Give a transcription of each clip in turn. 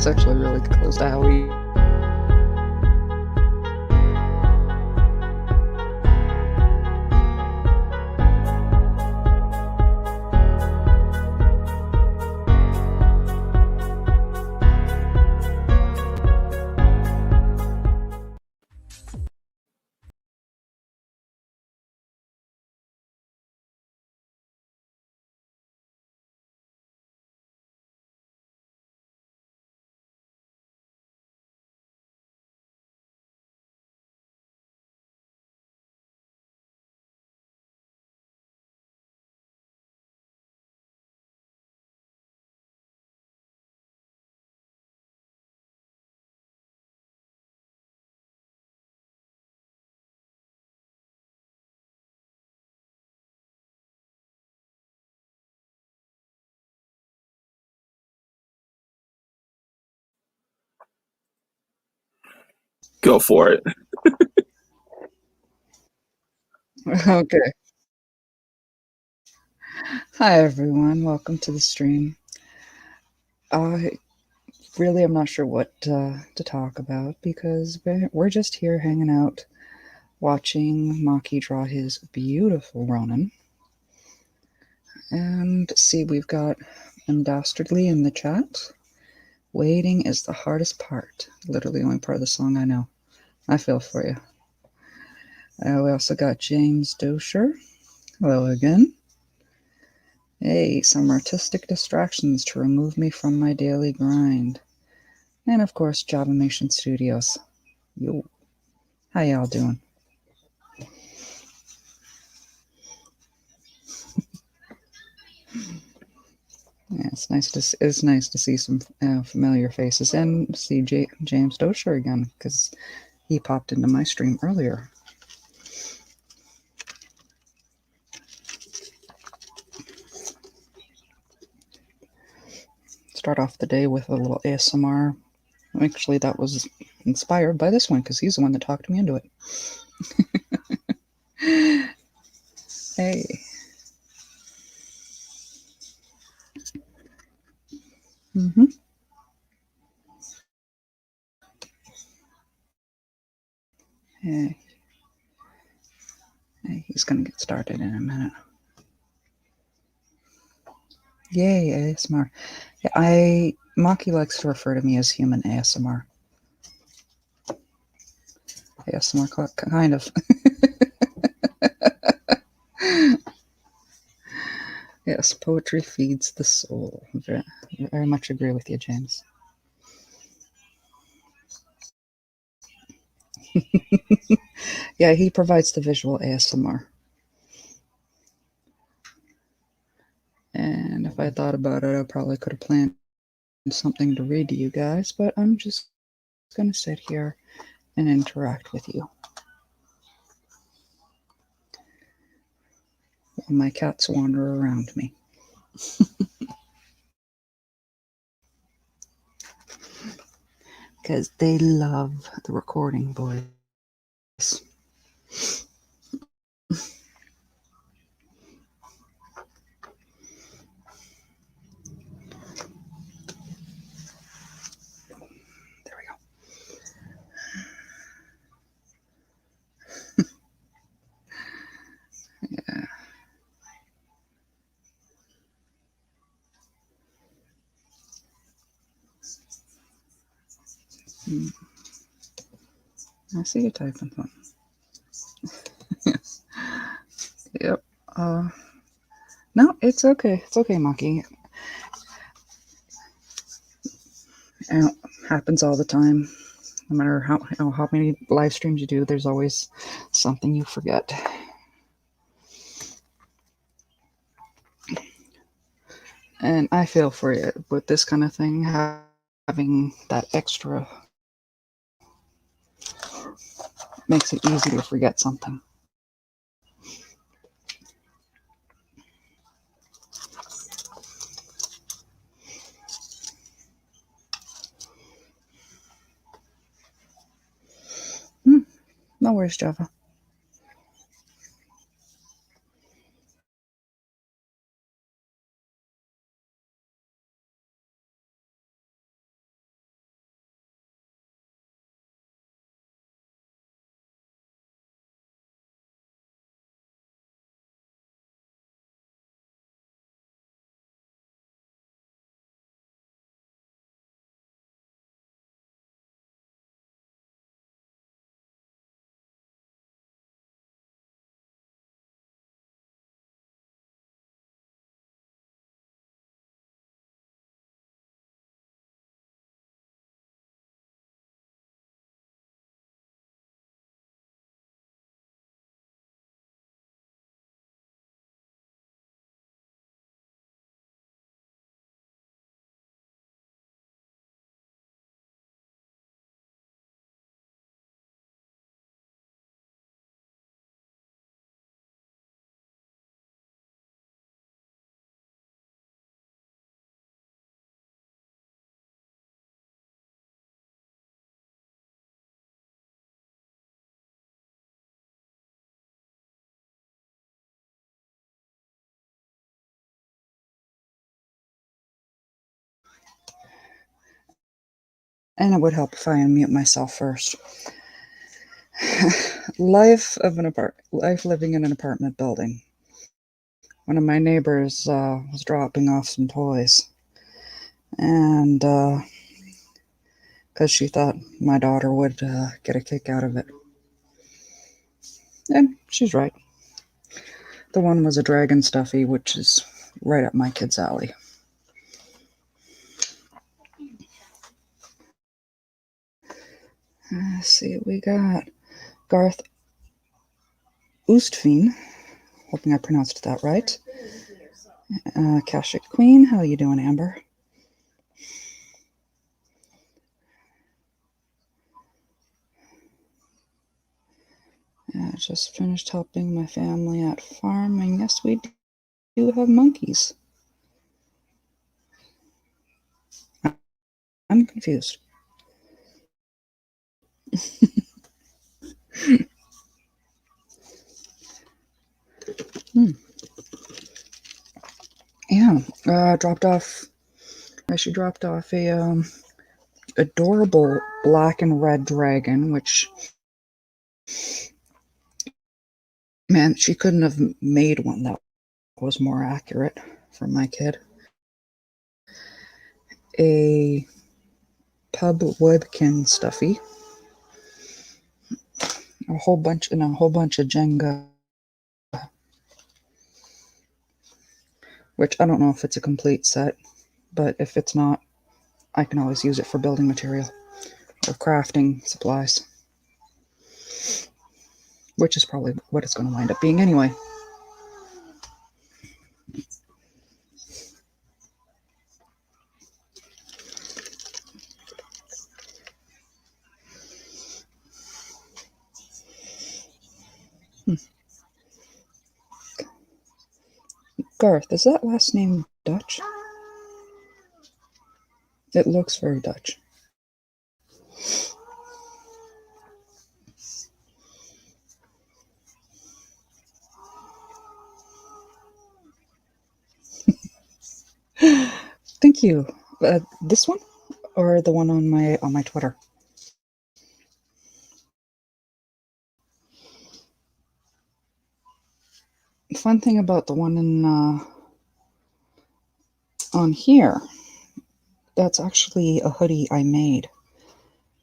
was actually really close to how we Go for it. Okay. Hi everyone, welcome to the stream. I really am not sure what to talk about because we're just here hanging out, watching Maki draw his beautiful Ronin. And see, we've got Dastardly in the chat. Waiting is the hardest part. Literally the only part of the song I know. I feel for you. We also got James Dosher. Hello again. Hey, some artistic distractions to remove me from my daily grind. And of course, Javamation Studios. Yo. How y'all doing? Yeah, it's nice to see some familiar faces and see James Dosher again because he popped into my stream earlier. Start off the day with a little ASMR. Actually, that was inspired by this one because he's the one that talked me into it. Hey. Mm-hmm. Hey. Hey, he's gonna get started in a minute. Yay, ASMR. Yeah, Maki likes to refer to me as human ASMR. ASMR, kind of. Yes, poetry feeds the soul. Very much agree with you, James. Yeah, he provides the visual ASMR. And if I thought about it, I probably could have planned something to read to you guys, but I'm just going to sit here and interact with you. While my cats wander around me. Because they love the recording voice. There we go. Yeah. I see you typing fun. Yep. No, it's okay. It's okay, Maki. It happens all the time. No matter how many live streams you do, there's always something you forget. And I feel for you with this kind of thing, having that extra makes it easy to forget something. No worries, Java. And it would help if I unmute myself first. Life living in an apartment building. One of my neighbors was dropping off some toys, and because she thought my daughter would get a kick out of it. And she's right. The one was a dragon stuffy, which is right up my kid's alley. Let's see what we got. Garth Oostveen. Hoping I pronounced that right. Kashik Queen. How you doing, Amber? I just finished helping my family at farm, and yes, we do have monkeys. I'm confused. Yeah, she dropped off a adorable black and red dragon, which, man, she couldn't have made one that was more accurate for my kid. A pub woodkin stuffy, a whole bunch of Jenga, which I don't know if it's a complete set, but if it's not, I can always use it for building material or crafting supplies, which is probably what it's going to wind up being anyway. Garth, is that last name Dutch? It looks very Dutch. Thank you. This one or the one on my Twitter? Fun thing about the one on here, that's actually a hoodie I made.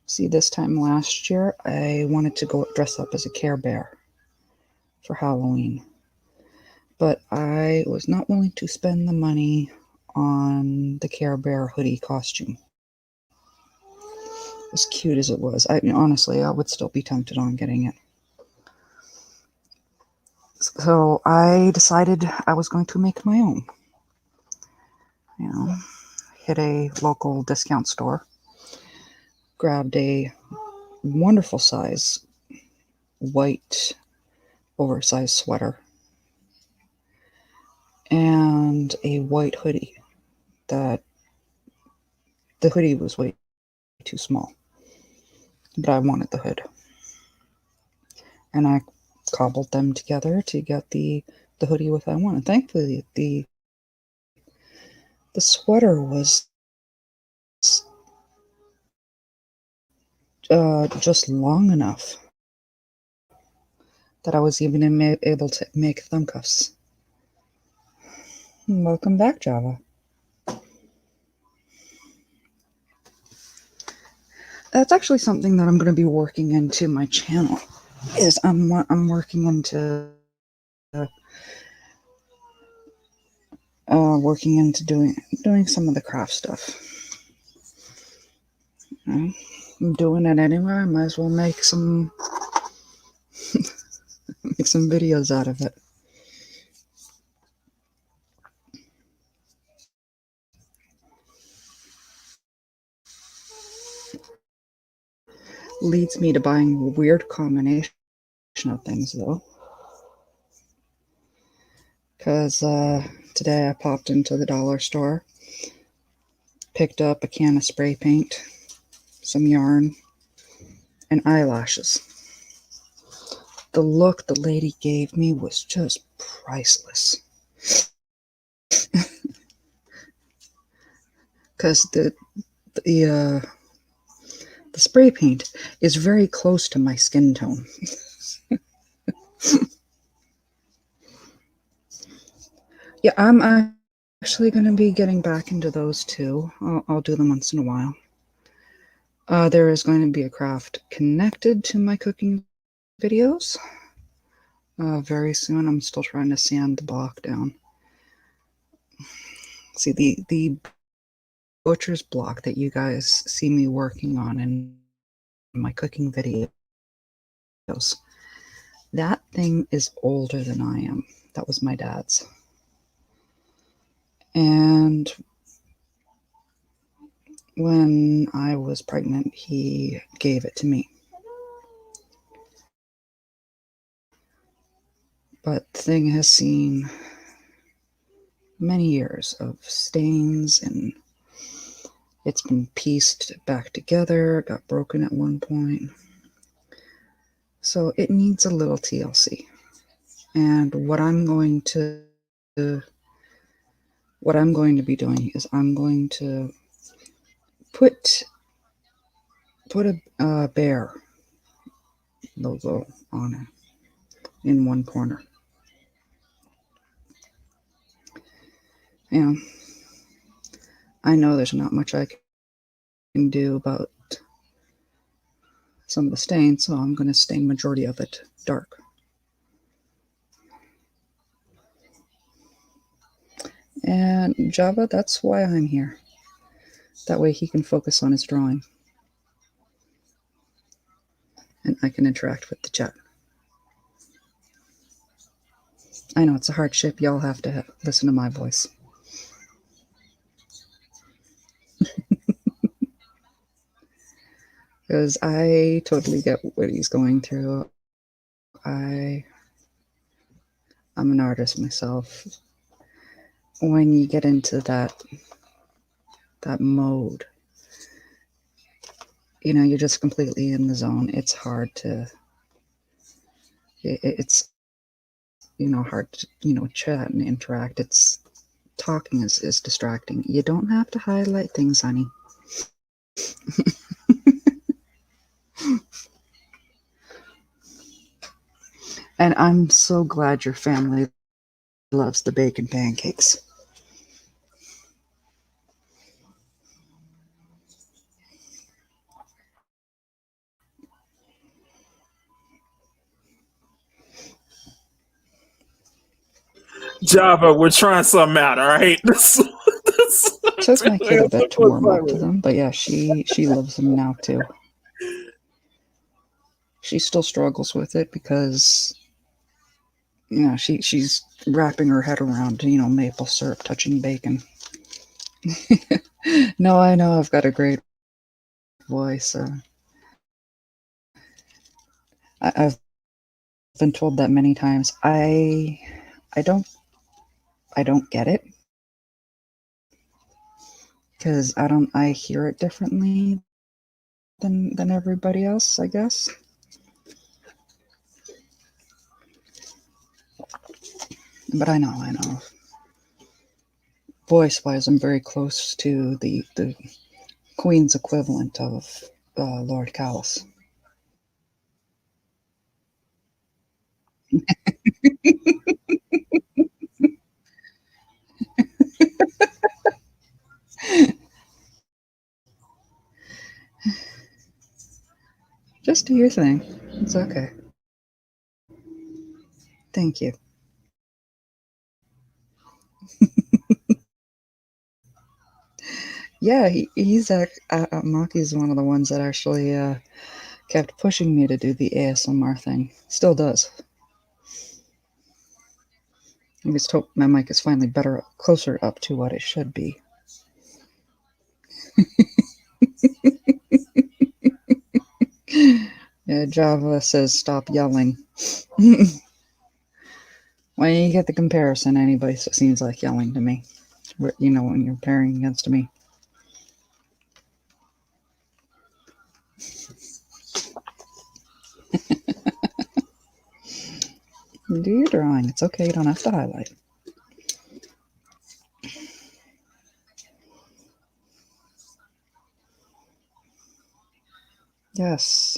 See, this time last year, I wanted to go dress up as a Care Bear for Halloween, but I was not willing to spend the money on the Care Bear hoodie costume. As cute as it was, honestly, I would still be tempted on getting it. So I decided I was going to make my own. Hit a local discount store, grabbed a wonderful size white oversized sweater and a white hoodie. That the hoodie was way too small, but I wanted the hood, and I cobbled them together to get the hoodie with I wanted. Thankfully, the sweater was just long enough that I was even able to make thumb cuffs. Welcome back, Java. That's actually something that I'm going to be working into my channel. Is I'm working into doing some of the craft stuff. I'm doing it anyway. I might as well make some videos out of it. Leads me to buying a weird combination of things, though. Because today I popped into the dollar store, picked up a can of spray paint, some yarn, and eyelashes. The look the lady gave me was just priceless. Because the the spray paint is very close to my skin tone. Yeah, I'm actually going to be getting back into those too. I'll do them once in a while. There is going to be a craft connected to my cooking videos very soon. I'm still trying to sand the block down. See, the butcher's block that you guys see me working on in my cooking videos, that thing is older than I am. That was my dad's. And when I was pregnant, he gave it to me. But the thing has seen many years of stains, and it's been pieced back together, got broken at one point. So it needs a little TLC. And what I'm going to be doing is I'm going to put a bear logo on it in one corner. And I know there's not much I can do about some of the stains, so I'm going to stain majority of it dark. And Java, that's why I'm here. That way he can focus on his drawing. And I can interact with the chat. I know it's a hardship. Y'all have to listen to my voice. Because I totally get what he's going through. I'm an artist myself. When you get into that mode, you know, you're just completely in the zone. It's hard to, it's, you know, hard to, you know, chat and interact. It's, talking is distracting. You don't have to highlight things, honey. And I'm so glad your family loves the bacon pancakes. Java, we're trying something out, all right? Took my kid a bit to warm up to them, but yeah, she loves them now too. She still struggles with it because, you know, she's wrapping her head around, you know, maple syrup touching bacon. No, I know I've got a great voice. I've been told that many times. I don't get it, because I hear it differently than everybody else, I guess. But I know. Voice-wise, I'm very close to the Queen's equivalent of Lord Callus. Just do your thing. It's okay. Thank you. Yeah, he's Maki's one of the ones that actually kept pushing me to do the ASMR thing. Still does. I was told my mic is finally better, closer up to what it should be. Yeah, Java says stop yelling. When you get the comparison, anybody seems like yelling to me. You know, when you're pairing against me. Do your drawing. It's okay. You don't have to highlight. Yes.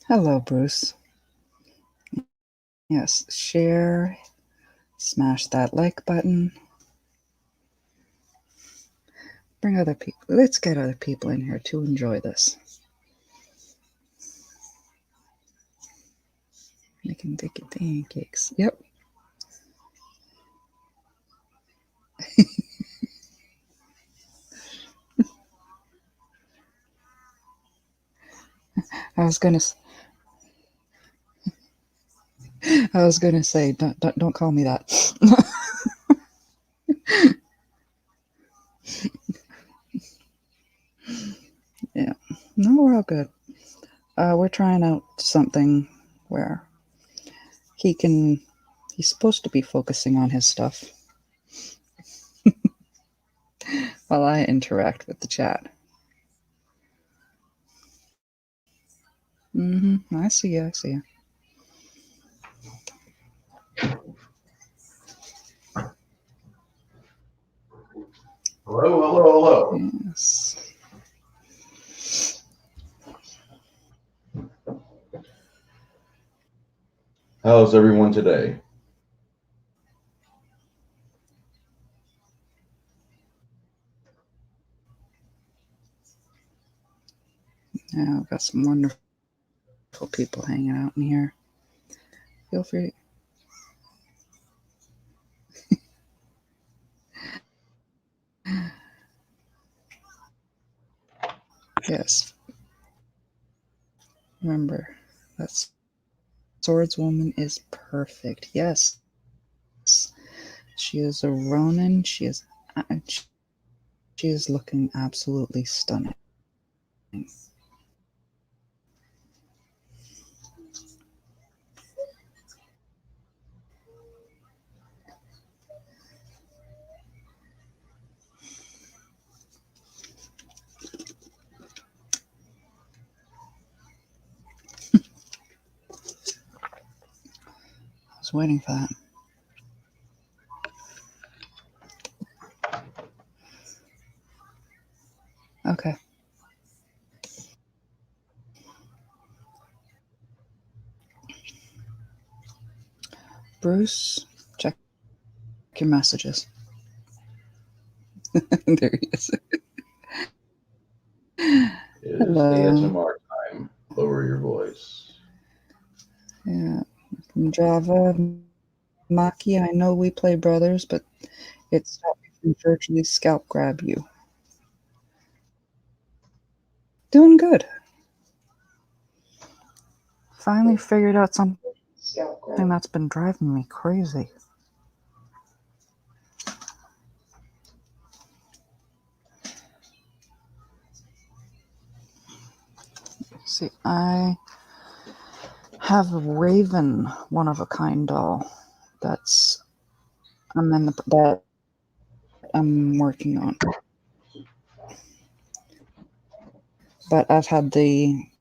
Hello, Bruce. Yes, share, smash that like button. Bring other people. Let's get other people in here to enjoy this. Making bacon pancakes. Yep. I was gonna. I was gonna say, don't call me that. Yeah. No, we're all good. We're trying out something where he can. He's supposed to be focusing on his stuff while I interact with the chat. I see you. I see you. Hello, hello, hello. Yes. How's everyone today? Yeah, we've got some wonderful people hanging out in here. Feel free. Yes. Remember, that swordswoman is perfect. Yes. She is a Ronin. She is looking absolutely stunning. I was waiting for that. Okay. Bruce, check your messages. There he is. It is Hello. ASMR time. Lower your voice. Yeah. From Java, Maki, I know we play brothers, but it stopped me from virtually scalp grab you. Doing good. Finally figured out something that's been driving me crazy. See, I have a Raven one-of-a-kind doll that I'm working on. But I've had been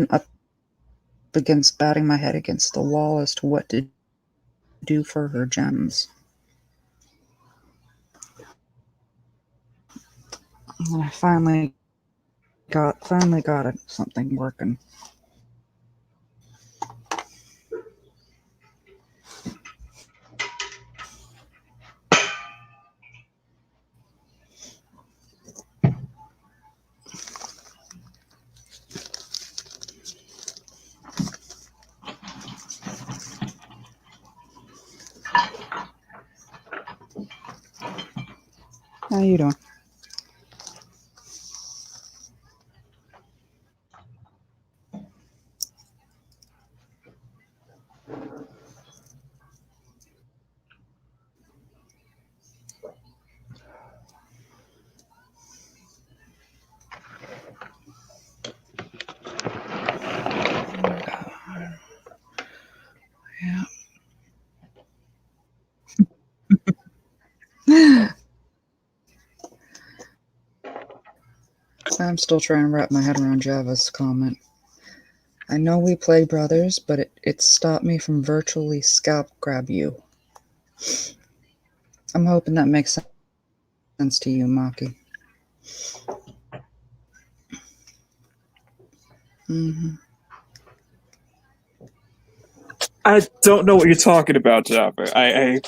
up against batting my head against the wall as to what to do for her gems. And I finally got something working. How you doing? Yeah. I'm still trying to wrap my head around Java's comment. I know we play brothers, but it stopped me from virtually scalp grab you. I'm hoping that makes sense to you, Maki. Mm-hmm. I don't know what you're talking about, Java. I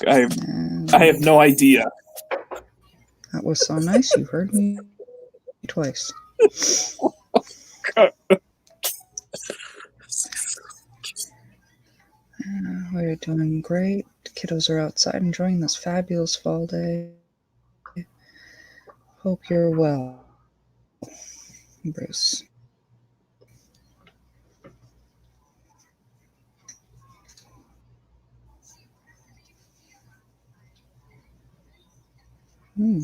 have no idea. That was so nice. You heard me twice. We're doing great. Kiddos are outside enjoying this fabulous fall day. Hope you're well, Bruce. Hmm.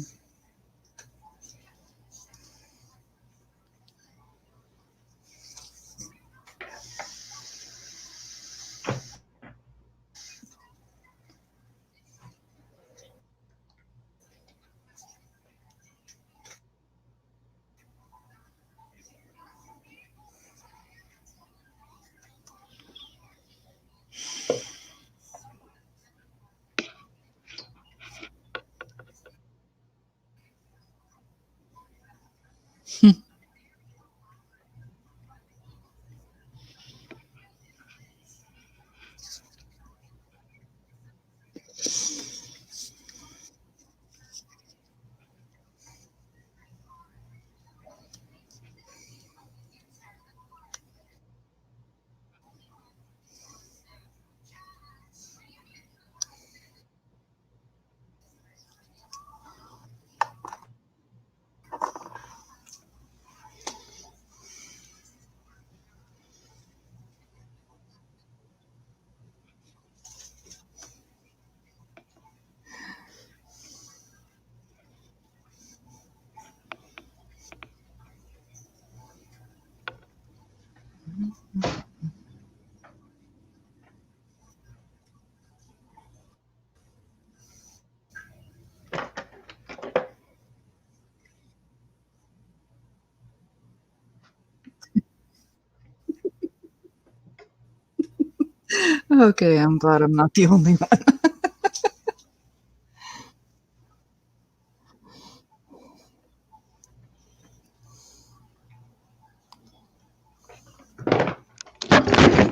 Okay, I'm glad I'm not the only one.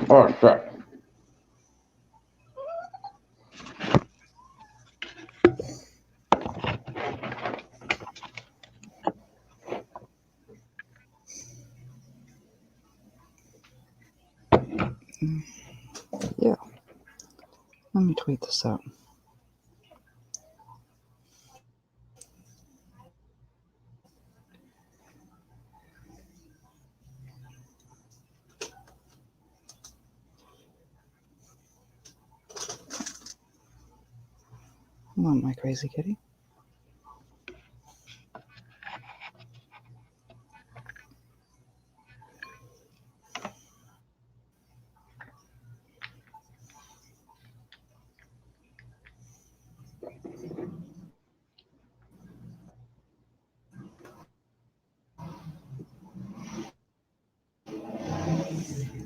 Oh, crap. Yeah. Let me tweet this out. Come on, my crazy kitty.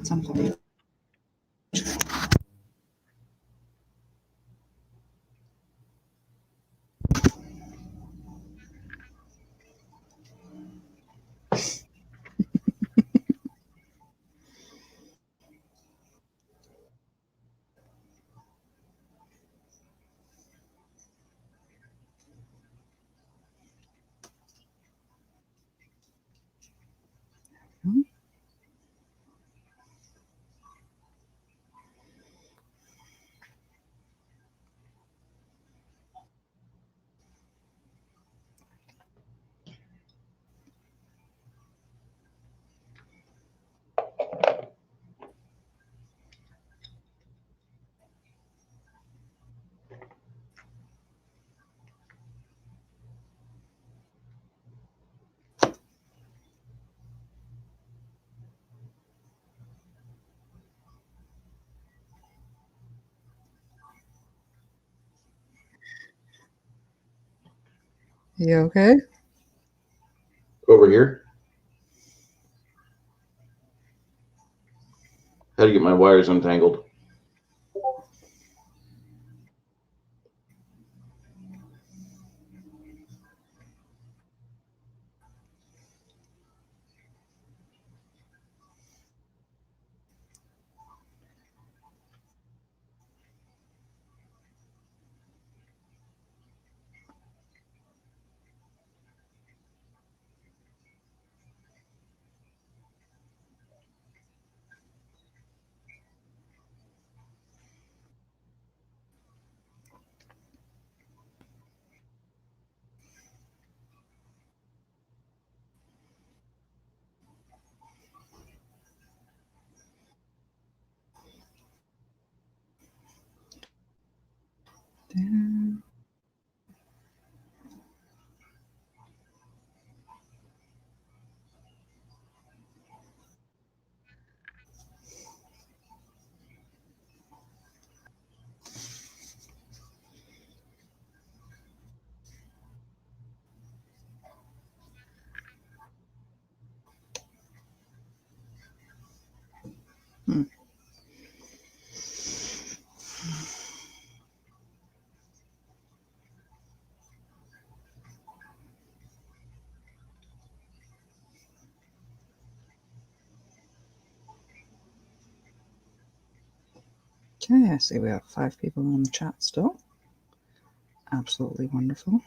Something. Hmm? You okay? Over here. How to get my wires untangled. Okay, I see we have 5 people in the chat still. Absolutely wonderful.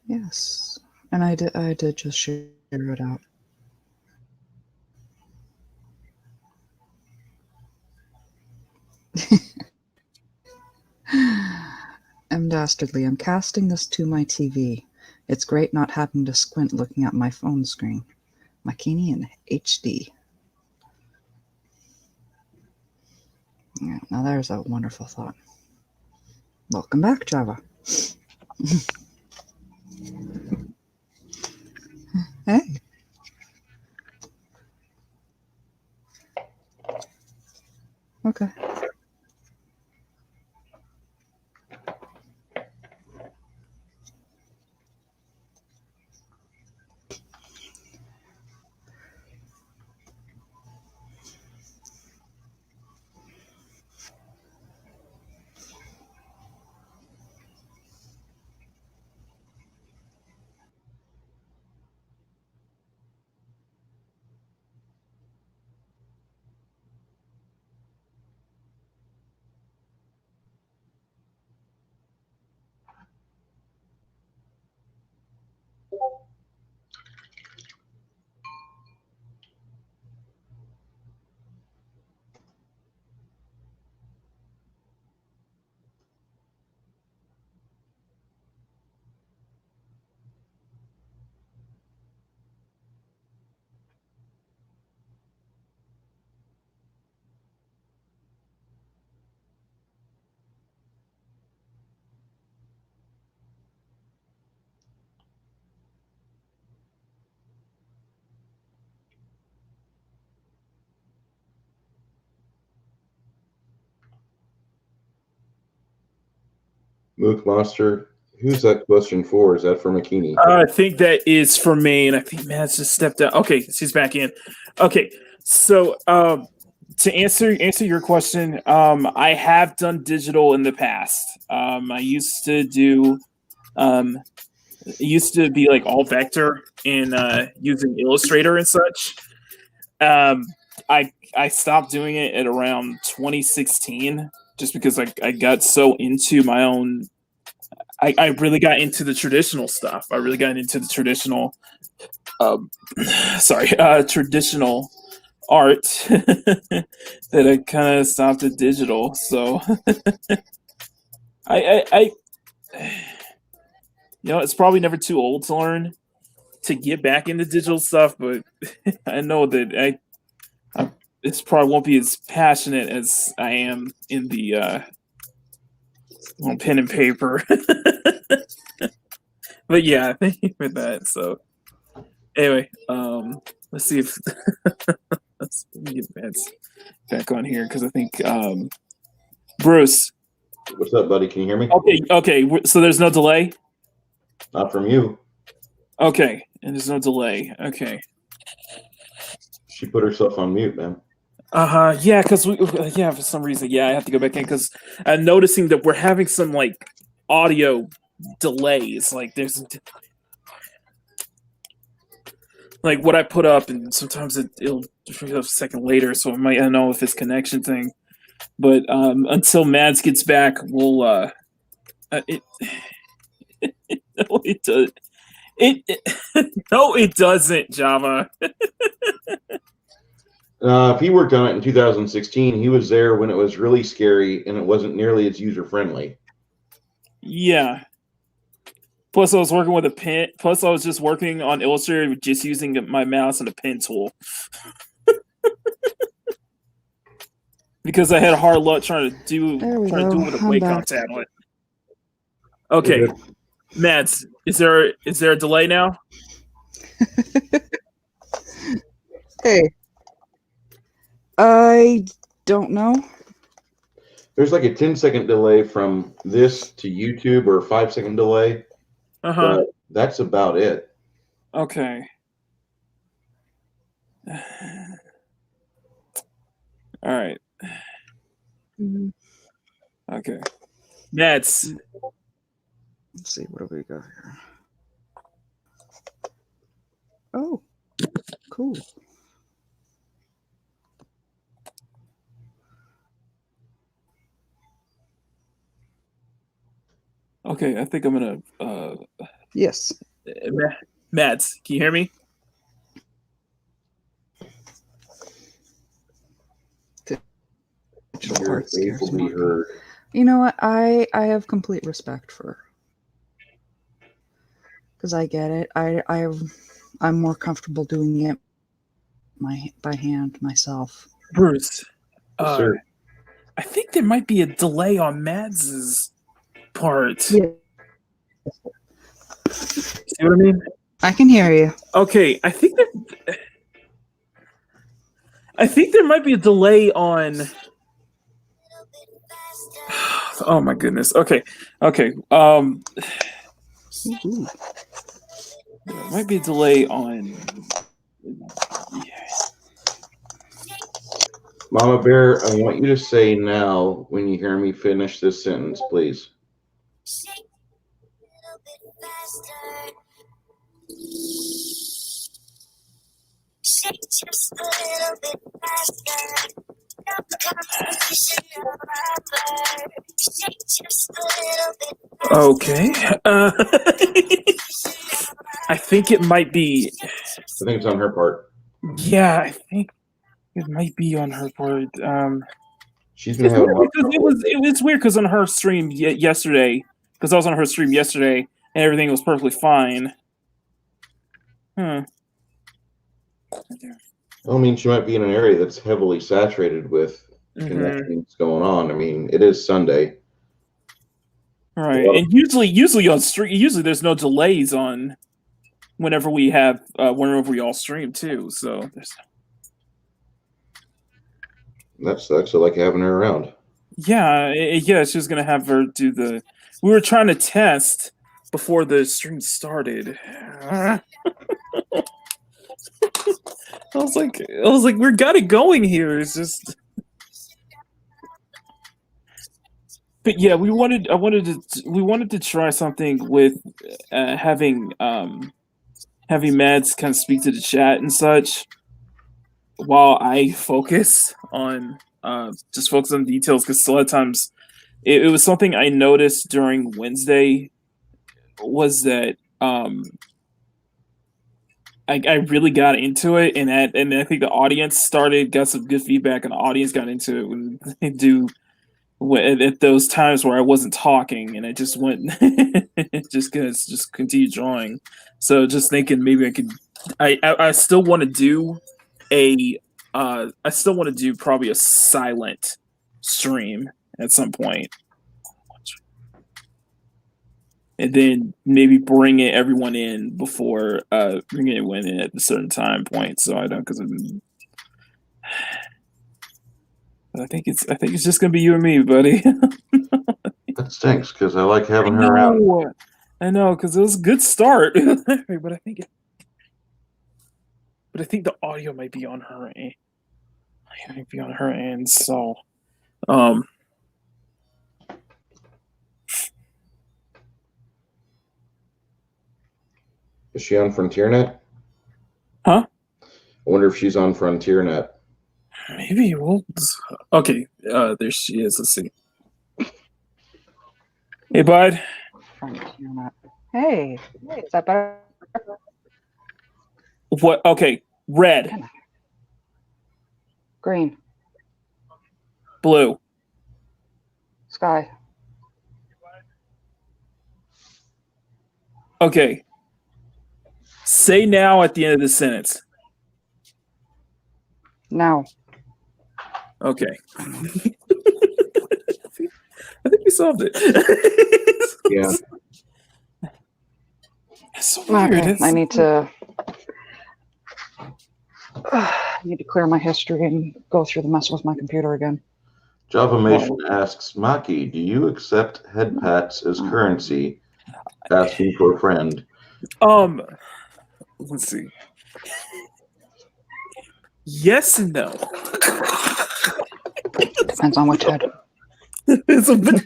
Yes, and I did just share it out. I'm dastardly. I'm casting this to my TV. It's great not having to squint looking at my phone screen. Makini in HD. Yeah, now there's a wonderful thought. Welcome back, Java. Hey. Okay. Mook Monster. Who's that question for? Is that for Makini? I think that is for me, and I think Matt's just stepped out. Okay, she's back in. Okay, so to answer your question, I have done digital in the past. I used to do, it used to be like all vector in using Illustrator and such. I stopped doing it at around 2016, just because I got so into my own. I really got into the traditional stuff. I really got into the traditional, traditional art that I kind of stopped at digital. So I, it's probably never too old to learn to get back into digital stuff, but I know that it's probably won't be as passionate as I am in the on pen and paper. But yeah, thank you for that. So anyway, let's see if let's get Vance back on here, because I think Bruce. What's up, buddy? Can you hear me? Okay. So there's no delay. Not from you. Okay, and there's no delay. Okay. She put herself on mute, man. Yeah, because for some reason, I have to go back in because I'm noticing that we're having some like audio delays. Like there's like what I put up, and sometimes it'll a second later, so I might not know if it's connection thing. But until Mads gets back, we'll it no, it does it no, it doesn't, Java. If he worked on it in 2016, he was there when it was really scary and it wasn't nearly as user friendly. Yeah. Plus, I was working with a pen. Plus, I was just working on Illustrator, just using my mouse and a pen tool. because I had a hard luck trying to do There we it go. with a I'm Wacom back. tablet. Okay, You're good. Mads, is there a delay now? Hey, I don't know. There's like a 10-second delay from this to YouTube, or a 5-second delay, Uh-huh. but that's about it. Okay. All right. Mhm. Okay. Mads. Let's see, what do we got here? Oh, cool. Okay, I think I'm gonna Yes. Mads, can you hear me? Digital You're art scares able to be me. heard. You know what? I have complete respect for her. Because I get it. I'm more comfortable doing it by hand myself. Bruce. Yes, sir. I think there might be a delay on Mads's part. Yeah, See what I mean? I can hear you. Okay, I think there might be a delay on. Oh my goodness. Okay. Ooh. There might be a delay on. Mama Bear, I want you to say now when you hear me finish this sentence, please. Okay. I think it might be. I think it's on her part. Yeah, I think it might be on her part. She's been having a lot of trouble with it. It was weird because on her stream yesterday, because I was on her stream yesterday and everything was perfectly fine. I mean, she might be in an area that's heavily saturated with connections going on. I mean, it is Sunday. Right, and usually on stream, usually there's no delays on whenever we all stream too. So That sucks. I like having her around. yeah, she was gonna have her do the. We were trying to test before the stream started. I was like, we got it going here. It's just. But yeah, we wanted to try something with having Mads kind of speak to the chat and such, while I focus on just focus on details, because a lot of times it was something I noticed during Wednesday was that I really got into it, and I think the audience got some good feedback, and the audience got into it when they do. At those times where I wasn't talking and I just went just continue drawing. So just thinking maybe I could I still want to do I still want to do probably a silent stream at some point. And then maybe bring everyone in before bringing everyone in at a certain time point. So I don't, because I think it's just gonna be you and me, buddy. That stinks because I like having her around. I know, because it was a good start, but I think the audio might be on her end. It might be on her end, so Is she on FrontierNet? huh? I wonder if she's on FrontierNet. Maybe we'll. Okay, there she is. Let's see. Hey, bud. Hey, is that better? What? Okay, red, Green, blue. sky. Okay. Say now at the end of the sentence. Now. Okay. I think we solved it. Yeah. It's so weird. Okay, It's I need to clear my history and go through the mess with my computer again. Javamation asks, Maki, do you accept head pats as currency? Asking for a friend. Let's see. Yes and no. Depends on which head. It's a bit.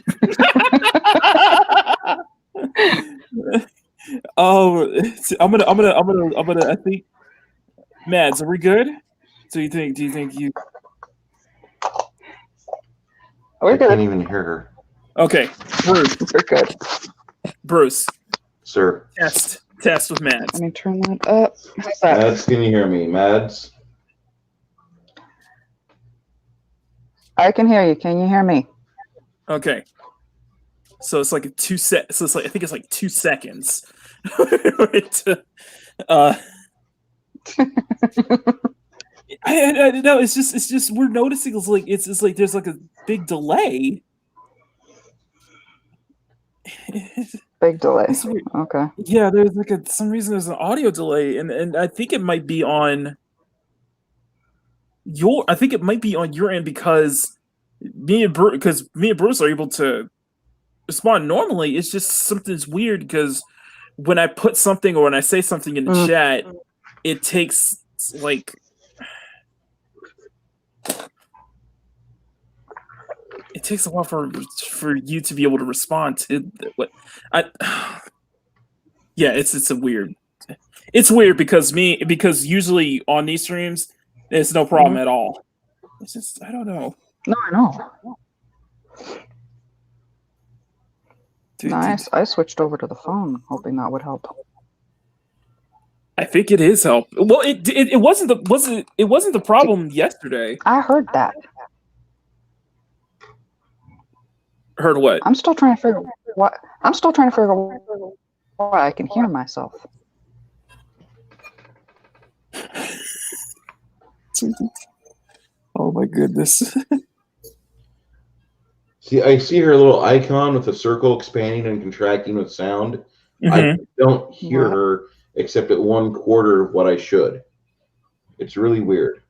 I'm gonna. I think. Mads, are we good? So you think? Do you think you? We're I good. can't even hear her. Okay, Bruce. We're good. Bruce. Sir. Test with Mads. Let me turn that up. How's that? Mads, can you hear me? Mads? I can hear you. Can you hear me? Okay. So it's like a 2 sec. So it's like I think it's like 2 seconds. I know it's just we're noticing it's like there's like a big delay. Big delay. Okay. Yeah, there's like some reason there's an audio delay, and I think it might be on your. I think it might be on your end because me and Bruce are able to respond normally. It's just something's weird because when I put something or when I say something in the chat, it takes like. It takes a while for you to be able to respond to what yeah, it's a weird. It's weird because usually on these streams it's no problem at all. It's just I don't know. No, I know. I switched over to the phone, hoping that would help. I think it is help. Well, it wasn't the problem yesterday. I heard that. Heard what? I'm still trying to figure what. I'm still trying to figure out why I can hear myself. Oh my goodness. See, I see her little icon with a circle expanding and contracting with sound. I don't hear her except at 1/4 of what I should. It's really weird.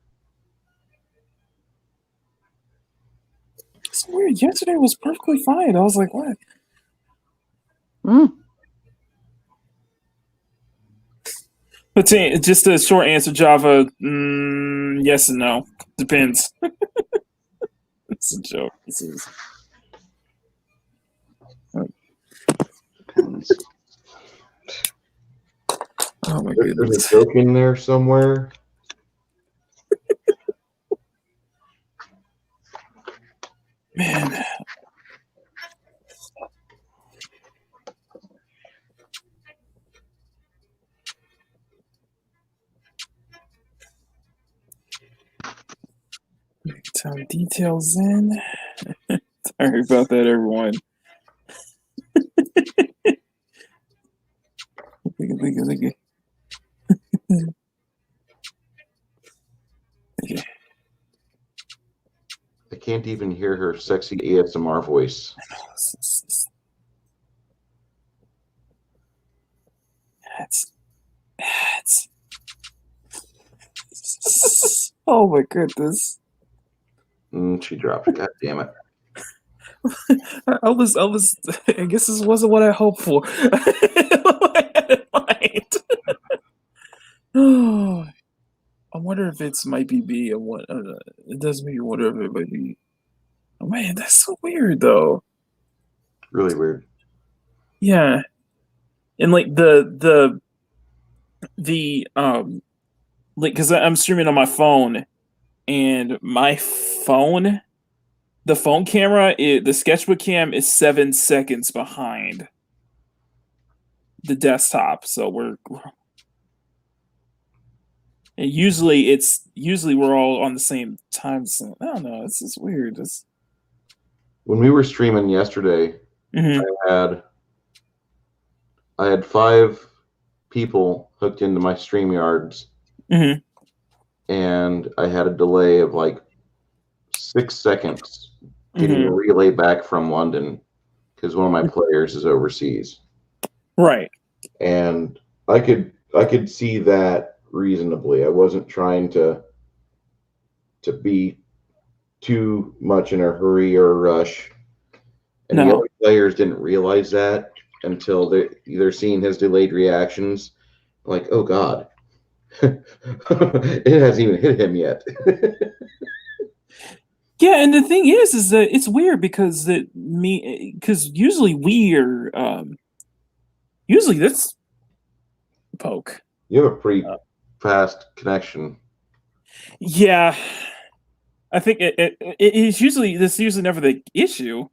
It's weird. Yesterday was perfectly fine. I was like, what? But just a short answer, Java. Yes and no. Depends. It's a joke. This is. Oh my goodness. There's a joke in there somewhere. Man. Some details in. Sorry about that, everyone. Okay. I can't even hear her sexy ASMR voice. That's oh my goodness. She dropped. God damn it. I guess this wasn't what I hoped for. I had in mind. I wonder if it's might be B. It does make you wonder if it might be. Oh man, that's so weird though. Really weird. Yeah, and like the like because I'm streaming on my phone, and my phone, the phone camera, the sketchbook cam is 7 seconds behind the desktop, so and usually we're all on the same time. So I don't know. It's just weird. When we were streaming yesterday, I had 5 people hooked into my StreamYards, and I had a delay of like 6 seconds getting a relay back from London because one of my players is overseas. Right. And I could see that reasonably. I wasn't trying to be too much in a hurry or rush. And the other players didn't realize that until they're seeing his delayed reactions. Like, oh God, it hasn't even hit him yet. Yeah, and the thing is that it's weird because usually usually that's poke. You have a pretty fast connection. Yeah, I think it's usually never the issue.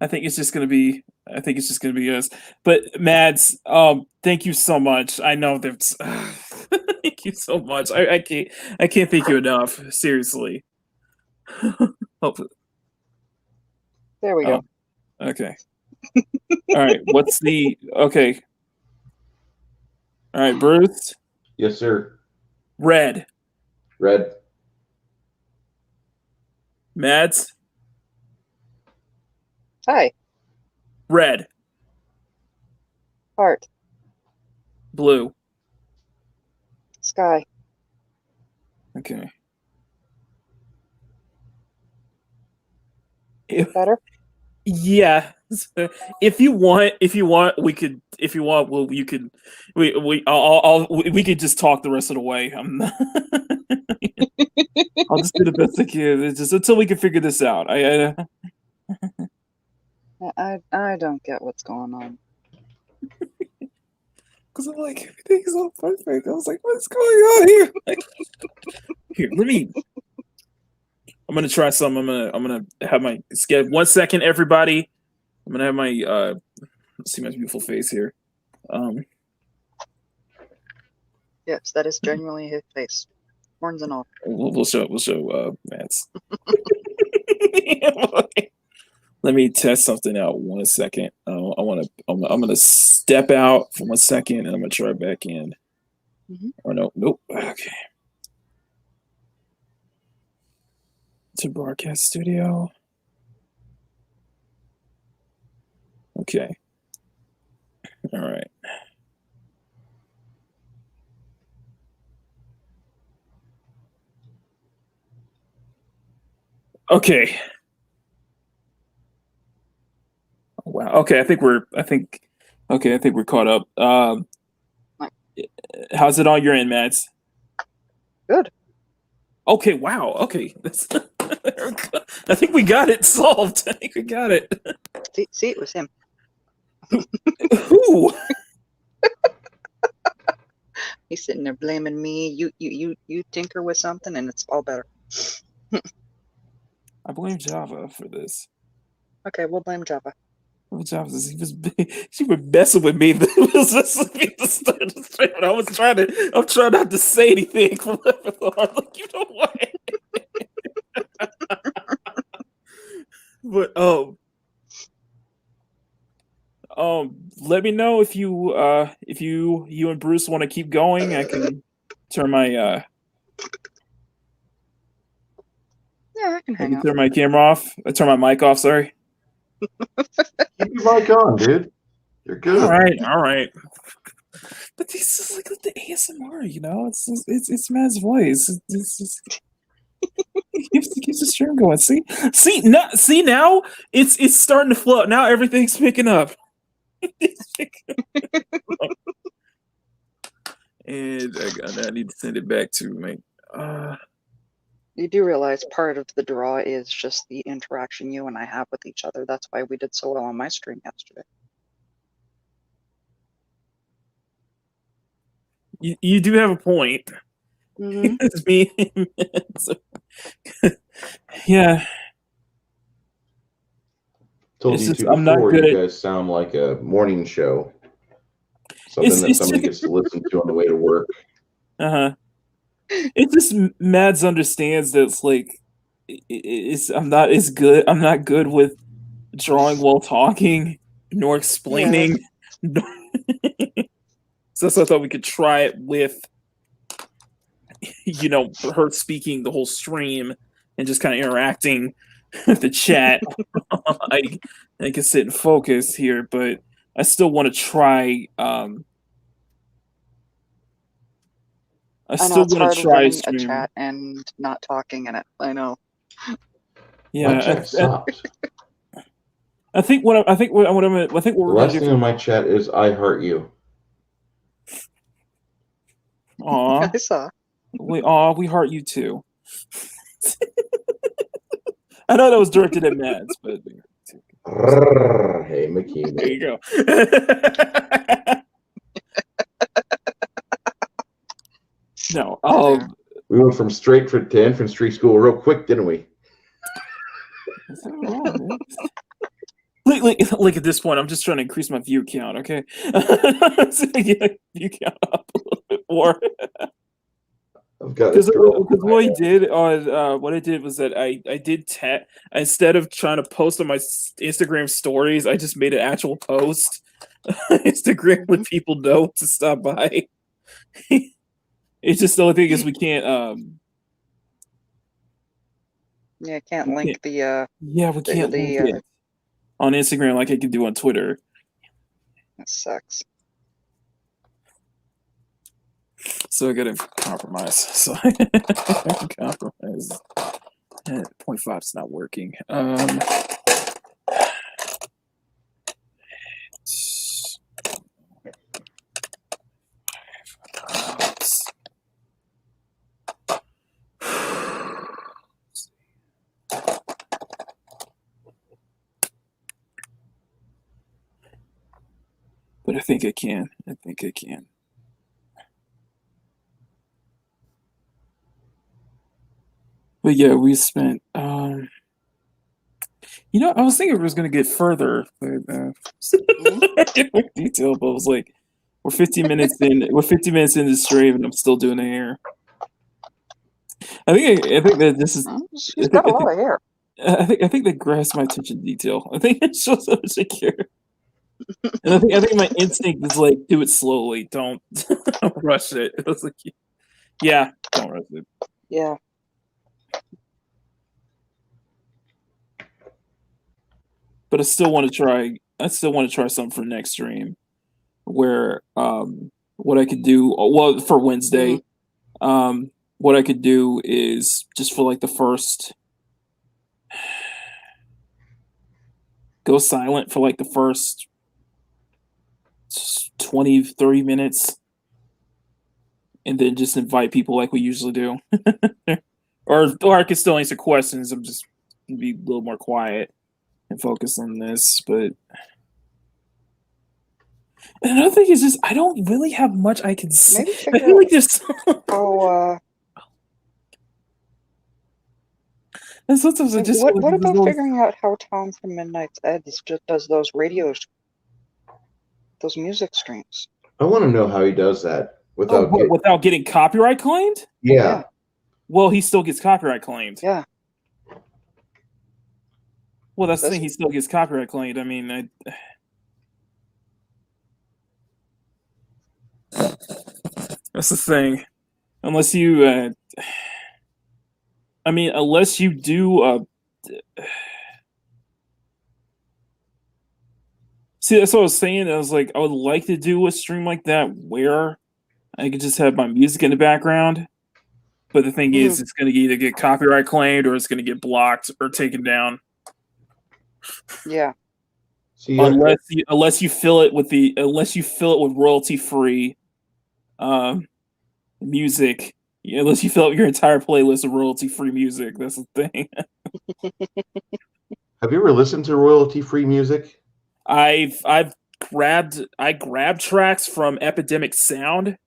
I think it's just gonna be us. But Mads, thank you so much. I know that's thank you so much. I can't thank you enough. Seriously. There we go. Okay. All right. What's the okay? All right, Bruce. Yes, sir. Red. Mads. Hi. Red. Heart. Blue. Sky. Okay. Better? Yeah. If you want, we could. If you want, we could just talk the rest of the way. I'll just do the best I can. It's just until we can figure this out. I don't get what's going on. Because I'm like, everything's all perfect. I was like, what's going on here? Like, here, let me. I'm gonna try something. I'm gonna have my sketch. 1 second, everybody. I'm gonna have my see my beautiful face here. Yes, that is genuinely his face, horns and all. We'll show Matt's. Let me test something out. 1 second. I'm gonna step out for 1 second, and I'm gonna try back in. Or nope. Okay. To broadcast studio. Okay. All right. Okay. Wow. Okay, I think we're caught up. How's it on your end, Mads? Good. Okay, wow. Okay. I think we got it solved. I think we got it. See, it was him. Who? He's sitting there blaming me. You tinker with something and it's all better. I blame Java for this. Okay, we'll blame Java. Java says she was messing with me. I'm trying not to say anything. Like, you know what? But let me know if you and Bruce want to keep going. I can turn my yeah, I can hang out. Turn my camera off. I turn my mic off. Sorry. Keep your mic on, dude. You're good. All right. But this is like the ASMR, you know. It's Matt's voice. It keeps the stream going. See now it's starting to flow. Now everything's picking up. And I need to send it back to me. You do realize part of the draw is just the interaction you and I have with each other. That's why we did so well on my stream yesterday. You do have a point. It's me. Yeah. Told you before, I'm not good you guys sound like a morning show. Something that somebody gets to listen to on the way to work. It just Mads understands that it's like I'm not good with drawing while talking nor explaining. Yeah. So I thought we could try it with you know, her speaking the whole stream and just kind of interacting with the chat, I can sit and focus here, but I still want to try. I I know still it's want hard to try running a stream. chat and not talking in it. I know. My Yeah, chat stopped. I think what we're The gonna last do. thing on my chat is "I heart you." Aw, I saw. we heart you too. I know that was directed at Mads, but Hey, there Makini. you go. No, We went from straight to infantry school real quick, didn't we? Like at this point, I'm just trying to increase my view count. Okay, so get view count up a little bit more. I've got Because what I did on what I did was that I did instead of trying to post on my Instagram stories, I just made an actual post on Instagram let people know to stop by. It's just the only thing is we can't. Yeah, can't link the. Yeah, we can't link it on Instagram like I can do on Twitter. That sucks. So I gotta compromise. So compromise. 0.5 is not working. But I think I can. But yeah, we spent. You know, I was thinking it was going to get further, but detail. But I was like, we're 15 minutes in. We're 50 minutes into the stream, and I'm still doing the hair. I think that this is. She's got a lot of hair. I think that grasps my attention to detail. I think it shows how much I care. And I think my instinct is like, do it slowly. Don't rush it. I was like, yeah, don't rush it. Yeah. But I still want to try. Something for next stream, where what I could do. Well, for Wednesday, what I could do is just for like the first. Go silent for like the first 20, 30 minutes. And then just invite people like we usually do. or I can still answer questions. I'm just gonna be a little more quiet and focus on this. But another thing is just I don't really have much I can say. I feel like there's and sometimes I just what about figuring out how Tom from Midnight's Edge just does those those music streams? I want to know how he does that without getting copyright claimed? Yeah. Well, he still gets copyright claimed. Yeah. Well, that's the thing. He still gets copyright claimed. I mean, that's the thing. Unless you, unless you do. See, that's what I was saying. I was like, I would like to do a stream like that where I could just have my music in the background. But the thing is, it's going to either get copyright claimed or it's going to get blocked or taken down. Yeah. See, unless you fill it with royalty free music. Unless you fill up your entire playlist with royalty free music. That's the thing. Have you ever listened to royalty free music? I grabbed tracks from Epidemic Sound,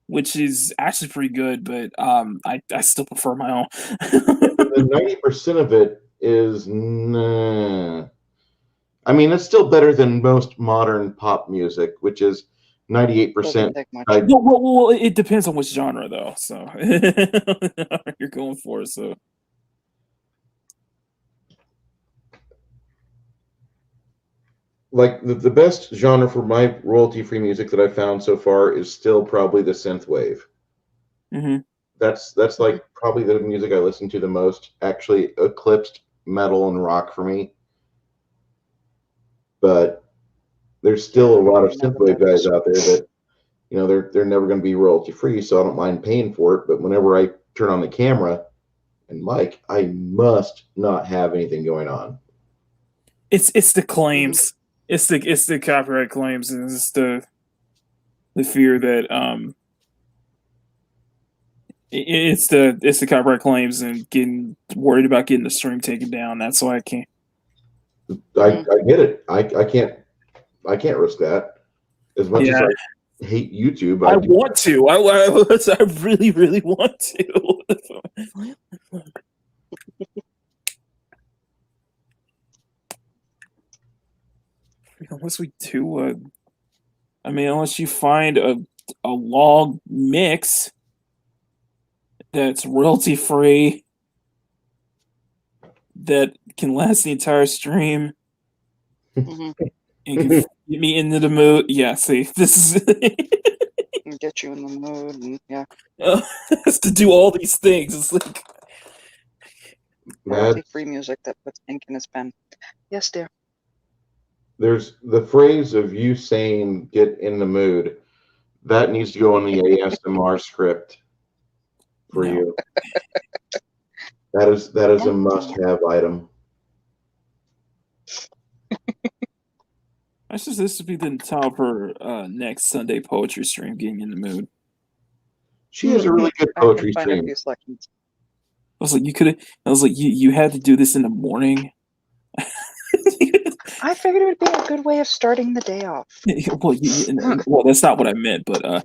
which is actually pretty good, but I still prefer my own. 90% of it is nah. I mean, it's still better than most modern pop music, which is 98%. Well, it depends on which genre, though. So you're going for it. So like the best genre for my royalty-free music that I've found so far is still probably the synth wave. Mm-hmm. That's like probably the music I listen to the most. Actually, eclipsed metal and rock for me. But there's still a lot of synthwave guys out there that, you know, they're never going to be royalty free, so I don't mind paying for it. But whenever I turn on the camera and mic, I must not have anything going on. It's the claims. It's the copyright claims, and it's the fear that it's the copyright claims and getting worried about getting the stream taken down. That's why I can't. I get it. I can't risk that. As much as I hate YouTube, I want to. I really, really want to. Unless we do unless you find a log mix that's royalty free that can last the entire stream and can get me into the mood. Yeah, see, this is get you in the mood, and to do all these things. It's like royalty-free music that puts ink in his pen. Yes, dear. There's the phrase of you saying "get in the mood." That needs to go on the ASMR script for you. That is a must-have item. I suppose this would be the top of her next Sunday poetry stream. Getting in the mood. She has a really good poetry stream. I was like, you had to do this in the morning. I figured it would be a good way of starting the day off. Well, that's not what I meant, but get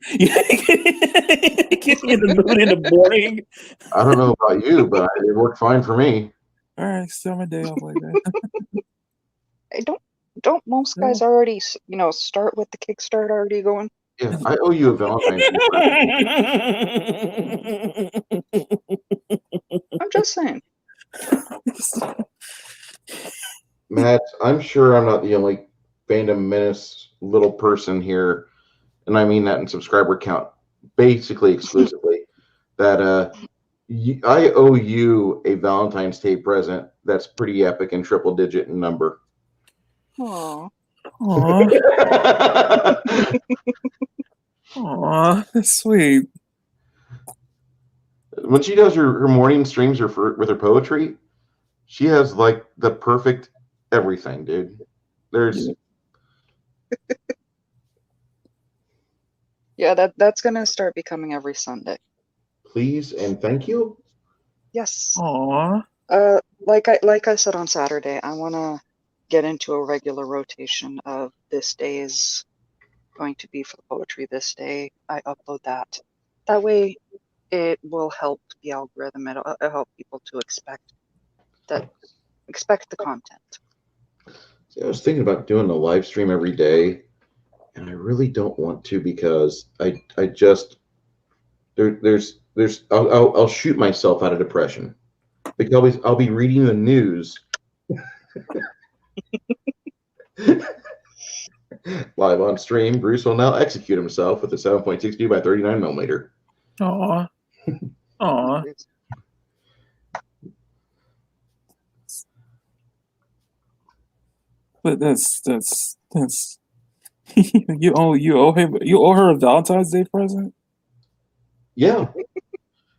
me in the mood in the morning. I don't know about you, but it worked fine for me. All right, start my day off like that. Don't most guys already, start with the Kickstarter already going? Yeah, I owe you a Valentine's Day. I'm just saying. Matt, I'm sure I'm not the only Fandom Menace little person here, and I mean that in subscriber count, basically exclusively, that I owe you a Valentine's Day present that's pretty epic and triple digit in number. Aww. Aww, that's sweet. When she does her morning streams with her poetry, she has like the perfect everything, dude. There's yeah, that's gonna start becoming every Sunday. Please and thank you. Yes. Aww. Like I said on Saturday, I wanna get into a regular rotation of this day is going to be for the poetry this day. I upload that. That way it will help the algorithm. It'll help people to expect the content. See, I was thinking about doing a live stream every day, and I really don't want to because I just I'll shoot myself out of depression because I'll be reading the news live on stream. Bruce will now execute himself with a 7.62 by 39 millimeter. Aww. Aww. But that's you owe her a Valentine's Day present? Yeah.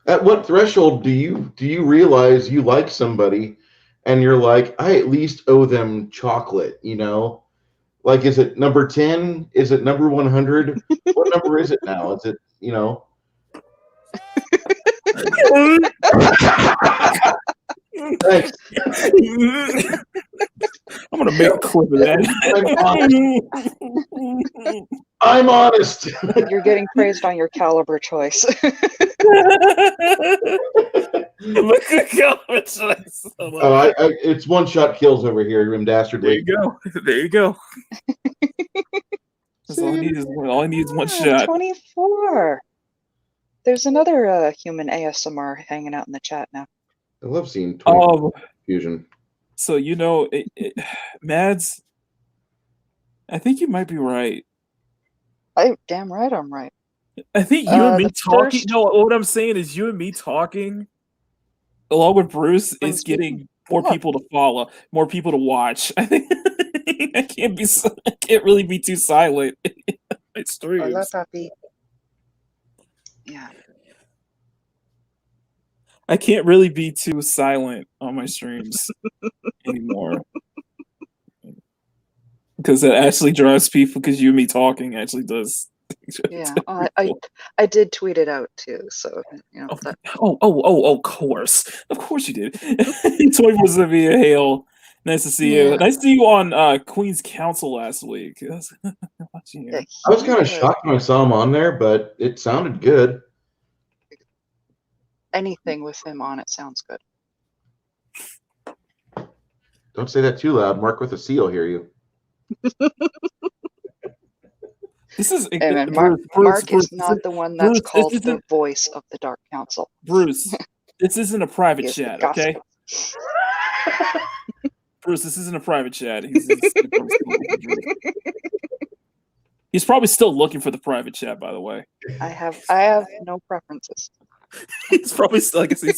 At what threshold do you realize you like somebody and you're like, I at least owe them chocolate, you know? Like, is it number 10? Is it number 100? What number is it now? Is it, you know? Thanks. I'm gonna make a clip of that. I'm honest. You're getting praised on your caliber choice. It's one shot kills over here, Rim Dastardly. There you go. That's all I need is one shot. 24. There's another human ASMR hanging out in the chat now. I love seeing 24 fusion. So Mads, I think you might be right. Damn right I'm right. I think you and me The talking. first- No, what I'm saying is you and me talking, along with Bruce, is getting more people to follow, more people to watch. I think I can't really be too silent. My streams. Hola, papi. Yeah. I can't really be too silent on my streams anymore. Because it actually drives people, because you and me talking actually does. Yeah. I did tweet it out too, so that. Of course you did. 24 via hail. Nice to see you. Yeah. Nice to see you on Queen's Council last week. Watching you. Yeah, I was kind of he, shocked when I saw him on there, but it sounded good. anything with him on it sounds good. Don't say that too loud. Mark with a C will hear you. This is And Bruce, Mark is Bruce, not the one that's Bruce, called the voice of the Dark Council. Bruce, this isn't a private He is the chat, gospel. okay? Bruce, this isn't a private chat. He's probably still looking for the private chat, by the way. I have no preferences. He's probably still, like I said,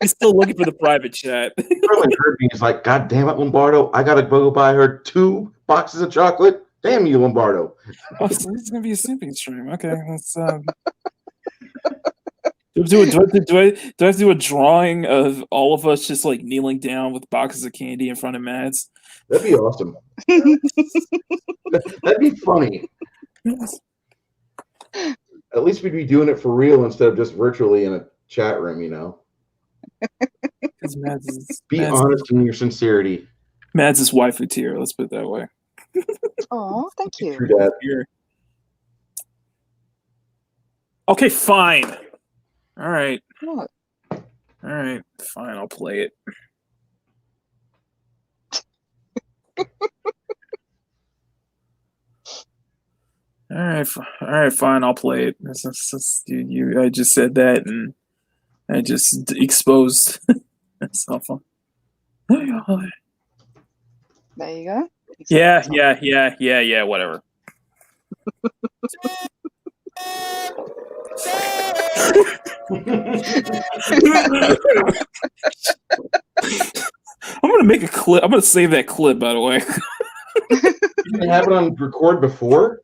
he's still looking for the private chat. He probably heard me. He's like, God damn it, Lombardo. I got to go buy her 2 boxes of chocolate. Damn you, Lombardo. Oh, so this is going to be a simping stream. Okay, let's... Do I have to do a drawing of all of us just like kneeling down with boxes of candy in front of Mads? That'd be awesome. That'd be funny. At least we'd be doing it for real instead of just virtually in a chat room, Be honest in your sincerity. Mads is waifu tier, let's put it that way. Oh, thank you. True that. Okay, fine. All right. What? All right, fine, I'll play it. All right, fine, I'll play it. I just said that, and I just exposed myself. There you go. Yeah, whatever. I'm gonna make a clip. I'm gonna save that clip, by the way. You didn't have it on record before?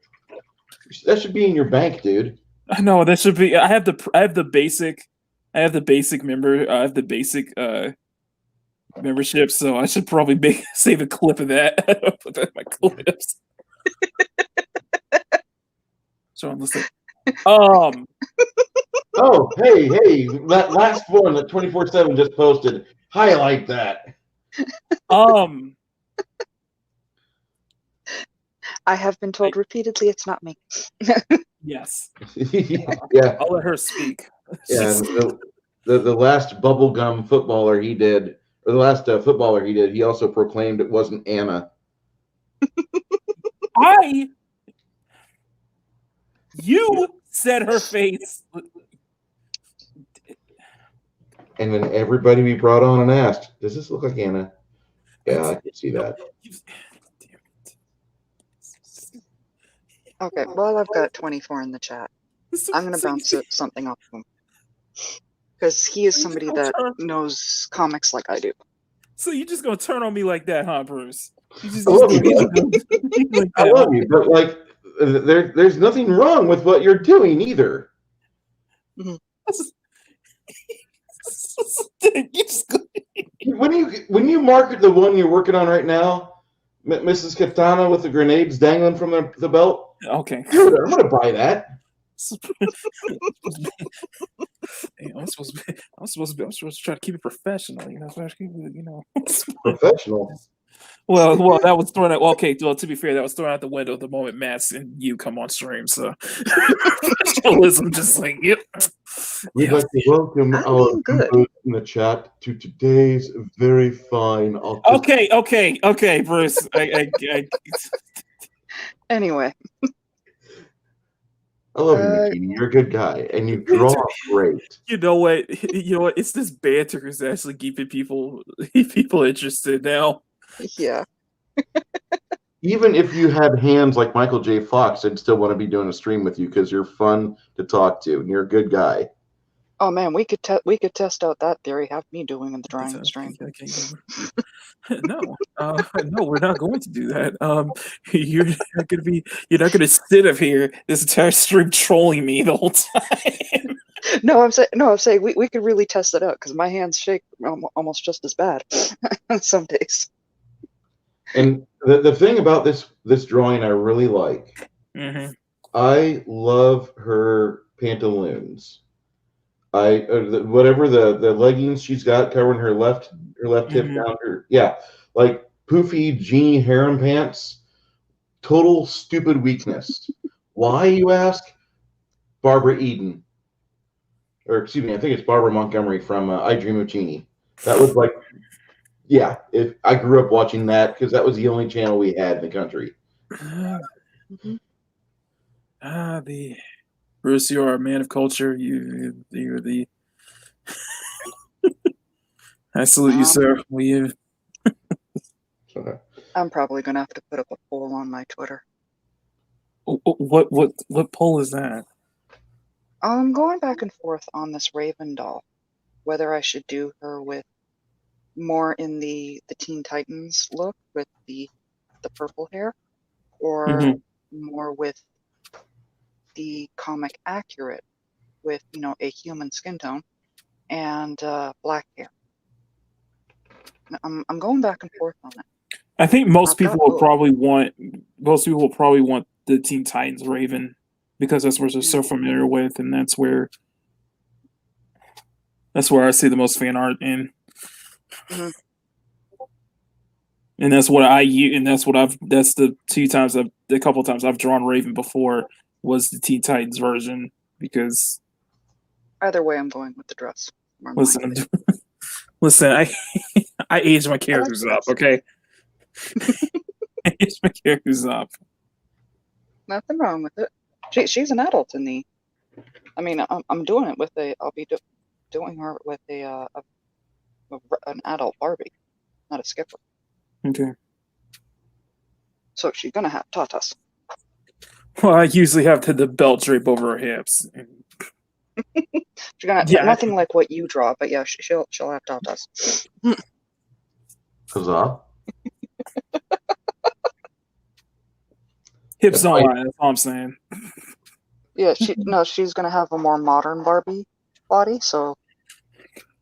That should be in your bank, dude. I know that should be. I have the basic membership, so I should probably save a clip of that. Put that in my clips. So I'm listening. Oh, hey, that last one that 24/7 just posted. Highlight that. I have been told repeatedly it's not me. Yes. Yeah. I'll let her speak. Yeah. The last bubblegum footballer he did, or the last footballer he did, he also proclaimed it wasn't Anna. You said her face. And then everybody we brought on and asked, does this look like Anna? Yeah, I can see that. Okay, well, I've got 24 in the chat. I'm going to bounce something off of him. Because he is somebody that knows comics like I do. So you're just going to turn on me like that, huh, Bruce? I love you, but like, there's nothing wrong with what you're doing either. Mm-hmm. When you market the one you're working on right now, Mrs. Katana with the grenades dangling from the belt. Okay, dude, I'm gonna buy that. I'm supposed to try to keep it professional, Professional. Well, that was thrown out. Okay, well, to be fair, that was thrown out the window the moment Matt's and you come on stream. So, professionalism, just like, yep. We'd like to welcome our members in the chat to today's very fine. Okay, Bruce. Anyway. I love you, Makini. You're a good guy, and you draw great. You know what? It's this banter is actually keeping people interested now. Yeah. Even if you had hands like Michael J. Fox, I'd still want to be doing a stream with you because you're fun to talk to and you're a good guy. Oh man, we could test out that theory. Have me doing in the drawing stream. No, no, we're not going to do that. You're not gonna sit up here this entire stream trolling me the whole time. No, I'm saying we could really test it out because my hands shake almost just as bad some days. And the thing about this drawing I really like, I love her pantaloons. Whatever the leggings she's got covering her left hip down her, like poofy jean harem pants. Total stupid weakness. Why, you ask? Barbara Eden, or excuse me, I think it's Barbara Montgomery from I Dream of Jeannie. That was like, if I grew up watching that because that was the only channel we had in the country. The Bruce, you are a man of culture. You're the. I salute you, sir. I'm probably gonna have to put up a poll on my Twitter. What poll is that? I'm going back and forth on this Raven doll, whether I should do her with more in the Teen Titans look with the purple hair, or more with the comic accurate with a human skin tone and black hair. I'm going back and forth on it. I think most people will probably want the Teen Titans Raven because that's what they're so familiar with, and that's where I see the most fan art in. And that's what I use, and that's the couple times I've drawn Raven before was the Teen Titans version because either way I'm going with the dress. Listen, I aged my characters up, okay? I aged my characters up. Nothing wrong with it. She's an adult in the. I mean, I'm doing it with I'll be doing her with an adult Barbie, not a Skipper. Okay. So she's gonna have tatas. Well, I usually have the belt drape over her hips. She's gonna nothing like what you draw, but yeah, she'll have tatas. Huzzah! Hips don't lie. That's all I'm saying. Yeah, she's gonna have a more modern Barbie body. So,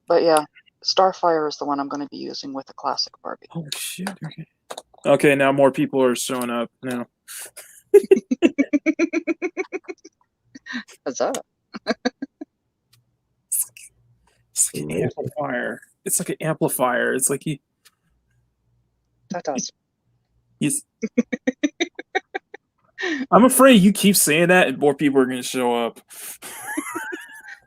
but yeah, Starfire is the one I'm gonna be using with the classic Barbie. Oh shit! Okay, now more people are showing up now. Huzzah! It's like an amplifier. It's like an amplifier. It's like he's. I'm afraid you keep saying that, and more people are going to show up.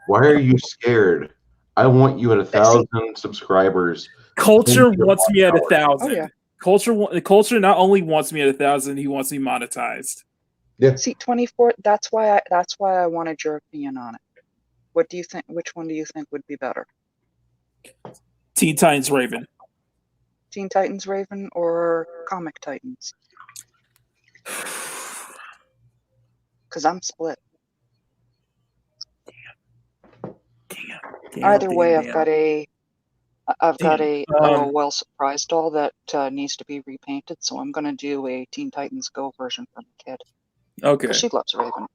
Why are you scared? I want you at 1,000 subscribers. Culture wants me at 1,000. Oh, yeah. Culture not only wants me at 1,000, he wants me monetized. Yeah. See, 24. That's why I wanted your opinion on it. What do you think? Which one do you think would be better? Teen Titans Raven. Teen Titans Raven or Comic Titans? Because I'm split. Either way, I've got a well surprised doll that needs to be repainted, so I'm gonna do a Teen Titans Go version for my kid. Okay. Because she loves Raven.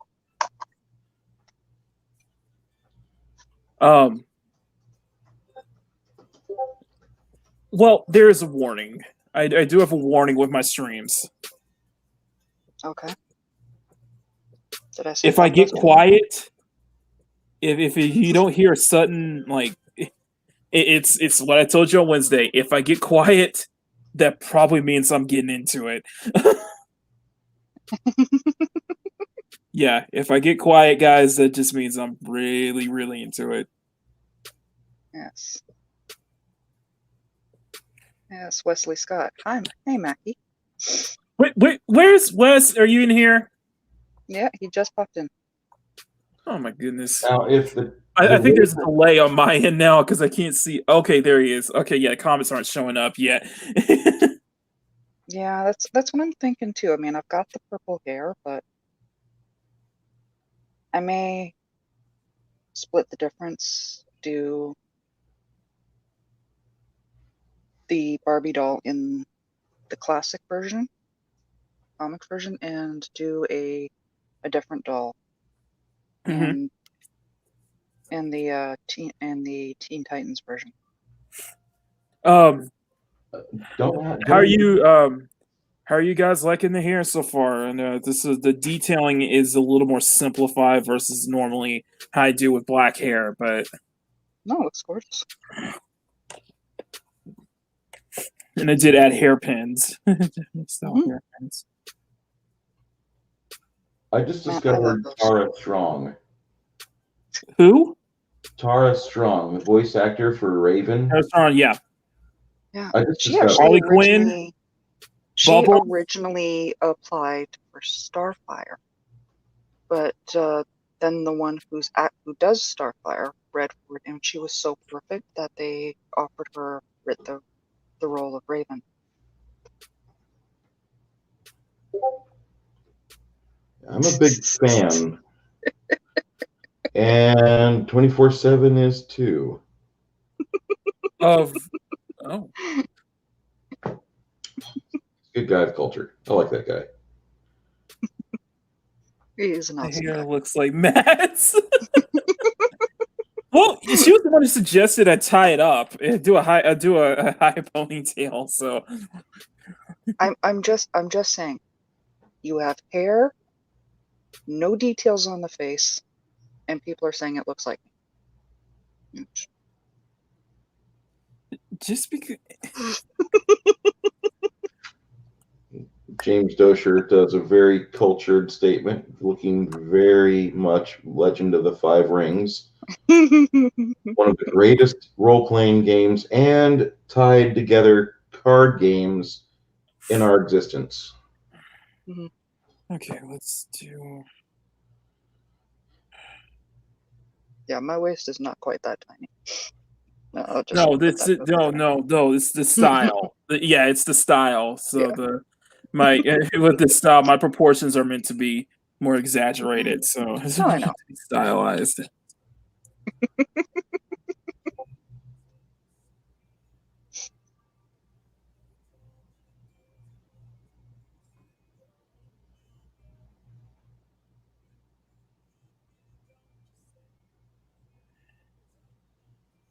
Well, there is a warning. I do have a warning with my streams. Okay. Did I say if I get quiet, if you don't hear a sudden it's what I told you on Wednesday. If I get quiet, that probably means I'm getting into it. Yeah, if I get quiet, guys, that just means I'm really, really into it. Yes. Yes, Wesley Scott. Hi, hey, Mackie. Wait, where's Wes? Are you in here? Yeah, he just popped in. Oh my goodness! Now, if I think there's a delay on my end now because I can't see. Okay, there he is. Okay, yeah, the comments aren't showing up yet. Yeah, that's what I'm thinking too. I mean, I've got the purple hair, but I may split the difference, do the Barbie doll in the classic version, comic version, and do a different doll Mhm. in the Teen Titans version. Um, Don't how are we? you? How are you guys liking the hair so far? And this is the detailing is a little more simplified versus normally how I do with black hair, but No, it looks gorgeous. and I did add hairpins. Style Mhm. hairpins. I just Man, I love discovered those. Tara Strong. Who? Tara Strong, the voice actor for Raven. Yeah. Yeah, I just she discovered. actually Harley Quinn, Bubble. originally applied for Starfire, but then the one who does Starfire read for it, and she was so perfect that they offered her the role of Raven. I'm a big fan. And 24/7 is too. Of oh, Good guy of culture. I like that guy. He is an the awesome hair guy. looks like Matt's. Well, she was the one who suggested I tie it up, do a high ponytail. So I'm just saying, you have hair, no details on the face, and people are saying it looks like me. just because James Dosher does a very cultured statement, looking very much Legend of the Five Rings. One of the greatest role playing games and tied together card games in our existence. okay, let's do. Yeah, my waist is not quite that tiny. I'll just No, put this that out there. no. It's the style. Yeah, it's the style. So Yeah. the my with this style, my proportions are meant to be more exaggerated. So it's No, I meant know. to be stylized.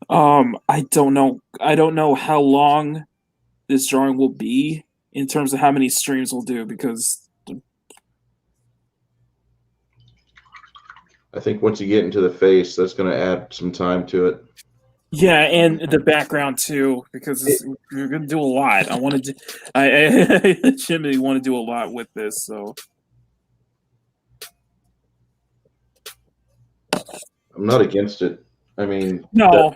I don't know. I don't know how long this drawing will be in terms of how many streams we'll do because I think once you get into the face, that's going to add some time to it. yeah, and the background too because we're gonna do a lot. I want to, I legitimately want to do a lot with this. So I'm not against it. I mean, no,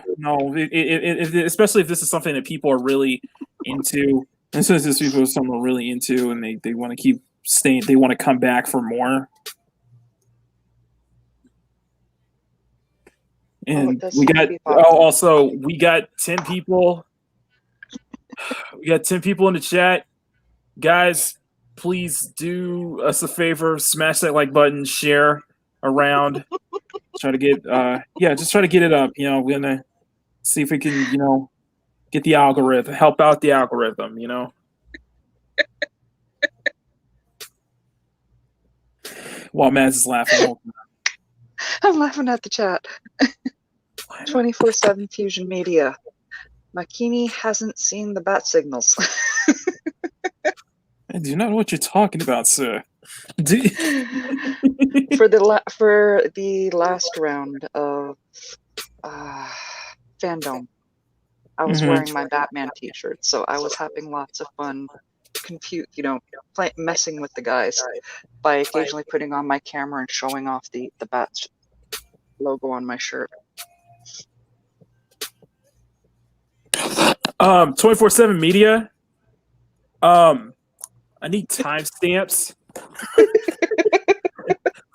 especially if this is something that people are really into. And since this people are something we're really into, and they want to keep staying, they want to come back for more. And This we seems to got be popular. also we got 10 people. We got 10 people in the chat, guys. Please do us a favor, smash that like button, share around, try to get just try to get it up. We're gonna see if we can get the algorithm, help out the algorithm. While Maz is laughing. I'm laughing at the chat. 24/7 Fusion Media. Makini hasn't seen the bat signals. I do not know what you're talking about, sir. For the last round of fandom, I was wearing my Batman T-shirt, so I was having lots of fun, messing with the guys by occasionally putting on my camera and showing off the Bats logo on my shirt. 24/7 media. I need timestamps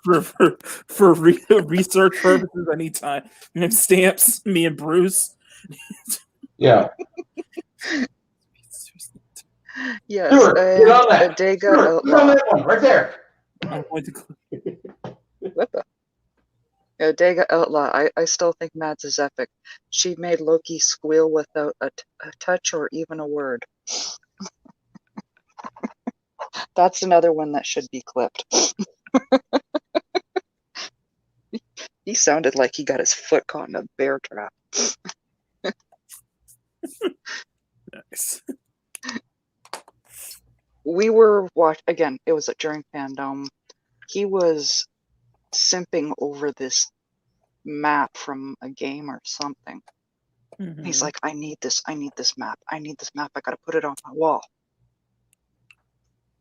for research purposes. I need time stamps. Me and Bruce. Yeah. Yes, Stuart, get and on that. Adega Stuart, get on Outlaw. that one right there. I'm going to What the? Adega Outlaw. I still think Mads is epic. She made Loki squeal without a touch or even a word. That's another one that should be clipped. He sounded like he got his foot caught in a bear trap. nice. We were again, it was during Fandom. He was simping over this map from a game or something. Mm-hmm. He's like, I need this map. I gotta put it on my wall.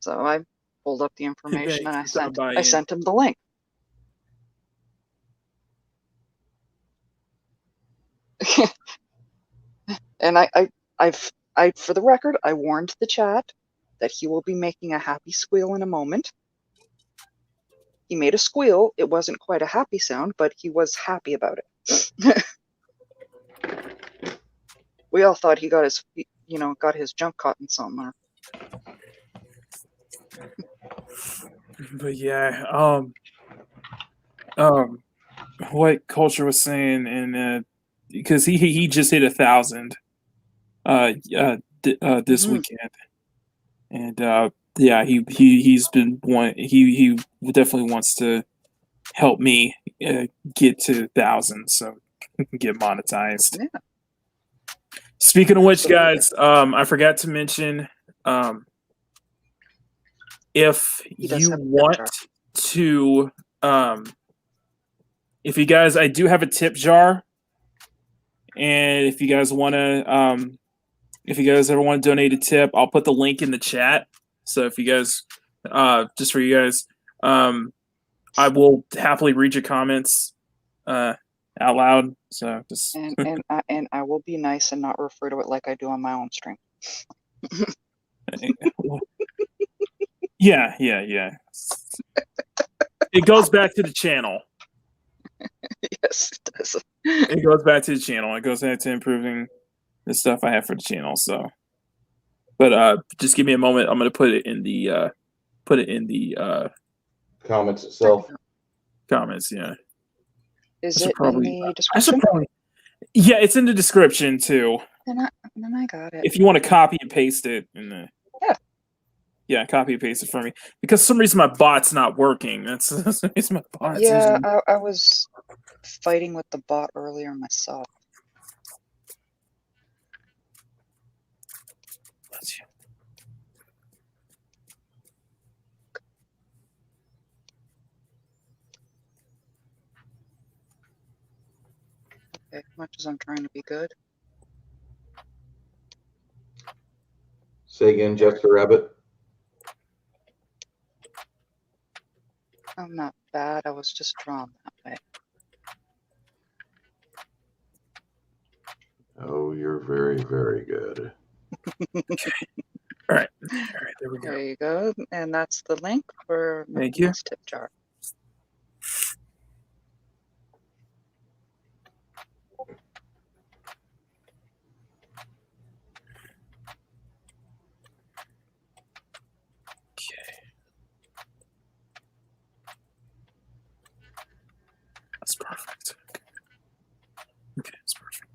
So I pulled up the information and I sent him the link. And I for the record, I warned the chat that he will be making a happy squeal in a moment. He made a squeal. It wasn't quite a happy sound, but he was happy about it. We all thought he got his junk caught in somewhere. But yeah, what Culture was saying, and because he just hit 1,000 this weekend, and yeah, he's been he definitely wants to help me get to 1,000 so get monetized. Yeah. Speaking of which, guys, I forgot to mention, if you want to, if you guys, I do have a tip jar, and if you guys want to, if you guys ever want to donate a tip, I'll put the link in the chat. So if you guys, just for you guys, I will happily read your comments out loud. So just and I will be nice and not refer to it like I do on my own stream. Yeah. It goes back to the channel. Yes, it does. It goes back to the channel. It goes back to improving the stuff I have for the channel. So, but just give me a moment. I'm gonna put it in the comments itself. Comments, yeah. Is it in the description? Yeah, it's in the description too. Then I got it. If you want to copy and paste it, yeah, copy and paste it for me. Because for some reason my bot's not working. That's my bot. Yeah, I was fighting with the bot earlier myself. Okay, as much as I'm trying to be good. Say again, Jester Rabbit. I'm not bad. I was just drawn that way. Oh, you're very, very good. All right, there we go. There you go. And that's the link for Makini's tip jar. That's perfect. Okay, that's perfect.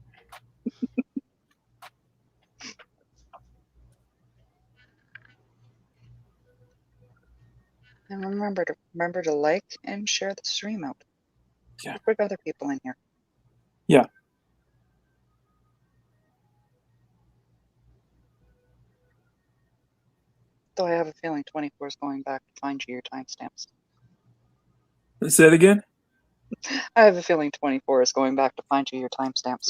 And remember to like and share the stream out. Yeah. Bring other people in here. Yeah. Though I have a feeling 24 is going back to find you your timestamps. Say it again? I have a feeling 24 is going back to find you your timestamps.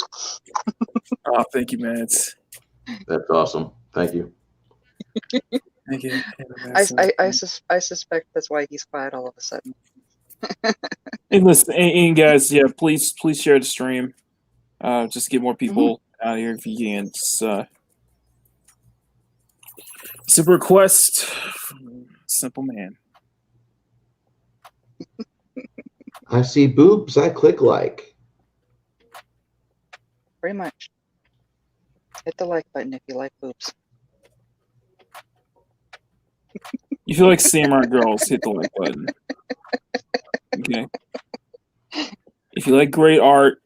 Oh, thank you, man. That's awesome. Thank you. Thank you. I suspect that's why he's quiet all of a sudden. And listen, and guys, yeah, please share the stream. Just get more people out here if you can. Just, simple request from simple man. I see boobs. I click like. Pretty much. Hit the like button if you like boobs. If you like samurai girls, hit the like button. Okay. If you like great art,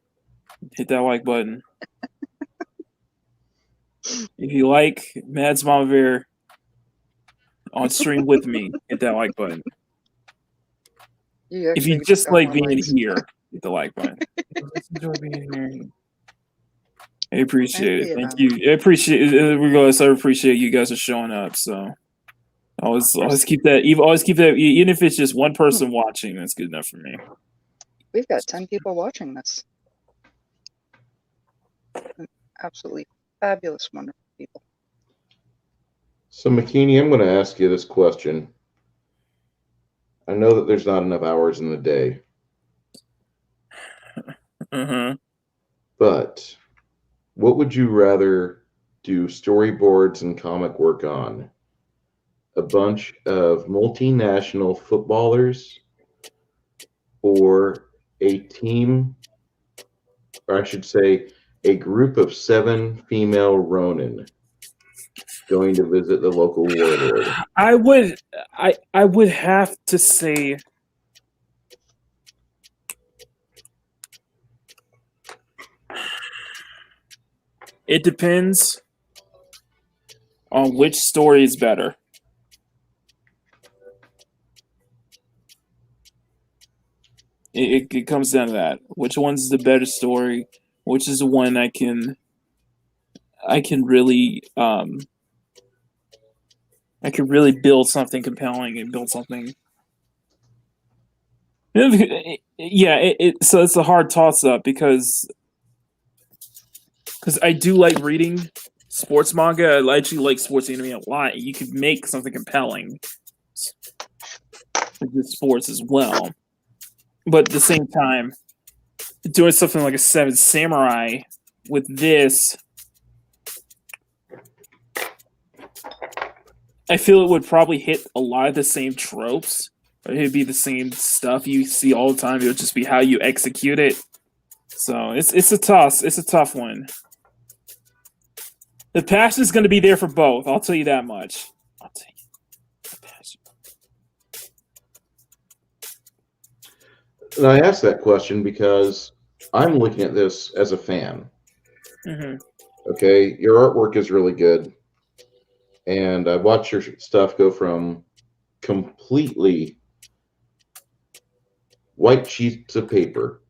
hit that like button. If you like Mads Mamaver on stream with me, hit that like button. If you just like being here, hit the like button. Just enjoy being here. I appreciate it. Thank you. I appreciate it. Regardless, I appreciate you guys are showing up. So always keep that. Even if it's just one person watching, that's good enough for me. We've got 10 people watching this. Absolutely fabulous, wonderful people. So, Makini, I'm going to ask you this question. I know that there's not enough hours in the day. But what would you rather do storyboards and comic work on? A bunch of multinational footballers or a team, or I should say, a group of 7 female Ronin going to visit the local warlord? I would have to say it depends on which story is better. It comes down to that. Which one's the better story? Which is the one I can really build something compelling and build something. Yeah, so it's a hard toss up because I do like reading sports manga. I actually like sports anime a lot. You could make something compelling with sports as well. But at the same time, doing something like a 7 Samurai with this, I feel it would probably hit a lot of the same tropes. It'd be the same stuff you see all the time. It would just be how you execute it. So it's a tough one. The passion is going to be there for both. I'll tell you that much. I'll tell you. The passion. And I asked that question because I'm looking at this as a fan. Mm-hmm. Okay, your artwork is really good. And I watched your stuff go from completely white sheets of paper.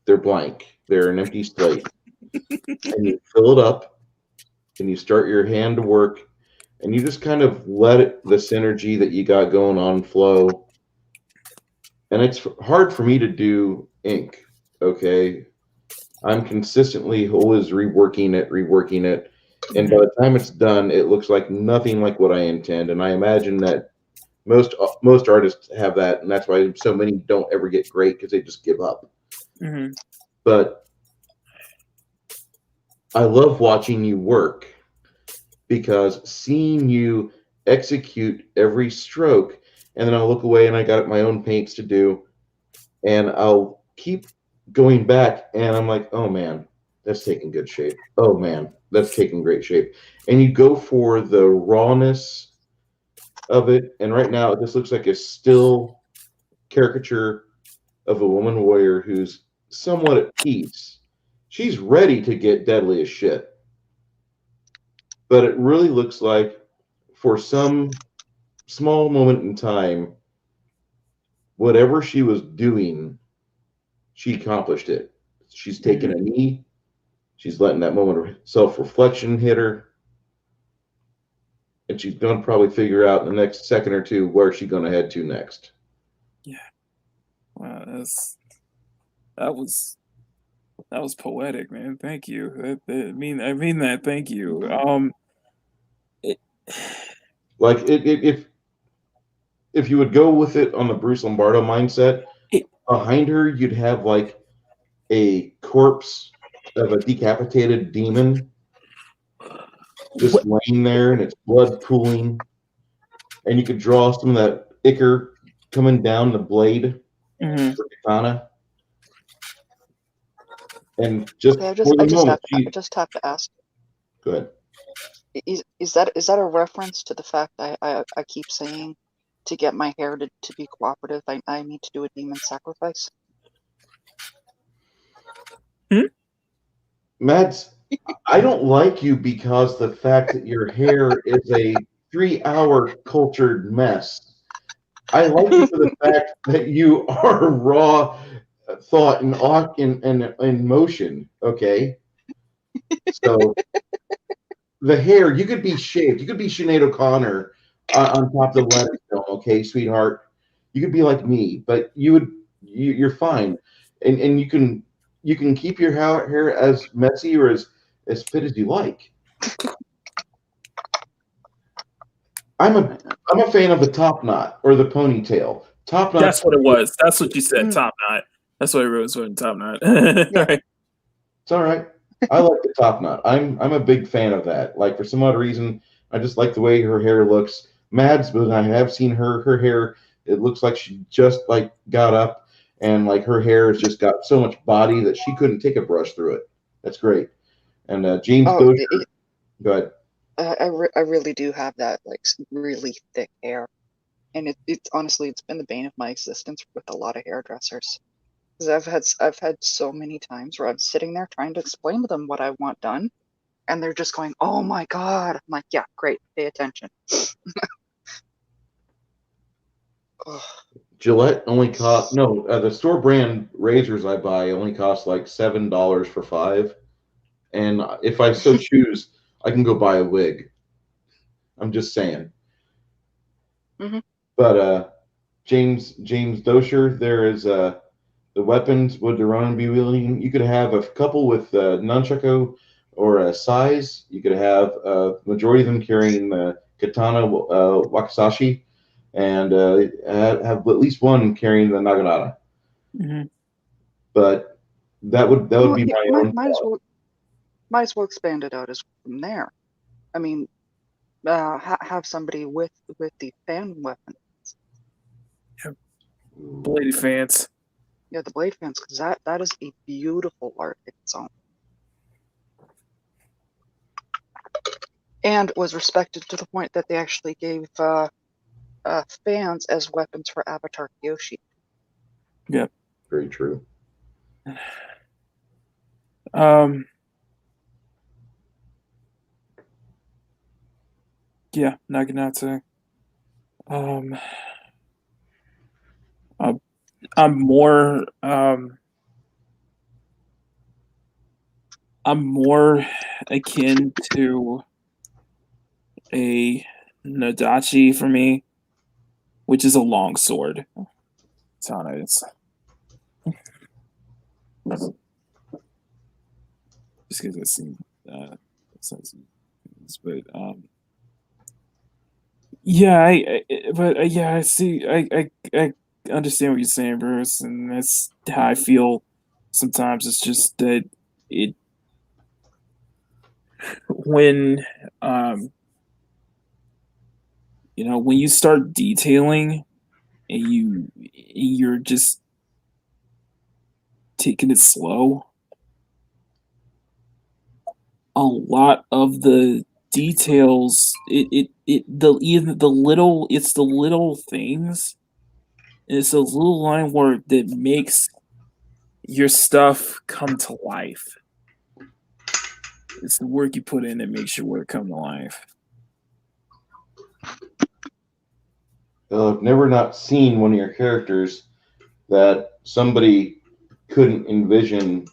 They're blank. They're an empty slate. And you fill it up and you start your hand to work and you just kind of let the synergy that you got going on flow. And it's hard for me to do ink. Okay. I'm consistently always reworking it. And by the time it's done, it looks like nothing like what I intend. And I imagine that most artists have that, and that's why so many don't ever get great because they just give up. Mm-hmm. But I love watching you work because seeing you execute every stroke, and then I'll look away and I got my own paints to do, and I'll keep going back, and I'm like, oh man, that's taking good shape. Oh man, that's taking great shape. And you go for the rawness of it, and right now this looks like a still caricature of a woman warrior who's somewhat at peace. She's ready to get deadly as shit. But it really looks like for some small moment in time, whatever she was doing, she accomplished it. She's taken a knee. She's letting that moment of self-reflection hit her. And she's going to probably figure out in the next second or two where she's going to head to next. Yeah. Wow, that was poetic, man. Thank you. I mean that. Thank you. If you would go with it on the Bruce Lombardo mindset, behind her you'd have like a corpse of a decapitated demon just laying there, and it's blood pooling, and you could draw some of that ichor coming down the blade for Katana. And just okay, for the moment, I just have to ask. Go ahead. Is that a reference to the fact I keep saying to get my hair to be cooperative, I need to do a demon sacrifice. Mads, I don't like you because the fact that your hair is a 3-hour cultured mess. I like you for the fact that you are raw thought and motion. Okay, so the hair, you could be shaved. You could be Sinead O'Connor on top of the letter film. Okay, sweetheart, you could be like me, but you're fine, and you can keep your hair as messy or as fit as you like. I'm a fan of the top knot or the ponytail. Top knot. That's what it was. That's what you said. Top knot. That's what it was. Top knot. Yeah. Right. It's all right. I like the top knot. I'm a big fan of that. Like for some odd reason, I just like the way her hair looks. Mads, but I have seen her hair. It looks like she just like got up, and like her hair has just got so much body that she couldn't take a brush through it. That's great. And James Dozier, go ahead. I really do have that like really thick hair, and it's honestly it's been the bane of my existence with a lot of hairdressers. Because I've had so many times where I'm sitting there trying to explain to them what I want done, and they're just going, "Oh my god!" I'm like, "Yeah, great, pay attention." Gillette only cost the store brand razors I buy only cost like $7 for 5, and if I so choose, I can go buy a wig. I'm just saying. Mm-hmm. But James Dozier, there is the weapons would the Ronin be wielding. You could have a couple with nunchaku or a size. You could have majority of them carrying the katana wakizashi, and have at least one carrying the naginata. Mm-hmm. But that would be my own. Might as well expand it out as from there. I mean, have somebody with the fan weapon. Yep. Bladed fans. Yeah, the blade fans, because that is a beautiful art in its own. And was respected to the point that they actually gave fans as weapons for Avatar Kyoshi. Yep. Very true. Yeah, Naginata. I'm more akin to a Nadachi for me, which is a long sword. That's how it is. Just because I've seen but yeah, I see. I understand what you're saying, Bruce, and that's how I feel. Sometimes it's just that it when when you start detailing and you're just taking it slow, a lot of the details even the little it's the little things, and it's a little line work that makes your stuff come to life. It's the work you put in that makes your work come to life. I've never not seen one of your characters that somebody couldn't envision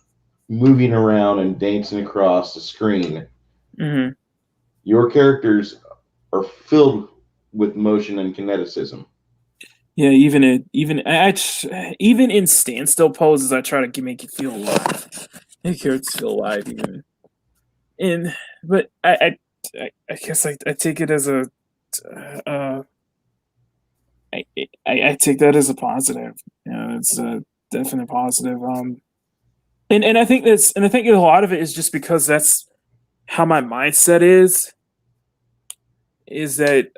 moving around and dancing across the screen. Mm-hmm. Your characters are filled with motion and kineticism. Yeah, even in standstill poses, I try to make you feel alive. Make characters feel alive, even. But I guess I take it as a I take that as a positive. It's a definite positive. And I think a lot of it is just because that's how my mindset is. Is that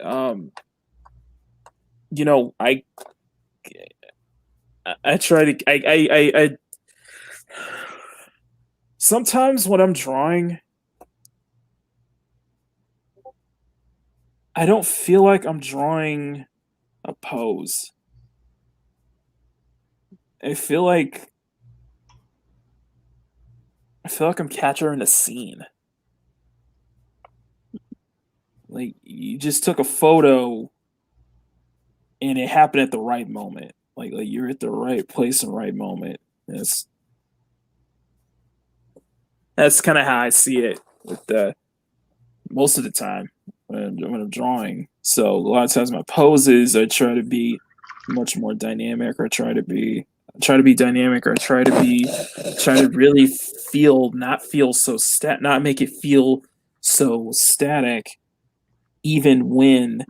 I try to I sometimes when I'm drawing, I don't feel like I'm drawing a pose, I feel like I'm capturing a scene. Like you just took a photo and it happened at the right moment. Like you're at the right place and right moment. That's kind of how I see it with the most of the time when I'm drawing. So a lot of times my poses, I try to be much more dynamic, or try to be dynamic, or try to really not feel so not make it feel so static, even when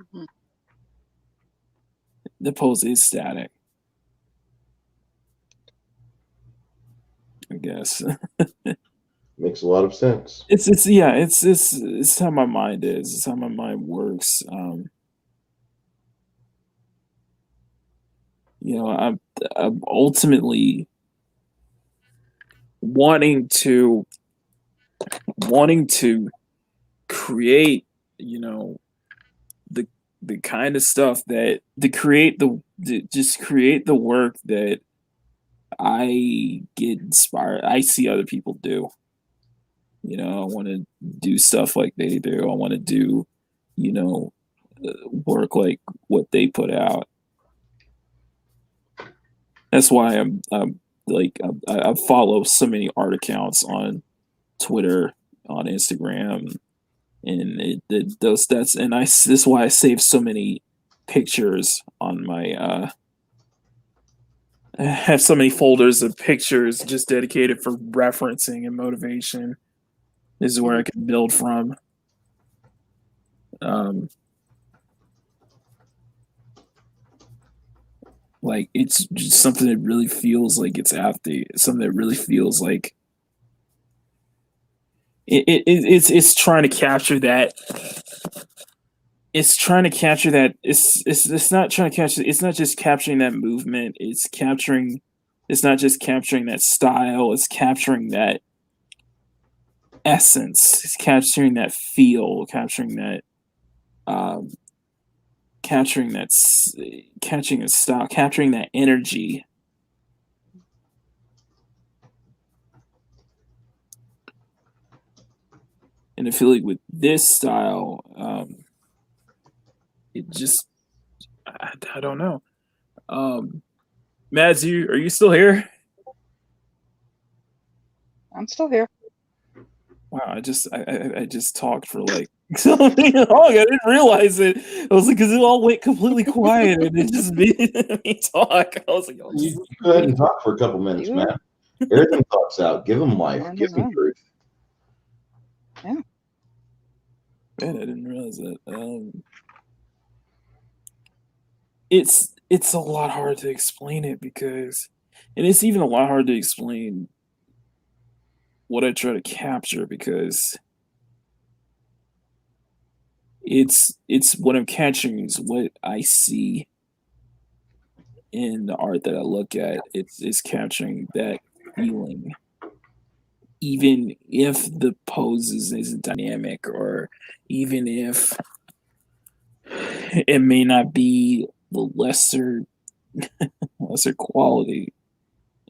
the pose is static, I guess. Makes a lot of sense. It's how my mind is. It's how my mind works. I'm ultimately wanting to create, the kind of stuff that just create the work that I get inspired. I see other people do. I want to do stuff like they do. I want to do, work like what they put out. That's why I follow so many art accounts on Twitter, on Instagram, and this is why I save so many pictures on my. I have so many folders of pictures just dedicated for referencing and motivation. This is where I can build from. Like it's just something that really feels like it's after something that really feels like it's trying to capture that. It's trying to capture that. It's not trying to capture. It's not just capturing that movement. It's capturing. It's not just capturing that style. It's capturing that essence. It's capturing that feel. Capturing that. Capturing that. Catching a style. Capturing that energy. And I feel like with this style, it just, I don't know. Mads, are you still here? I'm still here. Wow, I just talked for like so long. I didn't realize it. I was like, because it all went completely quiet and it just made me talk. I was like, oh, You go ahead and talk for a couple minutes, man. Air them thoughts out. Give them life. Give them truth. Yeah. Man, I didn't realize that. It's a lot hard to explain it because, and it's even a lot hard to explain what I try to capture because it's what I'm catching is what I see in the art that I look at. It's capturing that feeling, even if the poses isn't dynamic, or even if it may not be the lesser quality.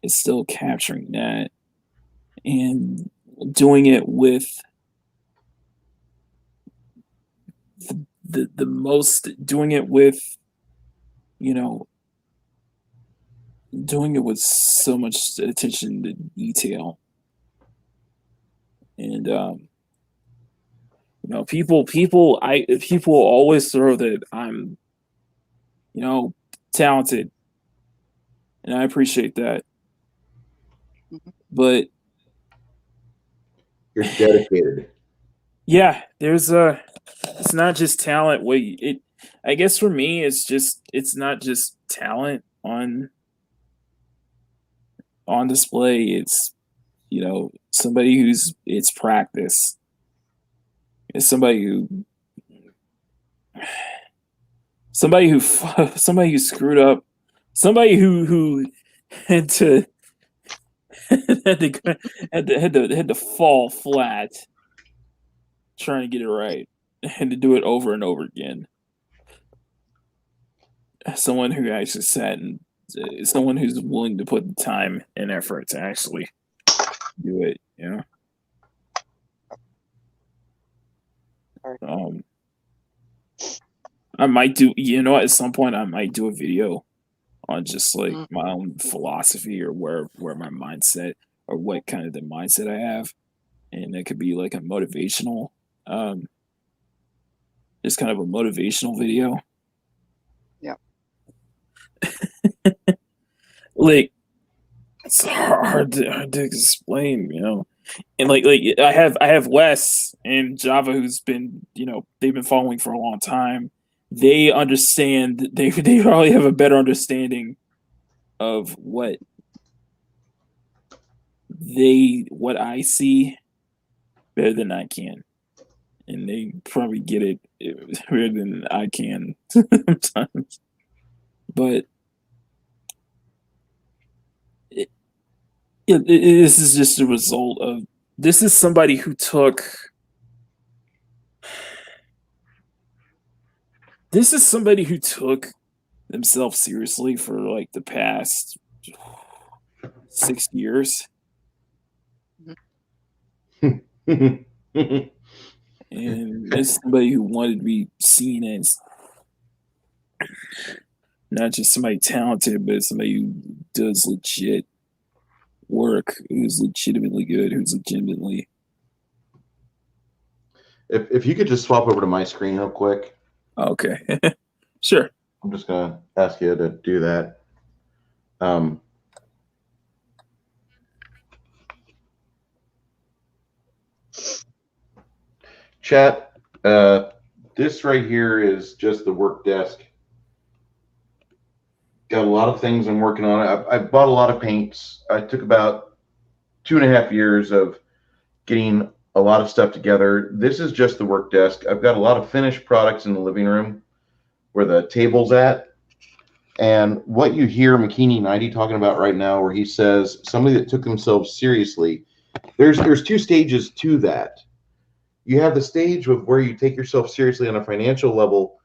It's still capturing that and doing it with the most, doing it with, doing it with so much attention to detail. And people always throw that I'm, talented, and I appreciate that. But you're dedicated. Yeah, it's not just talent. I guess for me, it's not just talent on display. It's, somebody it's practice. It's somebody who screwed up. Somebody who had to had to fall flat trying to get it right and to do it over and over again. someone who actually sat and someone who's willing to put the time and effort to actually do it. You know. I might do. You know, at some point, I might do a video on just like my own philosophy or where my mindset or what kind of the mindset I have, and it could be like a motivational, just kind of a motivational video. Yeah. Like it's hard to explain, you know. And like I have Wes and Java who's been, you know, they've been following for a long time. They understand. They probably have a better understanding of what I see better than I can, and they probably get it better than I can sometimes. But this is just a result of this is somebody who took. This is somebody who took themselves seriously for like the past 6 years. And it's somebody who wanted to be seen as not just somebody talented, but somebody who does legit work, who's legitimately good, who's legitimately. If you could just swap over to my screen real quick. Okay. Sure. I'm just going to ask you to do that. Chat, this right here is just the work desk. Got a lot of things I'm working on. I bought a lot of paints. I took about 2.5 years of getting a lot of stuff together. This is just the work desk. I've got a lot of finished products in the living room where the table's at. And what you hear Makini 90 talking about right now, where he says somebody that took themselves seriously, there's 2 stages to that. You have the stage of where you take yourself seriously on a financial level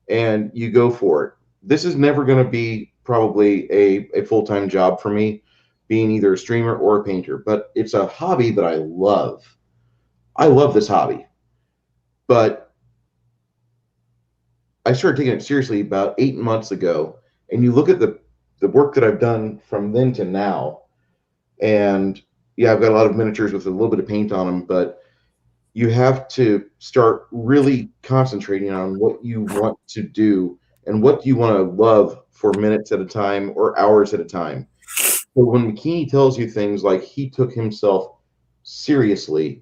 and you go for it. This is never going to be probably a full-time job for me, being either a streamer or a painter, but it's a hobby that I love. I love this hobby, but I started taking it seriously about 8 months ago. And you look at the work that I've done from then to now, and yeah, I've got a lot of miniatures with a little bit of paint on them, but you have to start really concentrating on what you want to do and what you want to love for minutes at a time or hours at a time. So when Makini tells you things like he took himself seriously,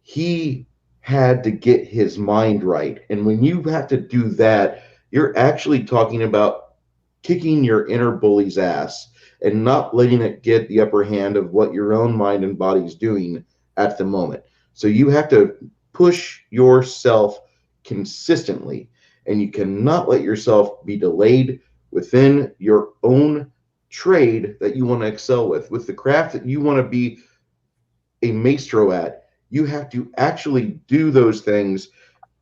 he had to get his mind right. And when you have to do that, you're actually talking about kicking your inner bully's ass and not letting it get the upper hand of what your own mind and body is doing at the moment. So you have to push yourself consistently, and you cannot let yourself be delayed within your own trade that you want to excel with the craft that you want to be a maestro at. You have to actually do those things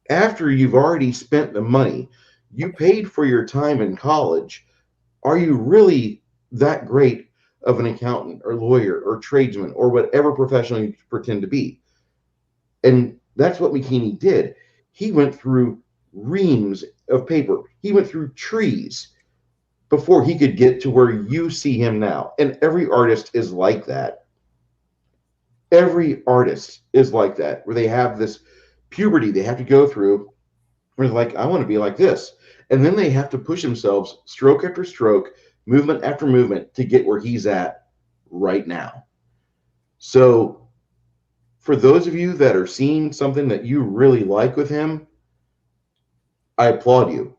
after you've already spent the money. You paid for your time in college. Are you really that great of an accountant or lawyer or tradesman or whatever professional you pretend to be? And that's what Makini did. He went through reams of paper. He went through trees before he could get to where you see him now. And every artist is like that. Every artist is like that, where they have this puberty they have to go through, where they're like, I want to be like this. And then they have to push themselves stroke after stroke, movement after movement to get where he's at right now. So for those of you that are seeing something that you really like with him, I applaud you.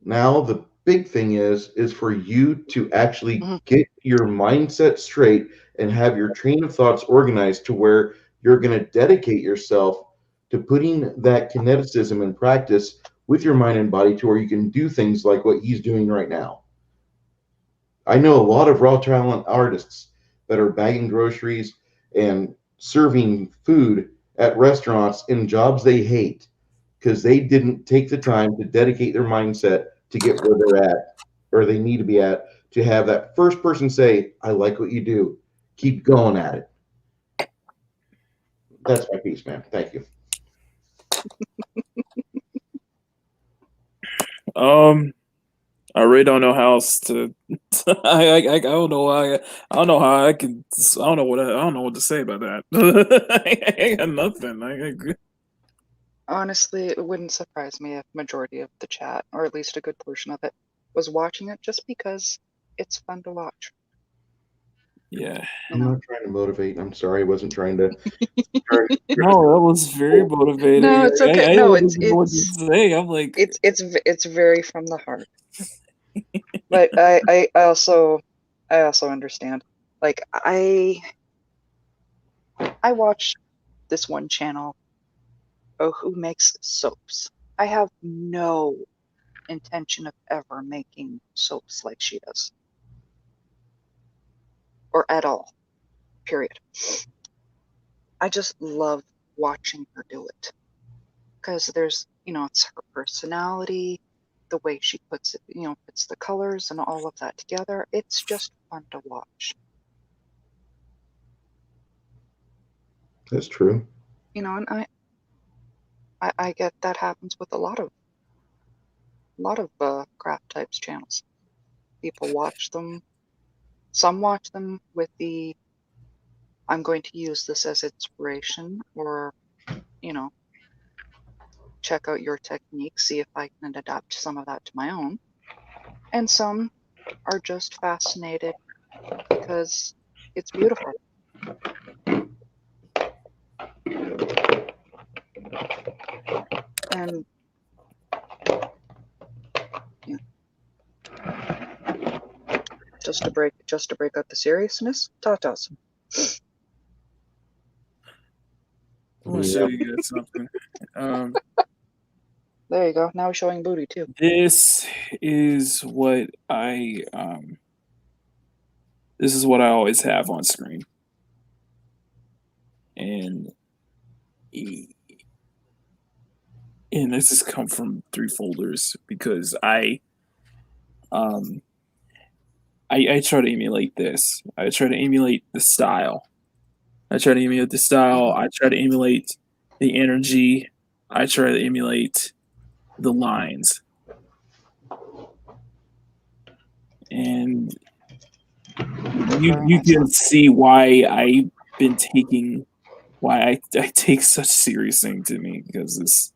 Now the big thing is for you to actually get your mindset straight and have your train of thoughts organized to where you're going to dedicate yourself to putting that kineticism in practice with your mind and body to where you can do things like what he's doing right now. I know a lot of raw talent artists that are bagging groceries and serving food at restaurants in jobs they hate because they didn't take the time to dedicate their mindset to get where they're at or they need to be at, to have that first person say, I like what you do. Keep going at it. That's my piece, man. Thank you. I really don't know how else to. I don't know. I don't know how I can. I don't know what. I don't know what to say about that. I got nothing. I agree. Honestly, it wouldn't surprise me if majority of the chat, or at least a good portion of it, was watching it just because it's fun to watch. Yeah. I'm not trying to motivate. I'm sorry. I wasn't trying to. No, that was very motivating. No, it's okay. I No, don't know what to say. I'm like, it's very from the heart. But I also understand. Like I watch this one channel who makes soaps. I have no intention of ever making soaps like she does. Or at all. Period. I just love watching her do it. Because there's, it's her personality, the way she puts it, puts the colors and all of that together. It's just fun to watch. That's true. And I get that happens with a lot of craft types channels. People watch them. Some watch them with the, I'm going to use this as inspiration, or, check out your technique, see if I can adapt some of that to my own. And some are just fascinated because it's beautiful. And yeah. Just to break out the seriousness, tatas. I want to show you guys something. There you go. Now we're showing booty too. This is what I always have on screen, and this has come from 3 folders because I try to emulate this. I try to emulate the style. I try to emulate the energy. I try to emulate the lines. And you can see why I take such serious thing to me, because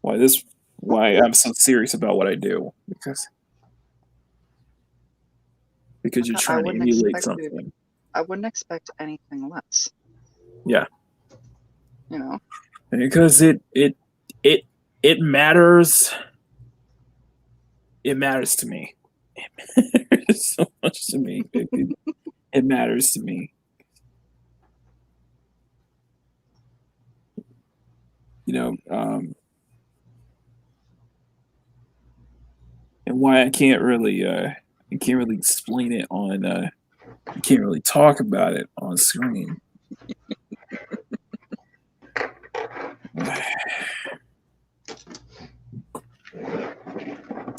why I'm so serious about what I do, because you're trying to emulate something. I wouldn't expect anything less. Yeah. Because it matters. It matters to me. It matters so much to me. It matters to me. And why I can't really explain it on I can't really talk about it on screen.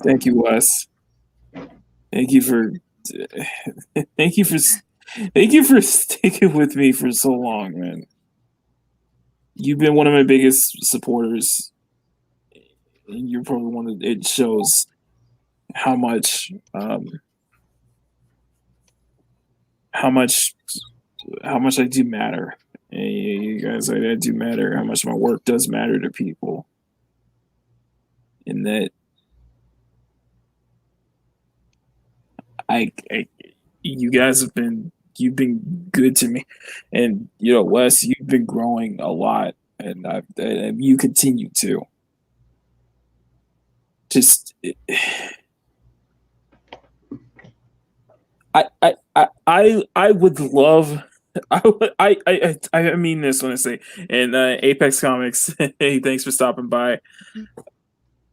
Thank you, Wes. Thank you for sticking with me for so long, man. You've been one of my biggest supporters, and you're probably one of it shows how much I do matter. You guys, I do matter. How much my work does matter to people, and that you guys you've been good to me, and Wes, you've been growing a lot, and you continue to. Just I would love. I mean this when I say, and Apex Comics, hey, thanks for stopping by.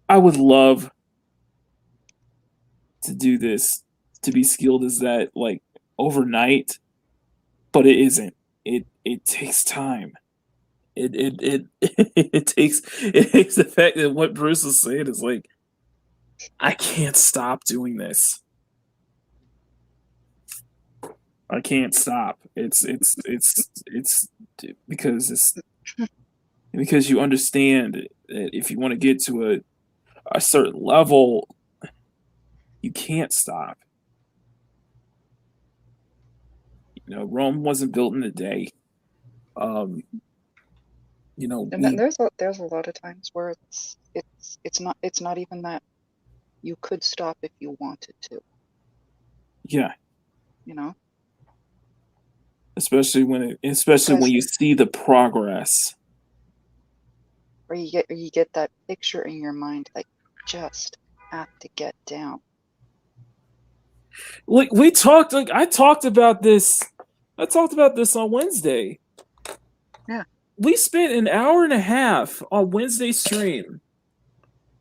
I would love to do this, to be skilled as that, like, overnight, but it isn't. It takes time. it takes the fact that what Bruce is saying is like, I can't stop doing this. I can't stop. It's because you understand that if you want to get to a certain level, you can't stop. You know, Rome wasn't built in a day. You know, And then there's a lot of times where it's not even that you could stop if you wanted to. yeah, You know, especially when you see the progress. or you get that picture in your mind, like, just have to get down. Like I talked about this on Wednesday. Yeah. We spent an hour and a half on Wednesday stream.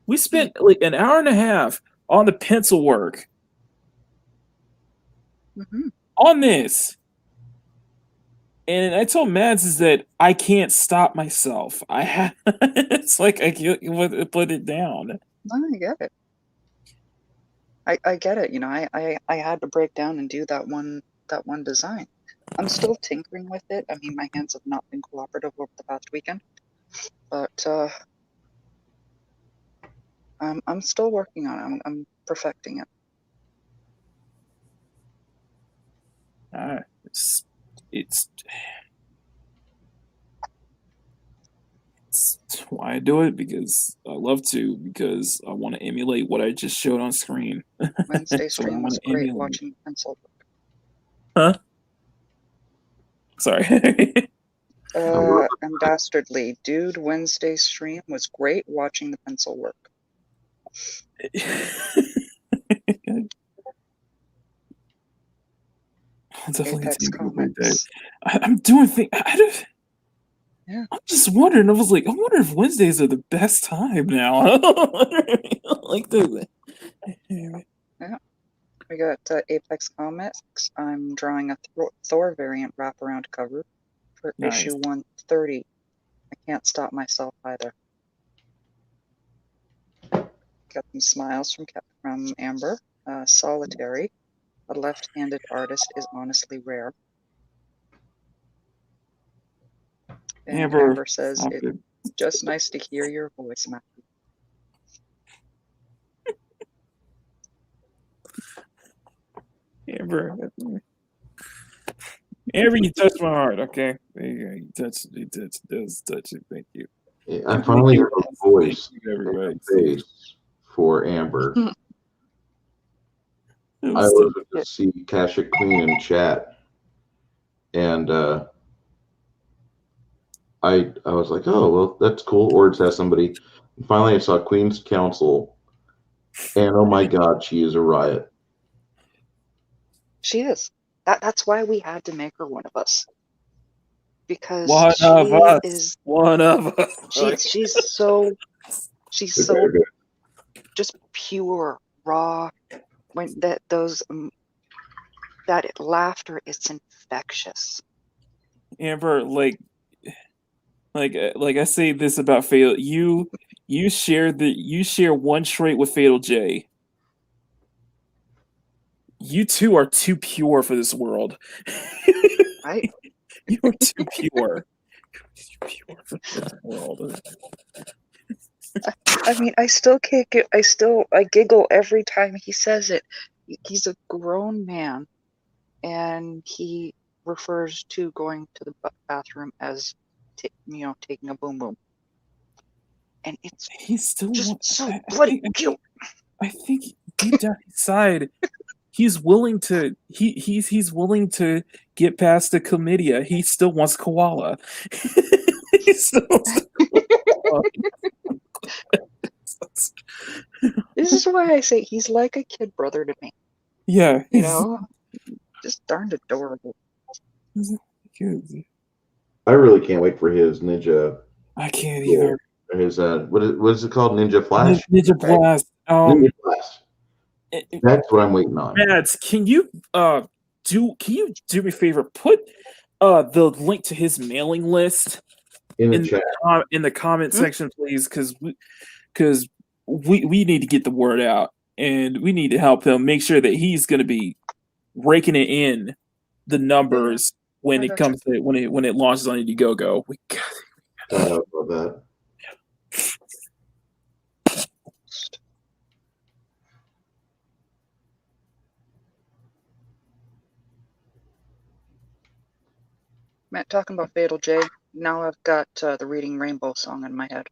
We spent like an hour and a half on the pencil work. Mm-hmm. On this. And I told Mads is that I can't stop myself. It's like I can't put it down. No, I get it. I get it. You know, I had to break down and do that one design. I'm still tinkering with it. I mean, my hands have not been cooperative over the past weekend, but I'm still working on it. I'm perfecting it. It's why I do it, because I love to, because I want to emulate what I just showed on screen. Wednesday So I stream was wanna great emulate. watching pencil. Huh? Sorry. And dastardly, dude. Wednesday stream was great watching the pencil work. I'll definitely Apex take a good day. comments. I'm doing things. Yeah. I'm just wondering. I was like, I wonder if Wednesdays are the best time now. Like the. Yeah. We got Apex Comics. I'm drawing a Thor variant wraparound cover for Nice. issue 130. I can't stop myself either. Got some smiles from Amber. Solitary. A left-handed artist is honestly rare. And Amber says, it's just nice to hear your voice, Matthew. Amber, you touched my heart. Okay, there you go. You touched it. Thank you. Yeah, I finally heard a voice in face for Amber. I was to see Kasha Queen in chat, and I was like, oh well, that's cool. Ords has somebody. And finally, I saw Queen's Council, and oh my God, she is a riot. She is. That's why we had to make her one of us. Because one of us. She's so just pure, raw. When that laughter, it's infectious. Amber, like I say this about Fatal. You share one trait with Fatal J. You two are too pure for this world. Right? You are too pure. Pure for this world. I mean, I still can't get. I giggle every time he says it. He's a grown man, and he refers to going to the bathroom as, taking a boom boom. And he's still just so bloody cute. I think deep down inside, he's willing to. He's willing to get past the chlamydia. He still wants koala. He still wants koala. This is why I say he's like a kid brother to me. Yeah, just darned adorable. I really can't wait for his ninja. I can't either. His what is it called? Ninja Flash. Ninja Blast. Ninja Blast. That's what I'm waiting on. Mads, can you do me a favor? Put the link to his mailing list in the chat. In the comment section, please, because we need to get the word out, and we need to help him make sure that he's going to be raking it in the numbers when it comes to when it launches on Indiegogo. We got about that. Matt, talking about Fatal J, now I've got the Reading Rainbow song in my head.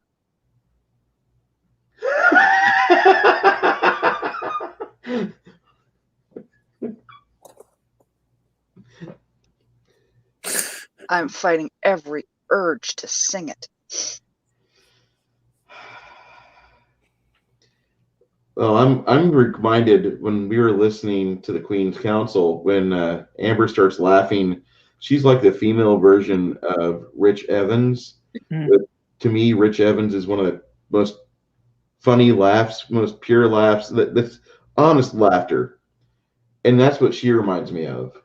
I'm fighting every urge to sing it. Well, I'm reminded when we were listening to the Queen's Council, when Amber starts laughing, she's like the female version of Rich Evans. But to me, Rich Evans is one of the most funny laughs, most pure laughs, that's honest laughter. And that's what she reminds me of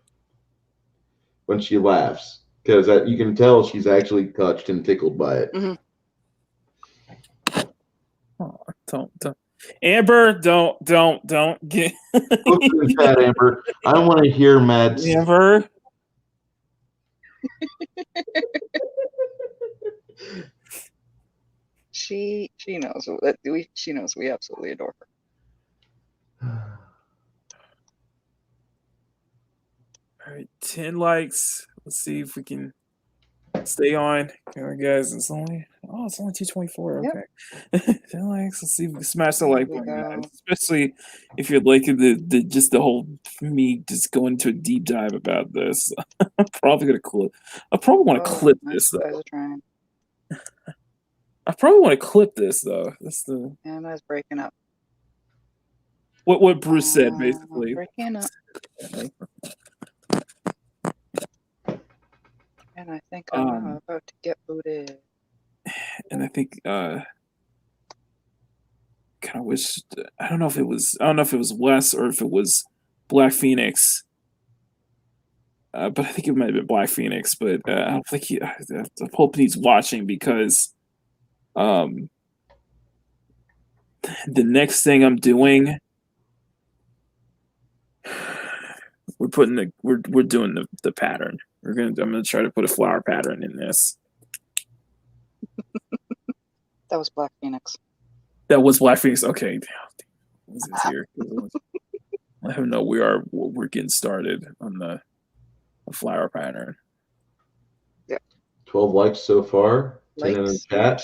when she laughs, because you can tell she's actually touched and tickled by it. Mm-hmm. Oh, don't. Amber, don't get. Look at that, Amber. I want to hear Mads. Amber. She knows that she knows we absolutely adore her. All right, 10 likes. Let's see if we can stay on. Come on, guys. It's only 224. Okay. Yep. 10 likes. Let's see if we can smash the like button, guys. Especially if you're liking the whole me just going into a deep dive about this. I'm probably gonna clip. I probably want to clip this though. I probably want to clip this though. That's the. And I was breaking up. What Bruce said basically. Breaking up. And I think I'm about to get booted. And I think kind of wish I don't know if it was Wes or if it was Black Phoenix. But I think it might have been Black Phoenix. But I don't think I hope he's watching, because the next thing I'm doing, we're doing the pattern. I'm gonna try to put a flower pattern in this. That was Black Phoenix. That was Black Phoenix. Okay. Was this here? Let him know we're getting started on the flower pattern. Yeah. 12 likes so far. 10 in the chat.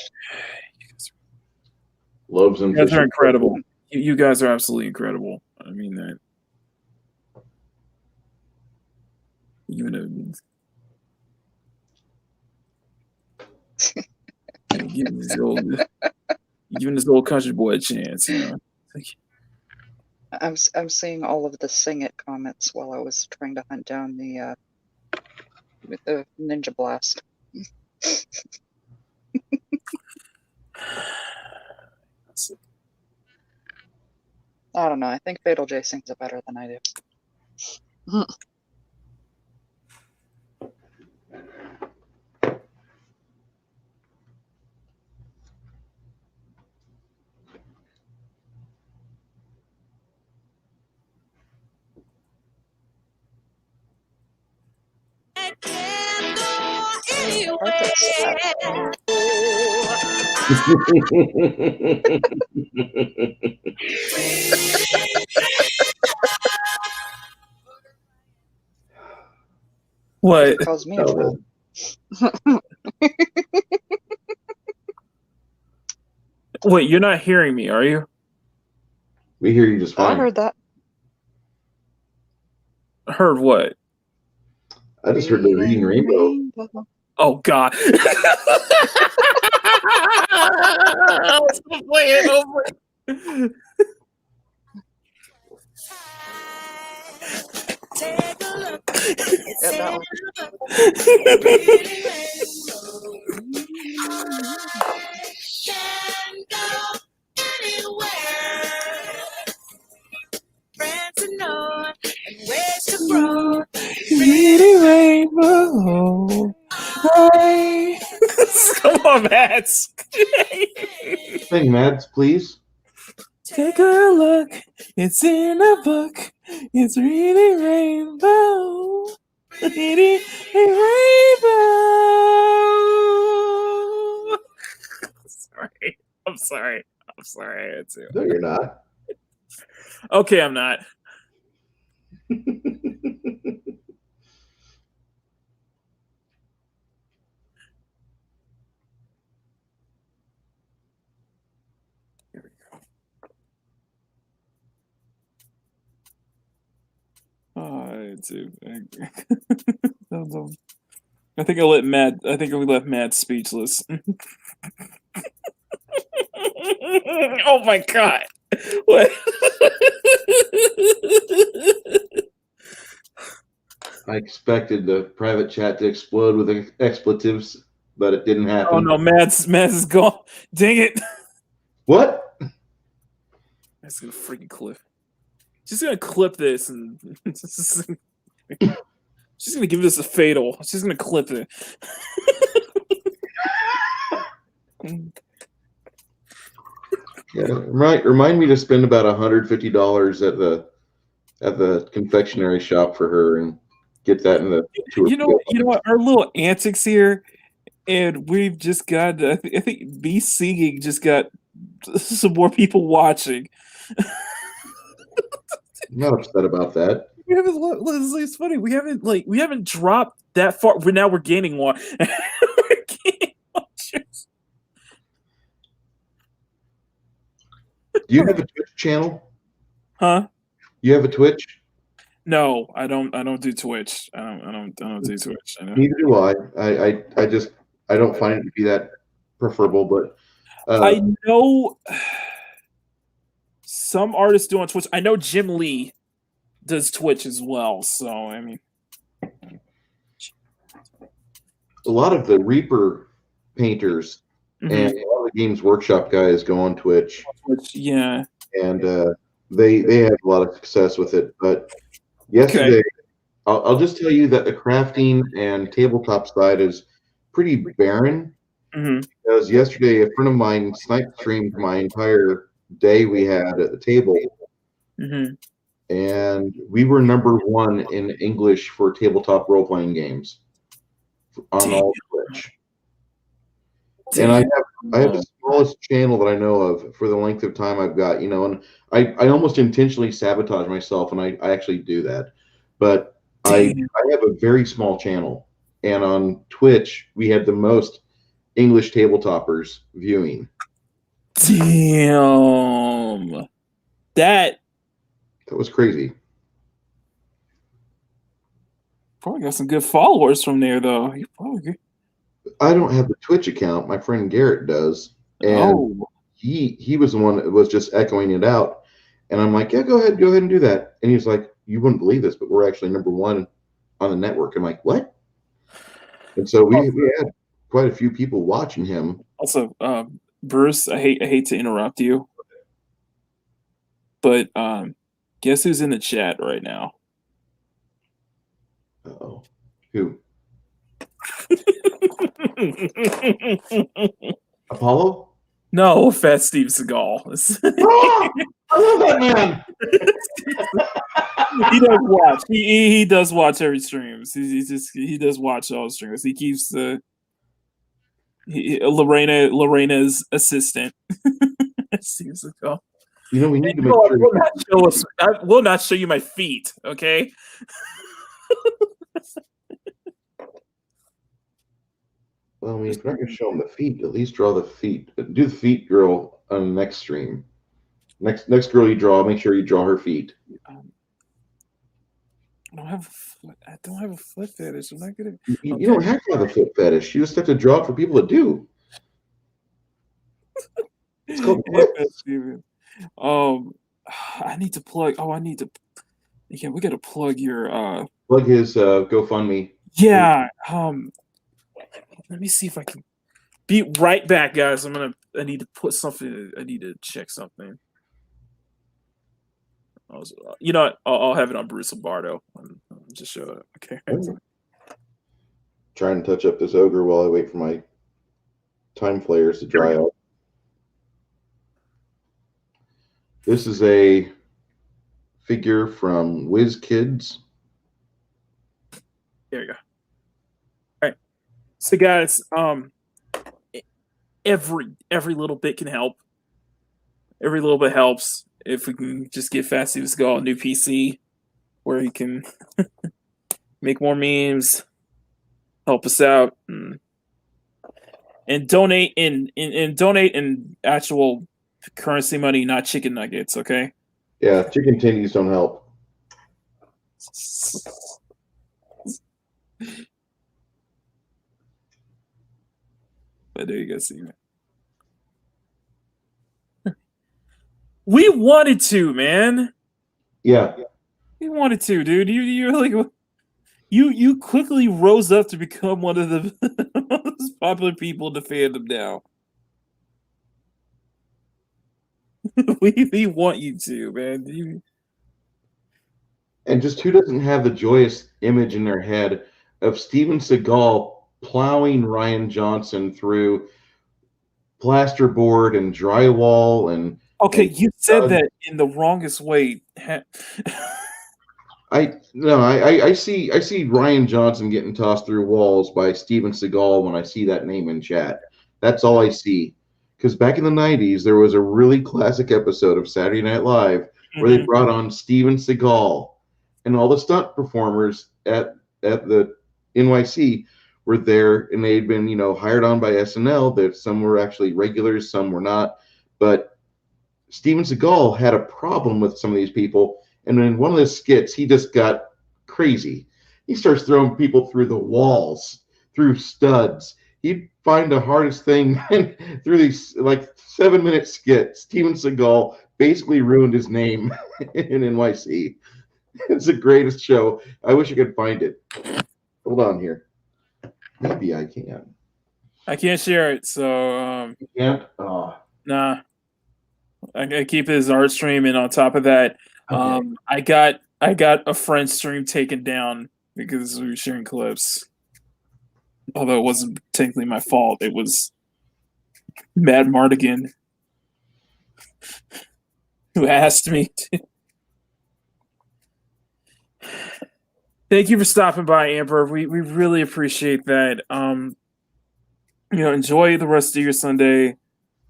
Lobes and you guys are incredible. You guys are absolutely incredible. I mean that. Giving this old country boy a chance, you know. I'm seeing all of the sing it comments while I was trying to hunt down the Ninja Blast. I don't know. I think Fatal J sings it better than I do. What? Calls me a troll. Wait, you're not hearing me, are you? We hear you just fine. I heard that. Heard what? I just heard the Reading Rainbow. Oh God! I was gonna play it over. Take a look. Yeah, that one. Can go anywhere. Friends to know and ways to grow. Reading Rainbow. Right. Come on, Mads. Sing, Mads, please. Take a look. It's in a book. It's really rainbow. Really rainbow. Sorry. I'm sorry. I had to. No, you're not. Okay, I'm not. Here we go. I do. I think we left Matt speechless. Oh my god. What? I expected the private chat to explode with expletives, but it didn't happen. Oh no, Matt's is gone. Dang it. What? That's gonna freaking clip. She's gonna clip this and she's gonna give this a fatal. She's gonna clip it. Yeah, remind me to spend about $150 at the confectionery shop for her and get that in the You know what? Our little antics here, and we've just got. I think B singing just got some more people watching. I'm not upset about that. We haven't. It's funny. We haven't dropped that far. We're gaining one. We're gaining watchers. Do you have a Twitch channel? Huh? You have a Twitch? No, I don't do Twitch. I don't do Twitch. Neither do I. I don't find it to be that preferable, but I know some artists do on Twitch. I know Jim Lee does Twitch as well. So I mean, a lot of the Reaper painters and a lot of the Games Workshop guys go on Twitch. Yeah, and they have a lot of success with it. But yesterday, I'll just tell you that the crafting and tabletop side is pretty barren. Because yesterday, a friend of mine snipe streamed my entire day we had at the table, and we were number one in English for tabletop role-playing games on all Twitch. And I have the smallest channel that I know of for the length of time I've got, and I almost intentionally sabotage myself, and I actually do that. But I have a very small channel, and on Twitch we had the most English tabletoppers viewing. Damn, that was crazy. Probably got some good followers from there, though. You probably good. I don't have the Twitch account. My friend Garrett does, and he was the one that was just echoing it out. And I'm like, yeah, go ahead and do that. And he's like, you wouldn't believe this, but we're actually number one on the network. I'm like, what? And so we had quite a few people watching him. Also, Bruce, I hate to interrupt you, but guess who's in the chat right now? Uh-oh. Who? Apollo? No, Fat Steve Seagal. Oh, I love that man. He does watch. He does watch every streams. He does watch all streams. He keeps Lorena's assistant. Steve Seagal. We need to make sure. I will not show you my feet. Okay. Well, I mean, if you're not going to show them the feet, at least draw the feet. Do the feet girl on the next stream. Next girl you draw, make sure you draw her feet. I don't have a foot fetish. I'm not gonna. You don't have to have a foot fetish. You just have to draw it for people to do. It's called I need to plug. Oh, I need to. Yeah, we got to plug your. Plug his GoFundMe. Yeah. Let me see if I can. Be right back, guys. I need to put something. I need to check something. You know what? I'll have it on Bruce Lombardo. Just show it. Okay. Trying to touch up this ogre while I wait for my time flares to dry up. This is a figure from Whiz Kids. There you go. All right. So guys, every little bit can help. Every little bit helps. If we can just get Fast Steve's Skull a new PC where he can make more memes, help us out, and donate in actual currency money, not chicken nuggets, okay? Yeah, chicken titties don't help. But there you go, see. We wanted to, man. Yeah. We wanted to, dude. You're like you quickly rose up to become one of the most popular people in the fandom now. we want you to, man. And just who doesn't have the joyous image in their head of Steven Seagal plowing Ryan Johnson through plasterboard and drywall and Okay, you said that in the wrongest way. I see Ryan Johnson getting tossed through walls by Steven Seagal when I see that name in chat. That's all I see. Because back in the 90s, there was a really classic episode of Saturday Night Live where they brought on Steven Seagal, and all the stunt performers at the NYC were there, and they'd been, hired on by SNL. That some were actually regulars, some were not. But Steven Seagal had a problem with some of these people, and in one of the skits, he just got crazy. He starts throwing people through the walls, through studs. He'd find the hardest thing through these 7-minute skits. Steven Seagal basically ruined his name in NYC. It's the greatest show. I wish I could find it. Hold on here. Maybe I can. I can't share it, so You can't? Oh. nah. I keep it as art stream, and on top of that, Okay. I got a friend's stream taken down because we were sharing clips. Although it wasn't technically my fault, it was Mad Mardigan who asked me to. Thank you for stopping by, Amber. We really appreciate that. Enjoy the rest of your Sunday.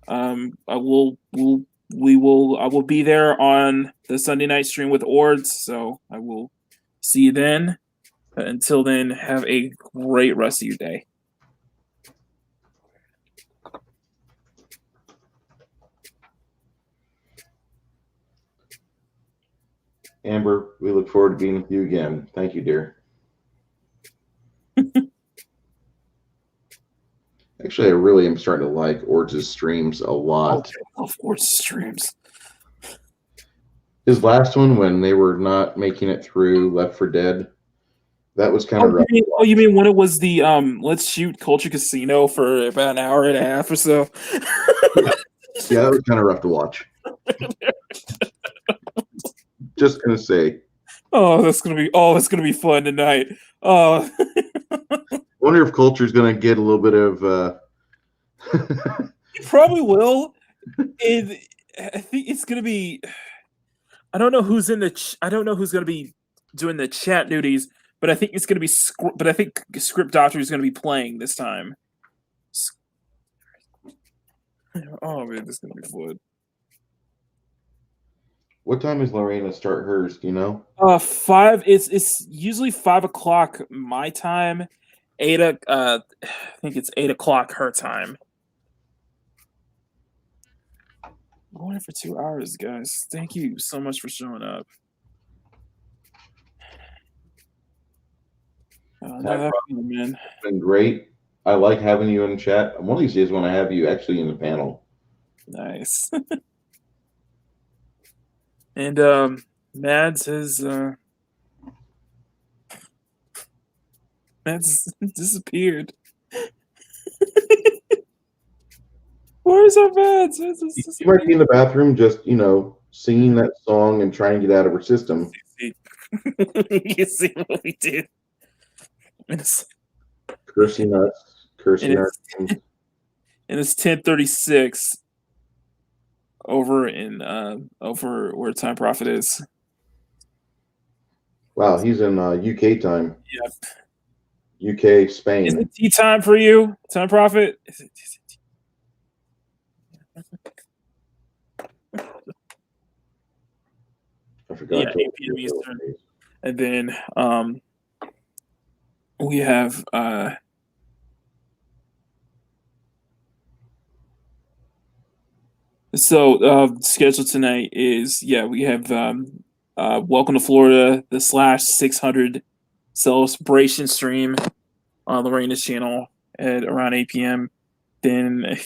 I will be there on the Sunday night stream with Ords, so I will see you then. Until then, have a great rest of your day. Amber, we look forward to being with you again. Thank you, dear. Actually, I really am starting to like Ords' streams a lot. I love Ords' streams. His last one, when they were not making it through Left 4 Dead, that was kind of rough. You mean when it was the Let's Shoot Culture Casino for about an hour and a half or so? Yeah, that was kind of rough to watch. Just gonna say. That's gonna be fun tonight. Oh. I wonder if Culture's gonna get a little bit of. You probably will. I think it's gonna be. I don't know who's I don't know who's gonna be doing the chat duties, but I think it's gonna be. But I think Script Doctor is gonna be playing this time. Oh man, this is gonna be fun. What time is Lorena start hers? Do you know? 5. It's usually 5:00 my time. 8. I think it's 8:00 her time. I'm going for 2 hours, guys. Thank you so much for showing up. Man. It's been great. I like having you in chat. One of these days, when I have you actually in the panel. Nice. And Mads has disappeared. Where's our Mads? She might be in the bathroom, just singing that song and trying to get out of her system. You see what we did? Cursing us, cursing our. and it's 10:36 over in over where Time Prophet is. Wow, he's in UK time. Yeah. UK, Is Spain. it tea time for you, Time Prophet? Is it I forgot. yeah, 8 p.m. Eastern. And then we have scheduled tonight is we have Welcome to Florida, the /600 celebration stream on Lorena's channel at around 8 p.m. Then I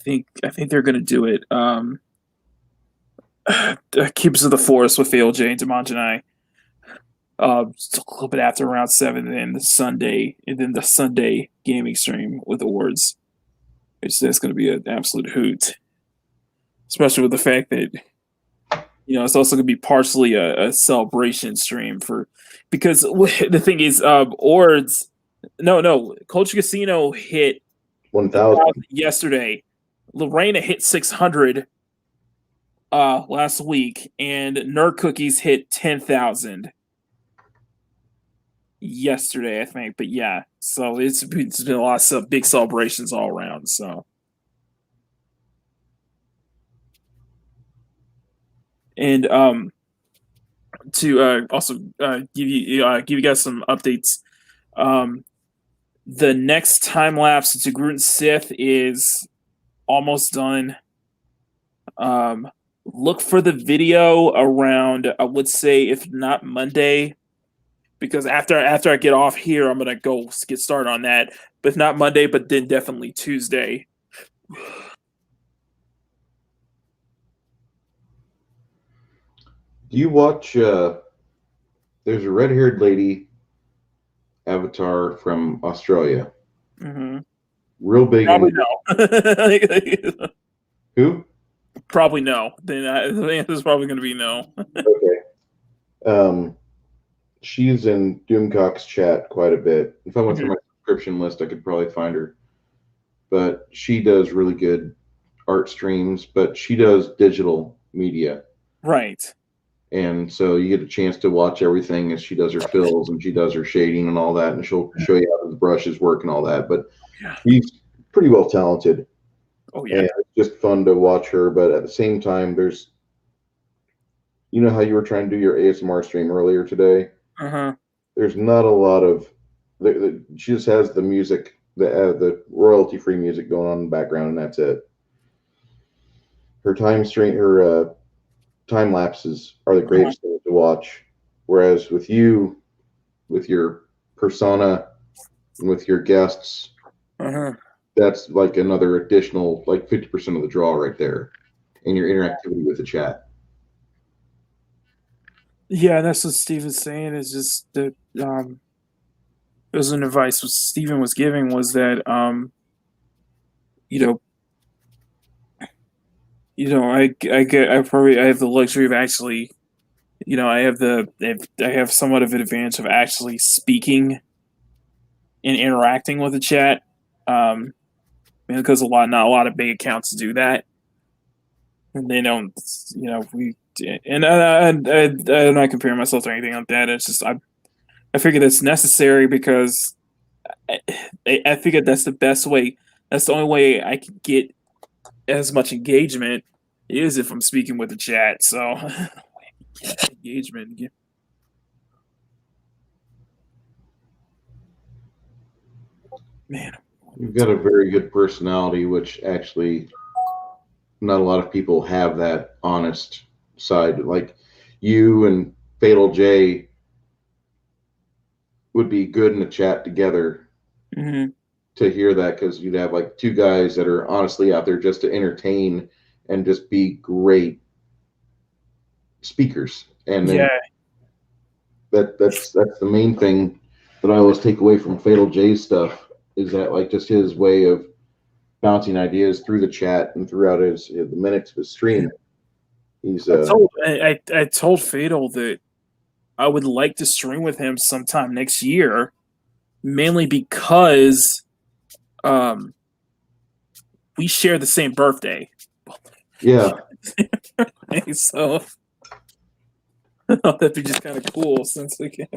think they're gonna do it. Keepers of the Forest with Fail J and Demonjanai. Just a little bit after around 7, and then the Sunday gaming stream with awards. That's going to be an absolute hoot, especially with the fact that it's also going to be partially a celebration stream because the thing is, awards. No, Culture Casino hit 1,000 yesterday. Lorena hit 600 last week, and Nerd Cookies hit 10,000 yesterday, I think. But yeah, so it's been a lot of big celebrations all around. So, and to also give you guys some updates. The next time lapse to Gruden Sith is almost done. Look for the video around, I would say, if not Monday, because after I get off here, I'm gonna go get started on that. But if not Monday, but then definitely Tuesday. Do you watch? There's a red-haired lady avatar from Australia. Mm-hmm. Real big. Probably no. Who? Probably no. Then the answer is probably going to be no. Okay. She's in Doomcock's chat quite a bit. If I went through my subscription list, I could probably find her. But she does really good art streams, but she does digital media. Right. And so you get a chance to watch everything as she does her fills and she does her shading and all that, and she'll show you how the brushes work and all that. But she's pretty well talented. Oh yeah. And it's just fun to watch her, but at the same time, there's how you were trying to do your ASMR stream earlier today? Uh-huh. There's not a lot of she just has the music, the royalty-free music going on in the background, and that's it. Her time lapses are the greatest thing to watch. Whereas with you, with your persona, and with your guests, that's like another additional 50% of the draw right there, and your interactivity with the chat. Yeah, that's what Steve is saying. Is just that it was an advice what Steven was giving was that I have the luxury of actually I have somewhat of an advantage of actually speaking and interacting with the chat, because not a lot of big accounts do that, and they don't. I'm not comparing myself to anything like that. It's just I figure that's necessary because I figure that's the best way. That's the only way I can get as much engagement is if I'm speaking with the chat. So engagement. Man, you've got a very good personality, which actually not a lot of people have that honest side. Like you and Fatal J would be good in the chat together. Mm-hmm. To hear that, because you'd have two guys that are honestly out there just to entertain and just be great speakers. And then that's the main thing that I always take away from Fatal J's stuff is that just his way of bouncing ideas through the chat and throughout the minutes of his stream. He's I told Fatal that I would like to stream with him sometime next year, mainly because we share the same birthday. Yeah. So I thought that'd be just kind of cool since we can.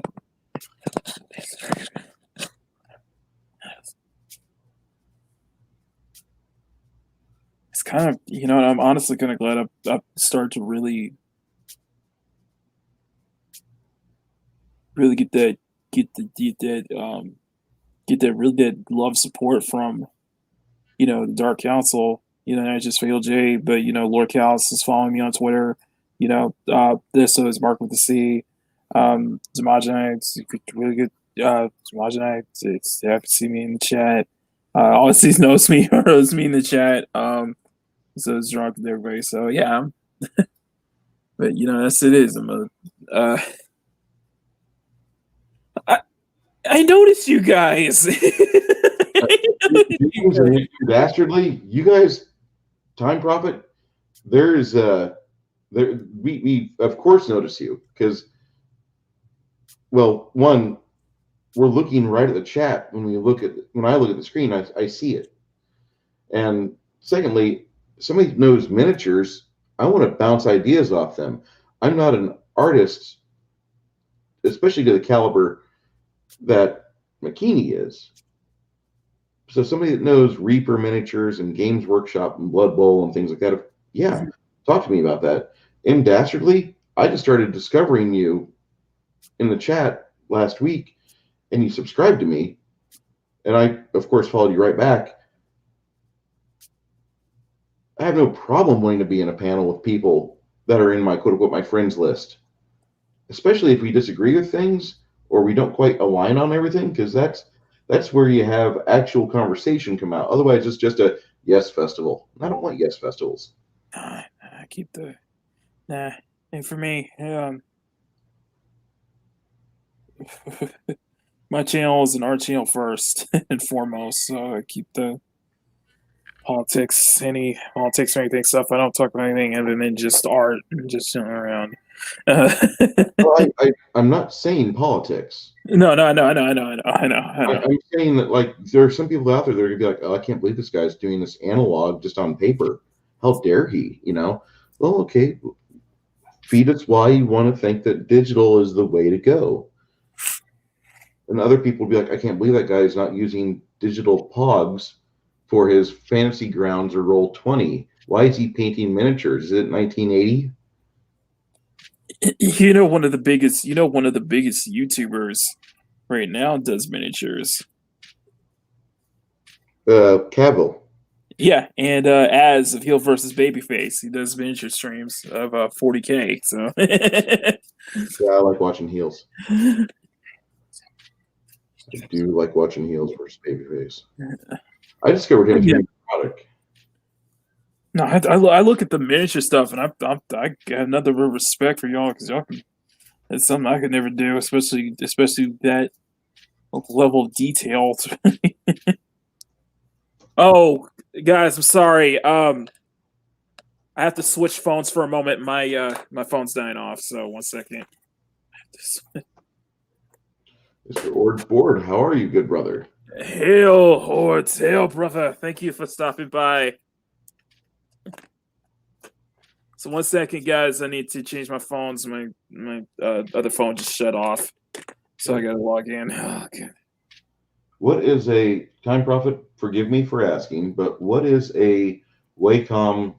It's kind of, I'm honestly kind of glad I started to really get that love support from the Dark Council. Not just for LJ, but Lord Callis is following me on Twitter. This is Mark with the C. Zamajani, it's really good. Zamajani, it's happy to see me in the chat. Always knows me or knows me in the chat. So it's drunk with everybody. So yeah, but that's it is. I noticed you guys. Dastardly, you guys, Time Prophet. There's we of course notice you because, well, one, we're looking right at the chat when I look at the screen, I see it, and secondly, somebody knows miniatures. I want to bounce ideas off them. I'm not an artist, especially to the caliber that Makini is. So somebody that knows Reaper miniatures and Games Workshop and Blood Bowl and things like that, yeah, talk to me about that. In Dastardly, I just started discovering you in the chat last week, and you subscribed to me, and I, of course, followed you right back. I have no problem wanting to be in a panel with people that are in my quote-unquote my friends list, especially if we disagree with things or we don't quite align on everything, because that's where you have actual conversation come out. Otherwise, it's just a yes festival. I don't want yes festivals. I keep the and for me, my channel is an art channel first and foremost. So I keep the politics or anything stuff. I don't talk about anything other than just art and just around. Well, I'm not saying politics. No, I know. I'm saying that, like, there are some people out there that are gonna be like, "Oh, I can't believe this guy's doing this analog just on paper. How dare he?" Well, okay, feed us why you want to think that digital is the way to go. And other people will be like, "I can't believe that guy is not using digital pogs for his Fantasy Grounds or Roll20. Why is he painting miniatures? Is it 1980?" One of the biggest YouTubers right now does miniatures. Cavill. Yeah, and as of Heel versus Babyface, he does miniature streams of 40K. So yeah, I like watching heels. I do like watching heels versus Babyface. I discovered him through the product. No, I look at the miniature stuff, and I have nothing but respect for y'all, because y'all can. It's something I could never do, especially that level of detail. Oh, guys, I'm sorry. I have to switch phones for a moment. My phone's dying off, so 1 second. Mr. Ord Board, how are you, good brother? Hail, Hordes, hail, brother. Thank you for stopping by. So 1 second, guys. I need to change my phones. My other phone just shut off, so I gotta log in. Oh, okay. What is a Time Prophet? Forgive me for asking, but what is a Wacom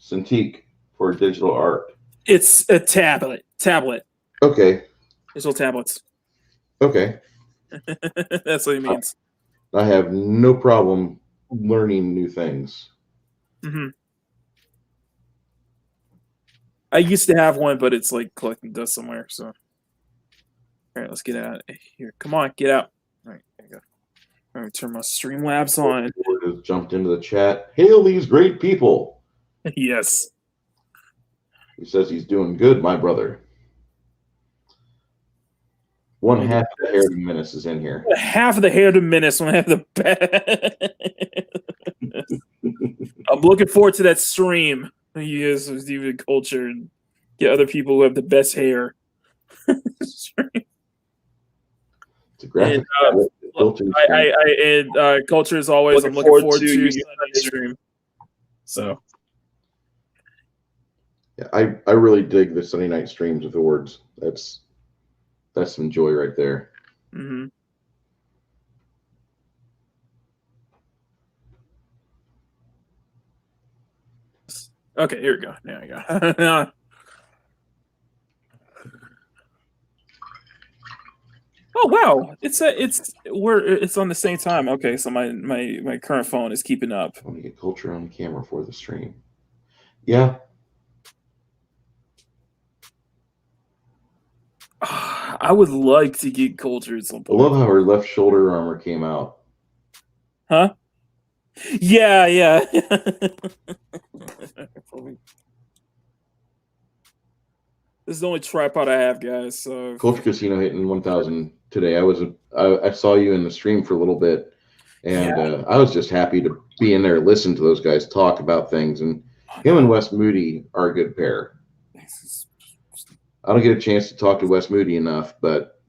Cintiq for digital art? It's a tablet. Okay. Digital tablets. Okay. That's what it means. I have no problem learning new things. Mm-hmm. I used to have one, but it's like collecting dust somewhere. So, all right, let's get out here. Come on, get out. All right, there you go. All right, turn my Streamlabs on. Has jumped into the chat. Hail these great people. Yes. He says he's doing good, my brother. One half of the Hair to Menace is in here. Half of the Hair to Menace when I have the I'm looking forward to that stream. He is even culture and get other people who have the best hair. It's a graphic. And, culture is always. I'm looking forward to your stream. So Yeah, I really dig the Sunday night streams with awards. That's some joy right there. mm-hmm. Okay, here we go. There we go. Oh wow, it's on the same time. Okay, so my current phone is keeping up. I want to get culture on camera for the stream. Yeah, I would like to get culture at some I point. love how her left shoulder armor came out. Huh? Yeah, yeah. This is the only tripod I have, guys. So Culture Casino hitting 1,000 today. I saw you in the stream for a little bit, and I was just happy to be in there, listen to those guys talk about things. And him and Wes Moody are a good pair. I don't get a chance to talk to Wes Moody enough, but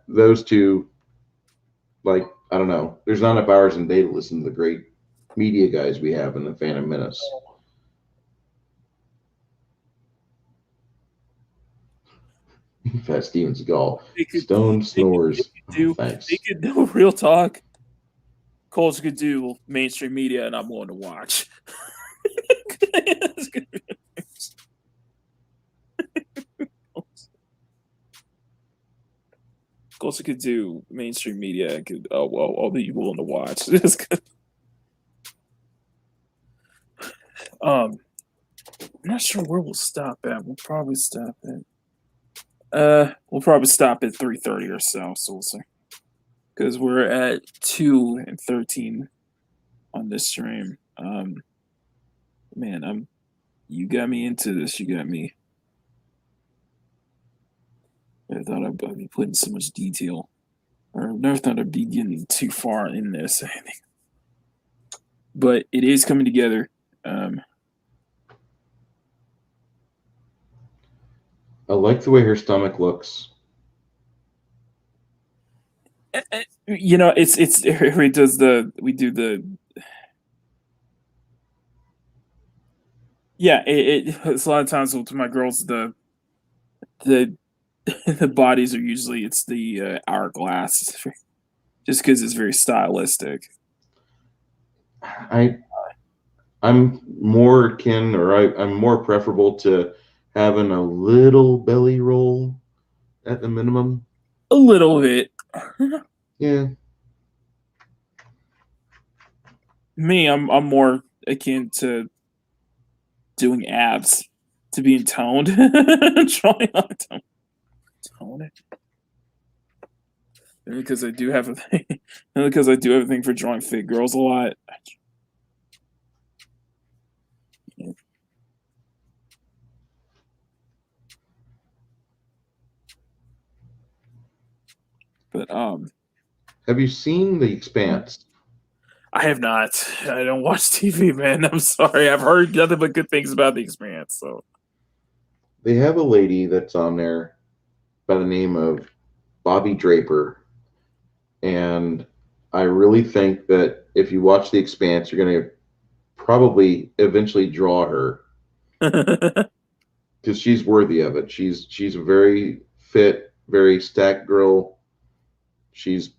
those two, like, I don't know, there's not enough hours in the day to listen to the great media guys we have in the Phantom Menace. Fat Steven Seagal. Stone snores. Thanks. They could do real talk. Culture could do mainstream media, and I'm willing to watch. Culture could do mainstream media. I could. Oh well, I'll be willing to watch. I'm not sure where we'll stop at. We'll probably stop at. We'll probably stop at 3:30 or so. So we'll see. Because we're at 2:13 on this stream. Man, you got me into this. You got me. I thought I'd be putting so much detail. Or I never thought I'd be getting too far in this. But it is coming together. I like the way her stomach looks. You know, it's we do the yeah. It's a lot of times with my girls the the bodies are usually it's the hourglass, just because it's very stylistic. I'm more akin, or I'm more preferable to having a little belly roll at the minimum. A little bit. Yeah. Me, I'm more akin to doing abs, to being toned, trying not to tone it. And because I do have a thing, and because I do have a thing for drawing fit girls a lot. But have you seen The Expanse? I have not. I don't watch TV, man. I'm sorry. I've heard nothing but good things about The Expanse. So they have a lady that's on there by the name of Bobby Draper, and I really think that if you watch The Expanse, you're going to probably eventually draw her because she's worthy of it. She's a very fit, very stacked girl. She's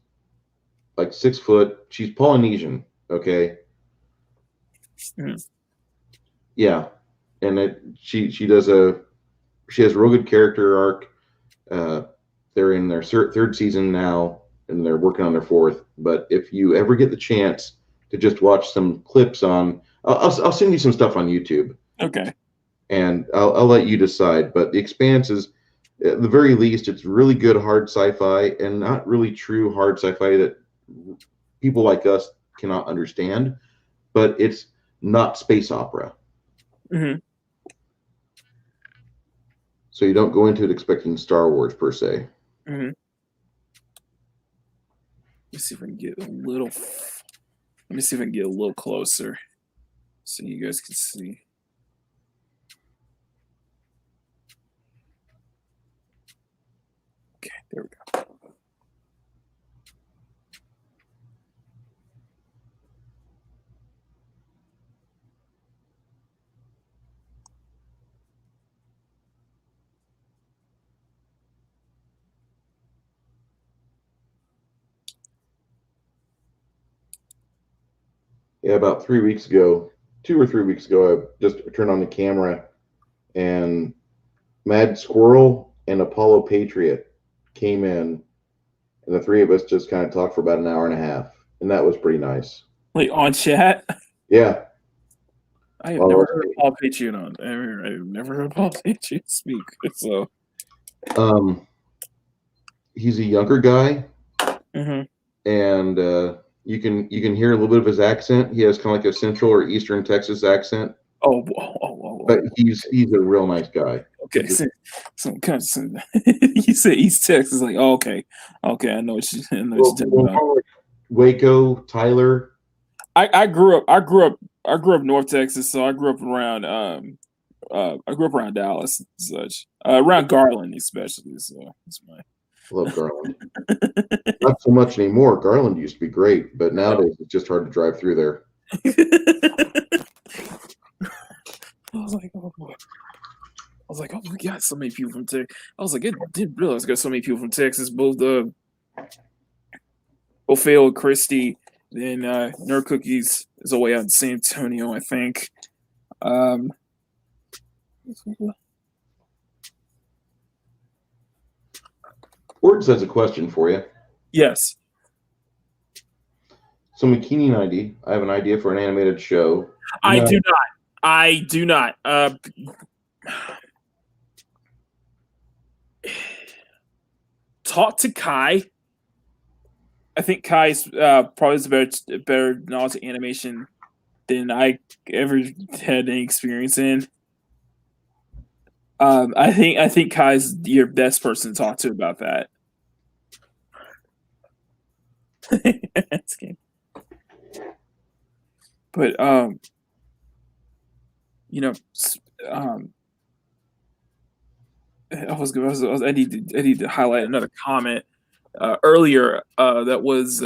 like 6 foot. She's Polynesian. Okay. Yeah, and she has a real good character arc. They're in their third season now, and they're working on their fourth. But if you ever get the chance to just watch some clips I'll send you some stuff on YouTube. Okay. And I'll let you decide. But The Expanse is, at the very least, it's really good hard sci-fi, and not really true hard sci-fi that people like us cannot understand. But it's not space opera. Mm-hmm. So you don't go into it expecting Star Wars per se. Mm-hmm. Let's see if I can get a little. Let me see if I can get a little closer, so you guys can see. Okay, there we go. Yeah, about 3 weeks ago, 2 or 3 weeks ago, I just turned on the camera and Mad Squirrel and Apollo Patriot came in, and the three of us just kind of talked for about an hour and a half, and that was pretty nice. Like on chat. Yeah. I have never heard Paul Patriot on. I've never heard Paul Patriot speak. So, he's a younger guy, mhm. and you can hear a little bit of his accent. He has kind of like a Central or Eastern Texas accent, but he's a real nice guy. Okay, some you said East Texas, like okay, I know what you're talking about. Waco, Tyler. I grew up North Texas, so I grew up around Dallas and such, around Garland especially. So that's my. I love Garland. Not so much anymore. Garland used to be great, but nowadays it's just hard to drive through there. I was like, oh boy. We got so many people from Texas. I was like, I didn't realize we got so many people from Texas. Both Ophel, Christie, then Nerd Cookies is away out in San Antonio, I think. Words has a question for you. Yes. So Makini and I have an idea for an animated show. I do not. Talk to Kai. I think Kai's probably has better knowledge of animation than I ever had any experience in. I think Kai's your best person to talk to about that. That's game. But I need to highlight another comment earlier that was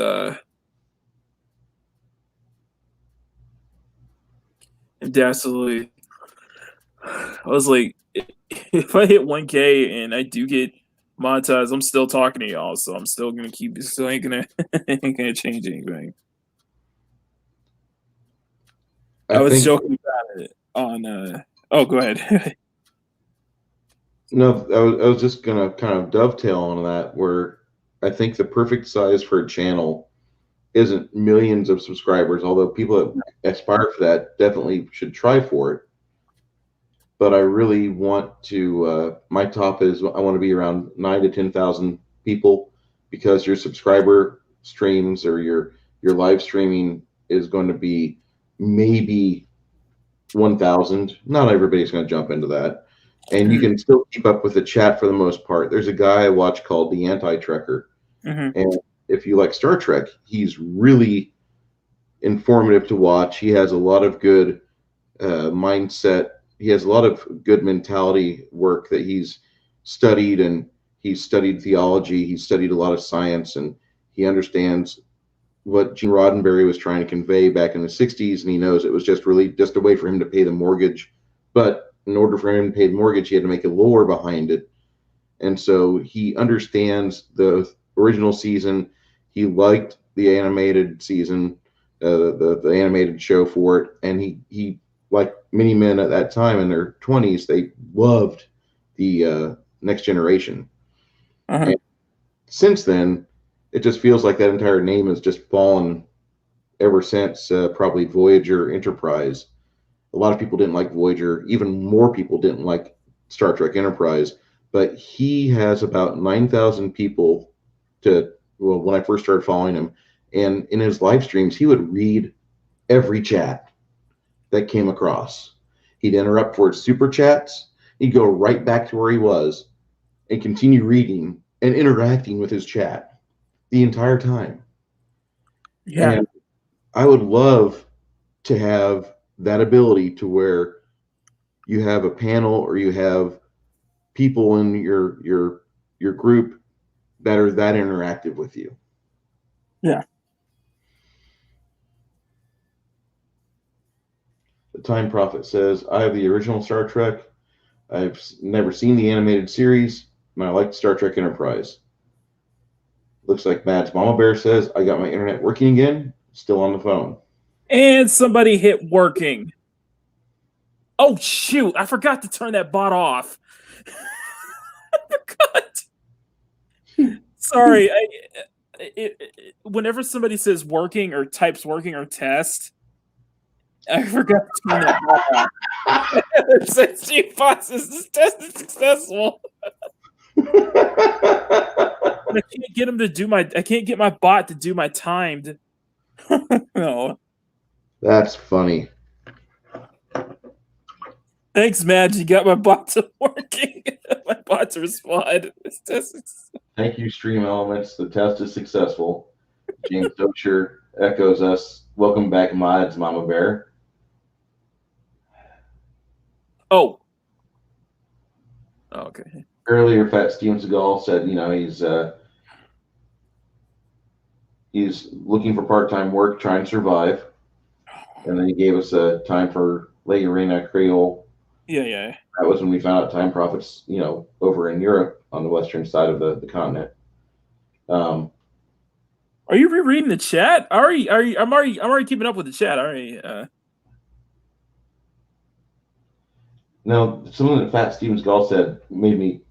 absolutely. I was like, if I hit 1K and I do get monetized, I'm still talking to y'all, so I'm still gonna keep. Still ain't gonna change anything. I was joking about it on. Oh, go ahead. No, I was just gonna kind of dovetail on that, where I think the perfect size for a channel isn't millions of subscribers, although people that aspire for that definitely should try for it. But I really want to. My top is I want to be around 9,000 to 10,000 people, because your subscriber streams or your live streaming is going to be maybe 1,000. Not everybody's going to jump into that, and you can still keep up with the chat for the most part. There's a guy I watch called the Anti-Trekker, and if you like Star Trek, he's really informative to watch. He has a lot of good mindset. He has a lot of good mentality work that he's studied, and he's studied theology. He's studied a lot of science, and he understands what Gene Roddenberry was trying to convey back in the 60s, and he knows it was just really just a way for him to pay the mortgage. But in order for him to pay the mortgage, he had to make a lore behind it. And so he understands the original season. He liked the animated season, the animated show for it, and he like many men at that time in their 20s, they loved the Next Generation. And since then, it just feels like that entire name has just fallen ever since probably Voyager, Enterprise. A lot of people didn't like Voyager. Even more people didn't like Star Trek Enterprise. But he has about 9,000 people when I first started following him. And in his live streams, he would read every chat that came across. He'd interrupt for his super chats. He'd go right back to where he was and continue reading and interacting with his chat the entire time. Yeah. And I would love to have that ability to where you have a panel or you have people in your group that are that interactive with you. Yeah. The Time Prophet says, I have the original Star Trek. I've never seen the animated series, and I like Star Trek Enterprise. Looks like Matt's Mama Bear says, I got my internet working again, still on the phone. And somebody hit working. Oh shoot! I forgot to turn that bot off. I forgot. Sorry. Whenever somebody says working or types working or test, I forgot to turn that bot off. It says GBots this test is successful. I can't get him to do my. I can't get my bot to do my timed. No. That's funny. Thanks, Madge. You got my bots working. My bots respond. This test is... Thank you, Stream Elements. The test is successful. James Docher echoes us. Welcome back, mods, Mama Bear. Oh. Okay. Earlier, Fat Steven Seagal said, he's looking for part-time work, trying to survive. And then he gave us a time for La Arena Creole. Yeah. That was when we found out Time Profits, over in Europe on the western side of the continent. Are you rereading the chat? I'm already keeping up with the chat. No, something that Fat Steven Seagal said made me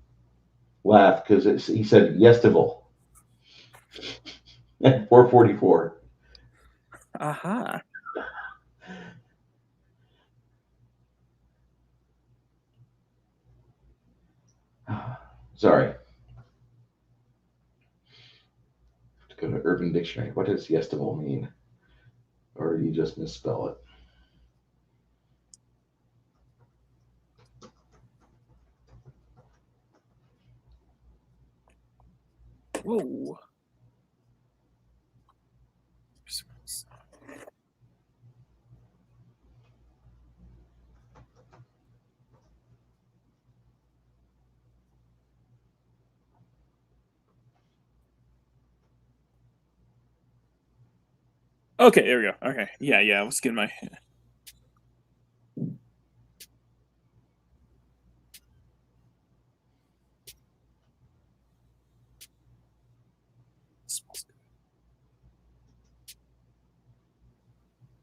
laugh because he said Yestival at 444. Aha. Sorry. To go to Urban Dictionary. What does Yestival mean? Or you just misspell it? Whoa. Okay, there we go. Okay. Yeah, I was getting my...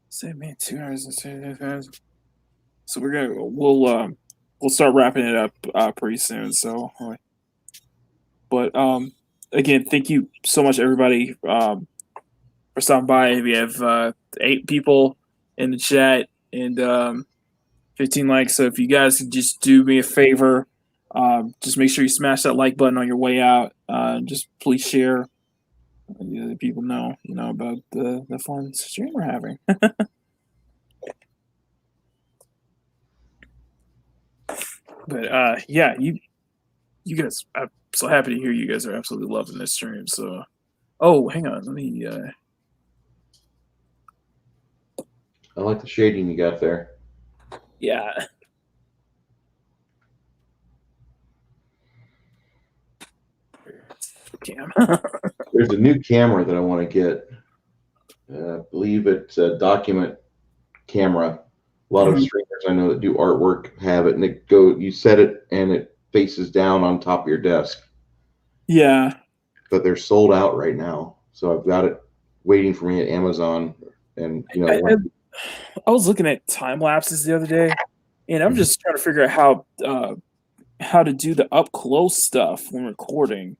Say, man, 2 hours and so we'll start wrapping it up pretty soon. So, but again, thank you so much, everybody, for stopping by. We have 8 people in the chat and 15 likes. So if you guys could just do me a favor, just make sure you smash that like button on your way out. Just please share. The other people know, about the fun stream we're having. But yeah, you guys, I'm so happy to hear you guys are absolutely loving this stream. So, oh, hang on, let me. I like the shading you got there. Yeah. Cam. There's a new camera that I want to get. I believe it's a document camera. A lot of streamers I know that do artwork have it, and you set it and it faces down on top of your desk. Yeah. But they're sold out right now, so I've got it waiting for me at Amazon. And I was looking at time lapses the other day, and I'm just trying to figure out how to do the up close stuff when recording,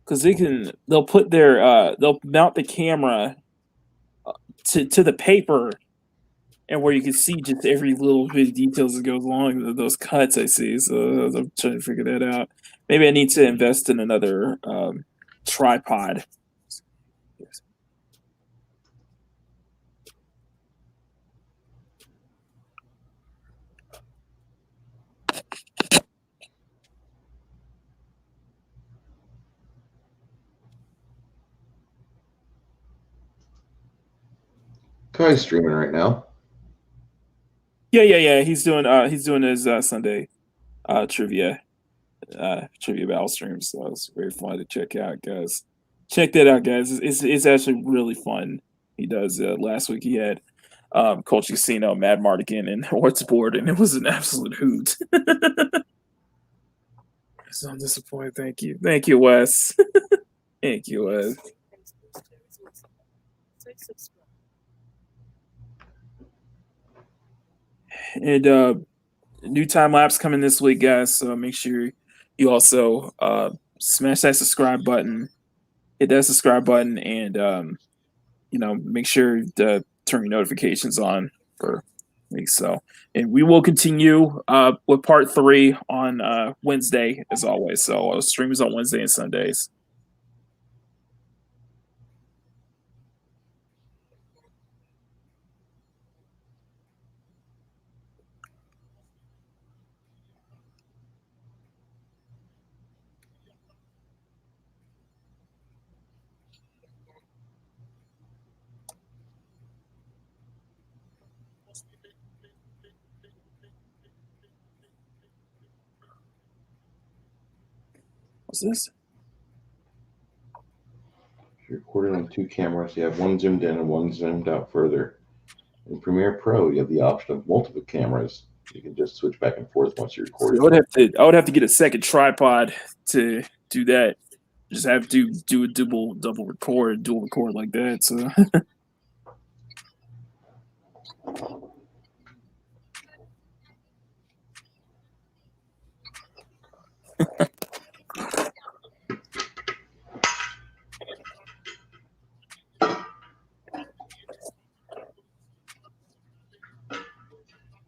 because they'll mount the camera to the paper, and where you can see just every little bit of details that goes along with those cuts I see. So I'm trying to figure that out. Maybe I need to invest in another tripod. Kai's streaming right now. Yeah. He's doing his Sunday trivia battle stream. So it's very fun to check out, guys. Check that out, guys. It's actually really fun. He does. Last week he had Culture Casino, Mad Mardigan, and Hort's Board, and it was an absolute hoot. So I'm disappointed. Thank you, Wes. Thank you, Wes. And new time lapse coming this week, guys. So make sure you also smash that subscribe button, hit that subscribe button, and make sure to turn your notifications on for weeks. So, and we will continue with part 3 on Wednesday as always. So our stream is on Wednesday and Sundays. What's this? If you're recording on 2 cameras, you have one zoomed in and one zoomed out further. In Premiere Pro, you have the option of multiple cameras. You can just switch back and forth once you record. I would have to get a second tripod to do that. Just have to do a dual record like that. So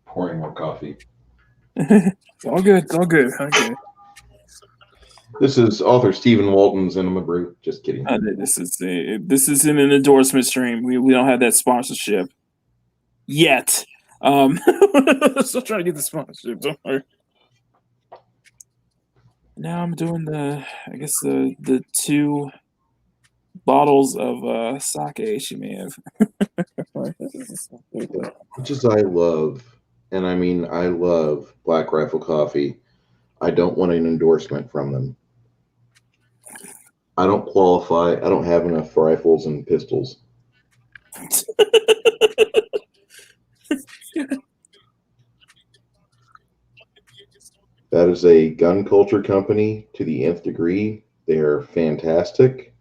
Pouring more coffee. it's all good. It's all good. Okay. This is author Stephen Walton's Enema Brew. Just kidding. This isn't an endorsement stream. We don't have that sponsorship yet. Still trying to get the sponsorship. Don't worry. Now I'm doing the 2 bottles of sake she may have. Much as I love, and I mean I love Black Rifle Coffee, I don't want an endorsement from them. I don't qualify. I don't have enough rifles and pistols. That is a gun culture company to the nth degree. They're fantastic.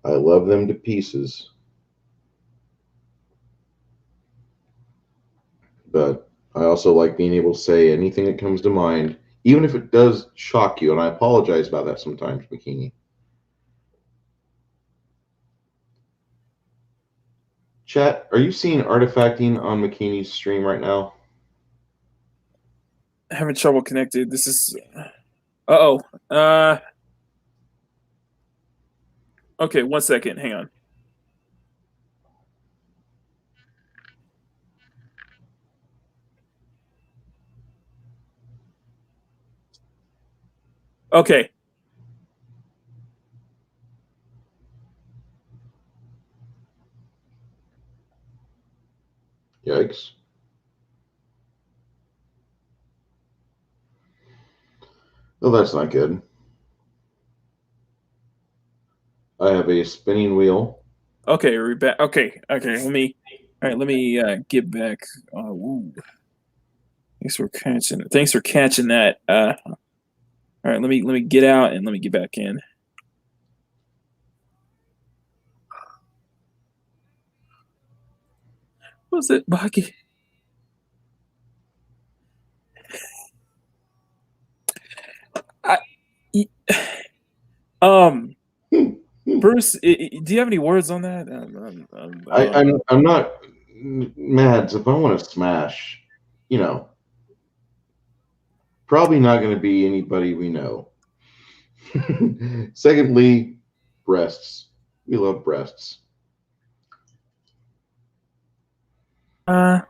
I love them to pieces. But I also like being able to say anything that comes to mind, even if it does shock you, and I apologize about that sometimes, Makini. Chat, are you seeing artifacting on Makini's stream right now? Having trouble connected. This is okay, 1 second. Hang on. Okay. Yikes. Oh, that's not good. I have a spinning wheel. Okay, we're back. Okay. Let me get back. Ooh. Thanks for catching that. All right, let me get out and let me get back in. What was it, Bucky? Bruce, do you have any words on that? I'm not Mads. If I want to smash, probably not going to be anybody we know. Secondly, breasts. We love breasts. What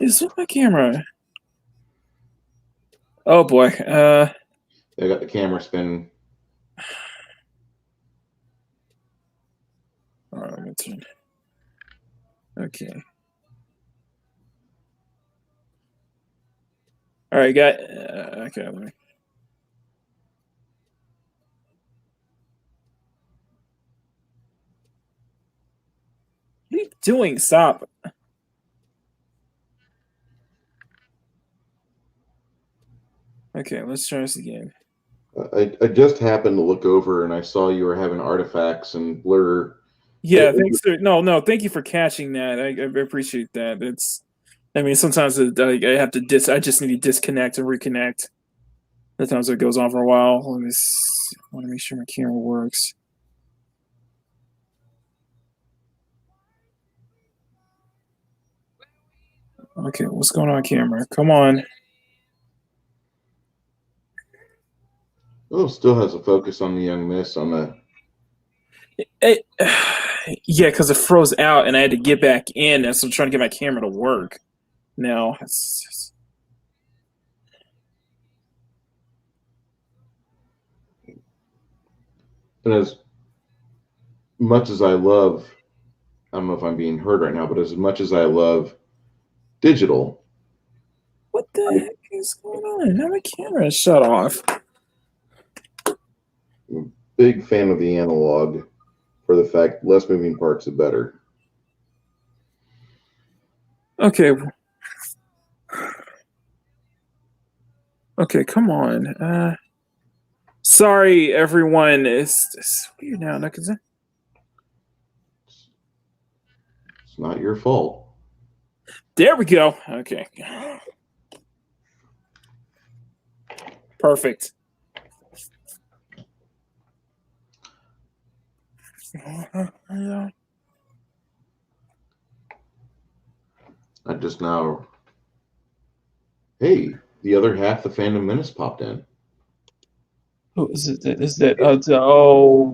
is with my camera? Oh boy. I got the camera spinning. All right, my turn. Okay. All right, got. Okay. Let me. What are you doing? Stop. Okay, let's try this again. I just happened to look over and I saw you were having artifacts and blur Yeah, thanks. No, thank you for catching that. I appreciate that. I mean, sometimes I have to I just need to disconnect and reconnect. Sometimes it goes on for a while. I want to make sure my camera works. Okay, what's going on, camera? Come on. Oh, still has a focus on the young miss on the. Yeah, because it froze out and I had to get back in, and so I'm trying to get my camera to work. Now, And as much as I love, I don't know if I'm being heard right now, but as much as I love digital, what the heck is going on? Now my camera is shut off. I'm a big fan of the analog for the fact less moving parts are better. Okay. Okay, come on. Sorry, everyone. It's weird now. It's not your fault. There we go. Okay. Perfect. I just now. Hey, the other half, the Phantom Menace popped in. Oh, is that? Oh,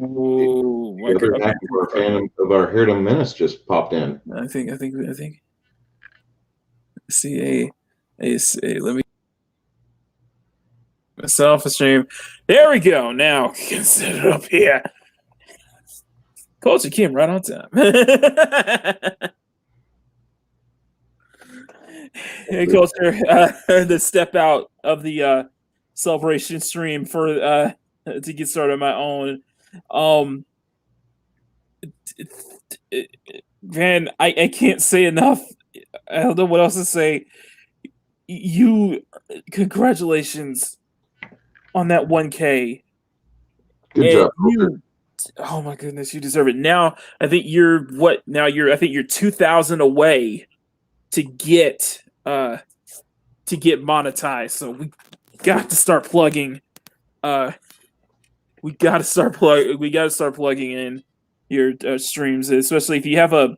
The other half of our Phantom Menace just popped in. I think. See let me myself a stream. There we go. Now can set it up here. Culture came right on time. Hey, Culture, the step out of the celebration stream for to get started on my own. Man, I can't say enough. I don't know what else to say. Congratulations on that 1K. Good job. Oh my goodness, you deserve it. Now I think you're 2,000 away to get monetized. So we got to start plugging. We got to start plugging in your streams, especially if you have a.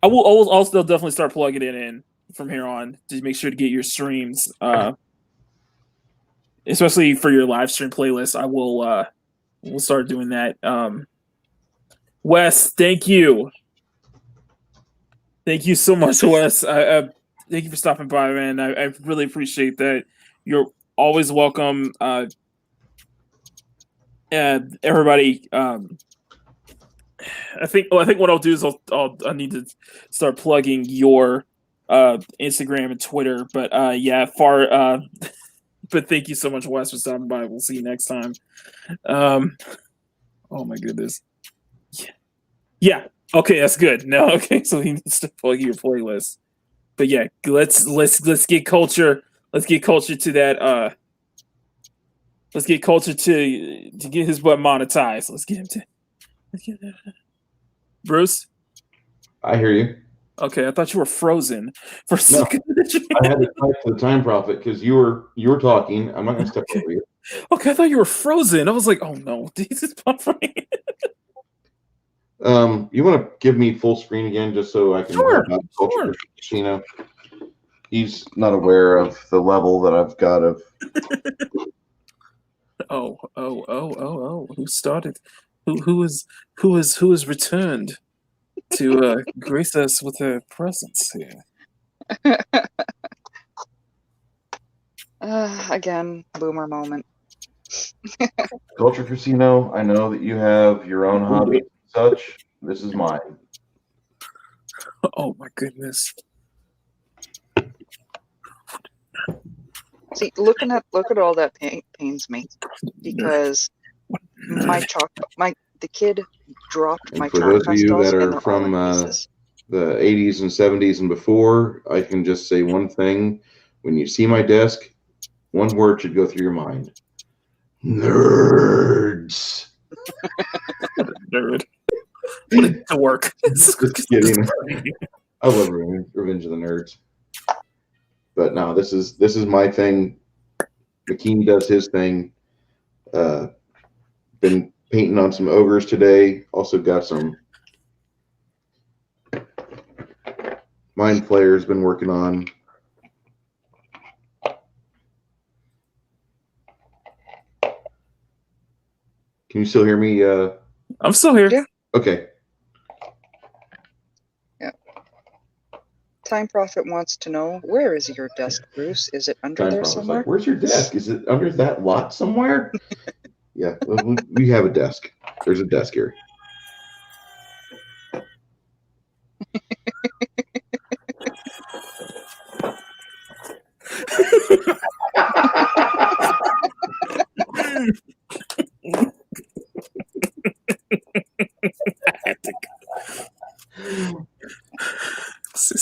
I'll still definitely start plugging it in from here on to make sure to get your streams. Especially for your live stream playlist, I will. We'll start doing that. Wes, thank you. Thank you so much, Wes. Thank you for stopping by, man. I really appreciate that. You're always welcome. Everybody. I think what I'll do is I need to start plugging your Instagram and Twitter. But yeah, but thank you so much, Wes, for stopping by. We'll see you next time. Oh my goodness. Yeah. Okay, that's good. No, okay, so he needs to plug your playlist. But yeah, let's get culture. Let's get culture to that. Let's get culture to get his butt monetized. Let's get him to. Bruce. I hear you. Okay, I thought you were frozen for a second. I had to type to the time prophet because you were talking. I'm not going to step over you. Okay, I thought you were frozen. I was like, oh no, this is buffering. You want to give me full screen again just so I can sure. Casino. He's not aware of the level that I've got of. Oh! Who started? Who is returned to grace us with her presence here? Again, boomer moment. Culture Casino, I know that you have your own hobby and such. This is mine. Oh my goodness. See, look at all that pains me because the kid dropped my for those of you that are from the 80s and 70s and before, I can just say one thing. When you see my desk, one word should go through your mind. Nerds. nerd. What a dork. Just kidding. I love Revenge of the Nerds. But no, this is my thing. Makini does his thing. Been painting on some ogres today. Also got some Mind Flayers been working on. Can you still hear me? I'm still here. Yeah. Okay. Time Prophet wants to know, where is your desk, Bruce? Is it under Time there Prophet's somewhere? like, where's your desk? Is it under that lot somewhere? Yeah, we have a desk. There's a desk here.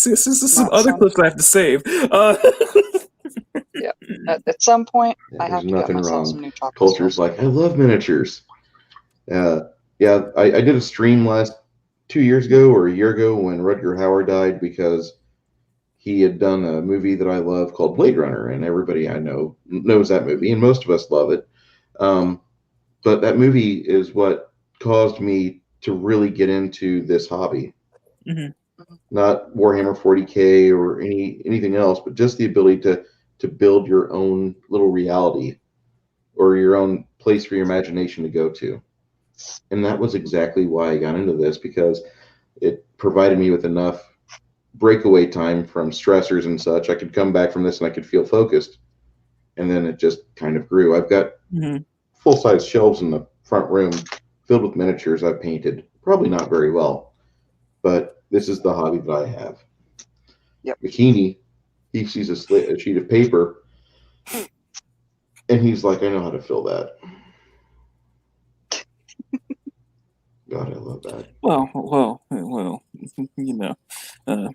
This is some Not other some. clips I have to save. Yeah. At some point, Yeah, I have there's to get nothing myself wrong. some new chocolates. Culture's like, I love miniatures. Yeah, I did a stream 2 years ago or a year ago when Rutger Hauer died because he had done a movie that I love called Blade Runner, and everybody I know knows that movie, and most of us love it. But that movie is what caused me to really get into this hobby. Mhm. Not Warhammer 40K or anything else, but just the ability to build your own little reality or your own place for your imagination to go to. And that was exactly why I got into this, because it provided me with enough breakaway time from stressors and such. I could come back from this and I could feel focused. And then it just kind of grew. I've got full-size shelves in the front room filled with miniatures I've painted. Probably not very well, but this is the hobby that I have. Yep. Makini, he sees a sheet of paper, and he's like, I know how to fill that. God, I love that. Well, you know. I'm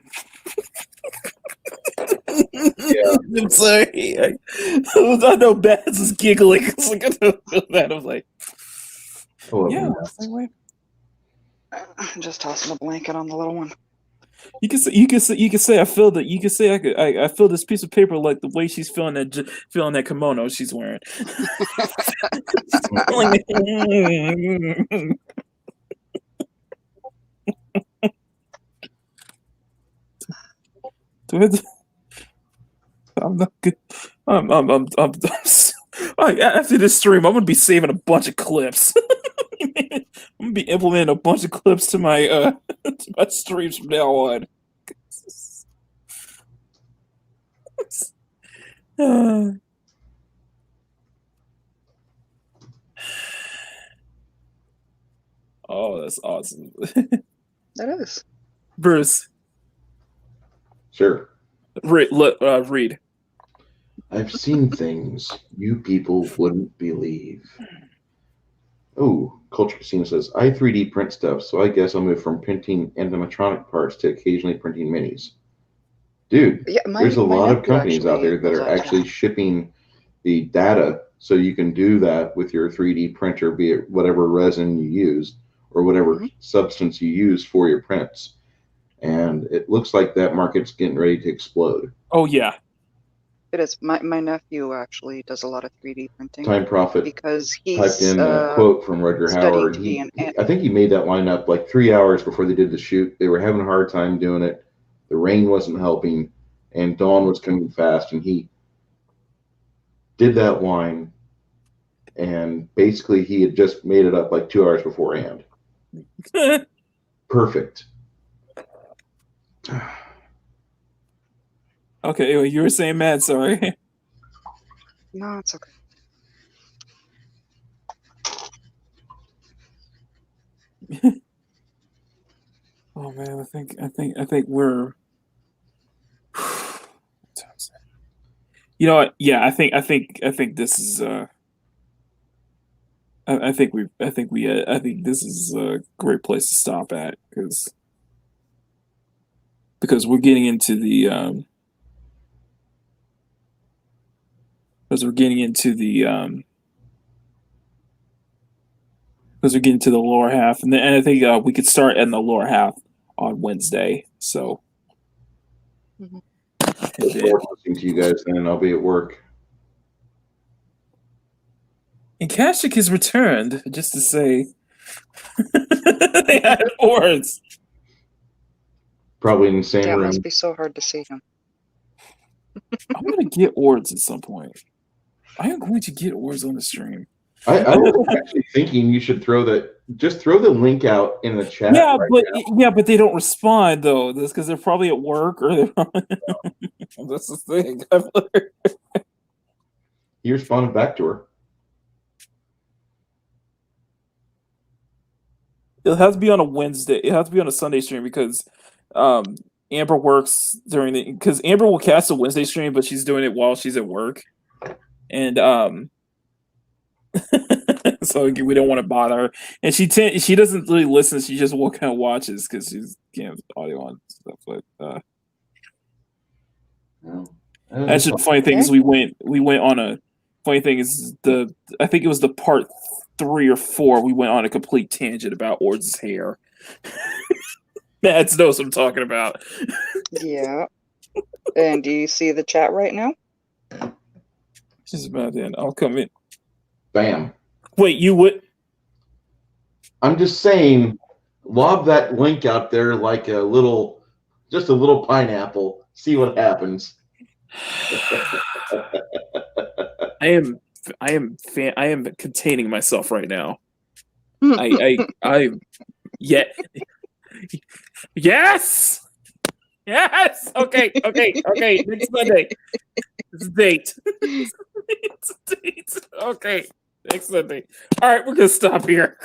sorry. I know Baz is giggling. It's like, I don't feel that. I'm like, I love yeah. that. Same way. I'm just tossing a blanket on the little one. You can say I feel that. You can say I feel this piece of paper like the way she's feeling that kimono she's wearing. I'm not good. After this stream, I'm gonna be saving a bunch of clips. I'm gonna be implementing a bunch of clips to my to my streams from now on. Oh, that's awesome. That is. Bruce, Sure. read. I've seen things you people wouldn't believe. Oh, Culture Casino says, I 3D print stuff, so I guess I'll move from printing animatronic parts to occasionally printing minis. Dude, Yeah, there's a my lot of nephew companies out there that was are actually shipping the data so you can do that with your 3D printer, be it whatever resin you use or whatever substance you use for your prints. And it looks like that market's getting ready to explode. Oh yeah. It is. My nephew actually does a lot of 3D printing. Time Prophet because typed he's in a quote from Rutger Hauer. studied to be an I think he made that line up like 3 hours before they did the shoot. They were having a hard time doing it. The rain wasn't helping, and dawn was coming fast, and he did that line, and basically he had just made it up like 2 hours beforehand. Perfect. Okay, anyway, you were saying mad, sorry. No, it's okay. Oh man, I think we're you know what? Yeah, I think this is I think this is a great place to stop at because we're getting into the because we're getting to the lower half, and I think we could start in the lower half on Wednesday. So, Mhm. Look forward to listening to you guys then. I'll be at work. and Kashik has returned just to say they had awards. Probably in the same Yeah, it room. must be so hard to see him. I'm gonna get awards at some point. I am going to get awards on the stream. I was actually thinking you should throw the link out in the chat. Yeah, right but they don't respond though. That's because they're probably at work or they're that's the thing. He responded back to her. It has to be on a Wednesday. It has to be on a Sunday stream because Amber works because Amber will cast a Wednesday stream, but she's doing it while she's at work, and so we don't want to bother her. And she doesn't really listen. She just kind of watches because she's audio on stuff. But actually, the funny thing is we went on a funny thing is I think it was the part 3 or 4. We went on a complete tangent about Ord's hair. Mads knows what I'm talking about. Yeah. And do you see the chat right now? Just about in. I'll come in. Bam. Wait, you would? I'm just saying, lob that link out there like just a little pineapple. See what happens. I am containing myself right now. Yeah. Yes. Yes. Okay. Next Monday. It's a date. It's a date. Okay. Next Sunday. All right, we're gonna stop here.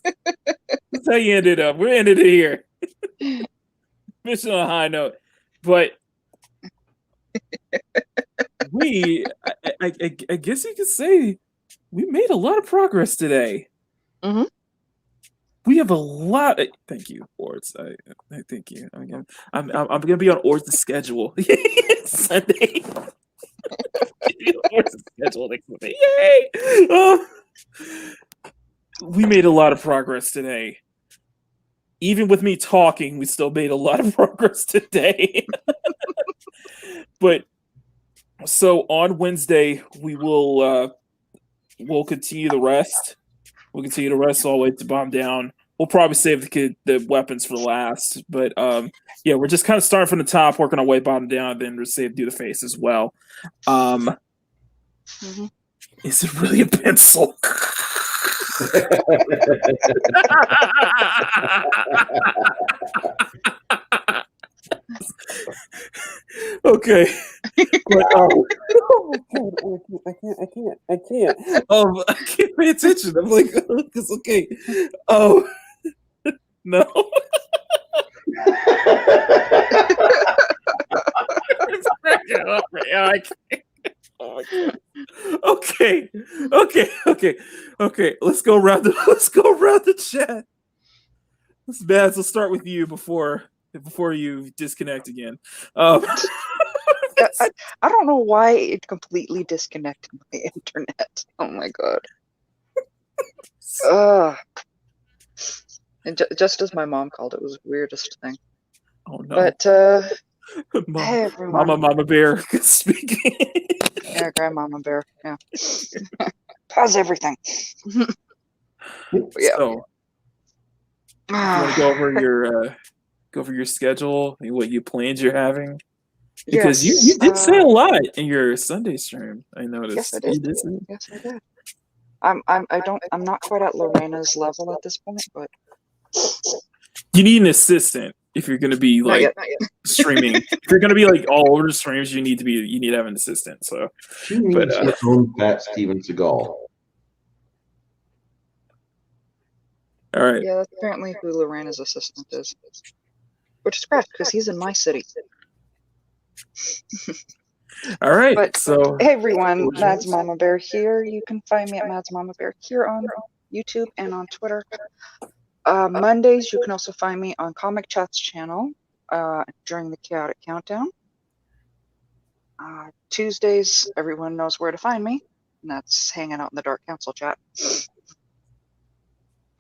That's how you ended up. We ended it here. Mission on a high note, but I guess you could say we made a lot of progress today. Mm-hmm. We have a lot. Thank you, Ords. I thank you. I'm gonna be on Ords' schedule Sunday. Ords' schedule next Sunday. Yay! We made a lot of progress today. Even with me talking, we still made a lot of progress today. But so on Wednesday, we'll continue the rest. We'll continue the rest all the way to bomb down. We'll probably save the weapons for last, but yeah, we're just kind of starting from the top, working our way bottom down, then we'll do the face as well. Mm-hmm. Is it really a pencil? Okay. But, I can't. I can't pay attention. I'm like, it's okay. Oh, no. I can't. Oh my God. Okay. Let's go around the chat. Let's start with you before you disconnect again. I don't know why it completely disconnected my internet. Oh my God. And just as my mom called it, was the weirdest thing. Oh no. But hey everyone. Mama Bear speaking. Yeah, Grandmama Bear. Yeah. Pause everything. Yeah. So, you want to go over your schedule and what you planned you're having? Because you did say a lot in your Sunday stream. I noticed. Yes, I did. Yes, I did. I'm not quite at Lorena's level at this point, but you need an assistant if you're going to be like not yet. streaming. If you're going to be like all over the streams, you need to have an assistant. So, she needs her own Fat Steven Seagal. All right. Yeah, that's apparently who Lorena's assistant is, which is correct because he's in my city. All right. But so, hey everyone, Mads Mama Bear here. You can find me at Mads Mama Bear here on YouTube and on Twitter. Mondays, you can also find me on Comic Chat's channel during the Chaotic Countdown. Tuesdays, everyone knows where to find me, and that's hanging out in the Dark Council chat.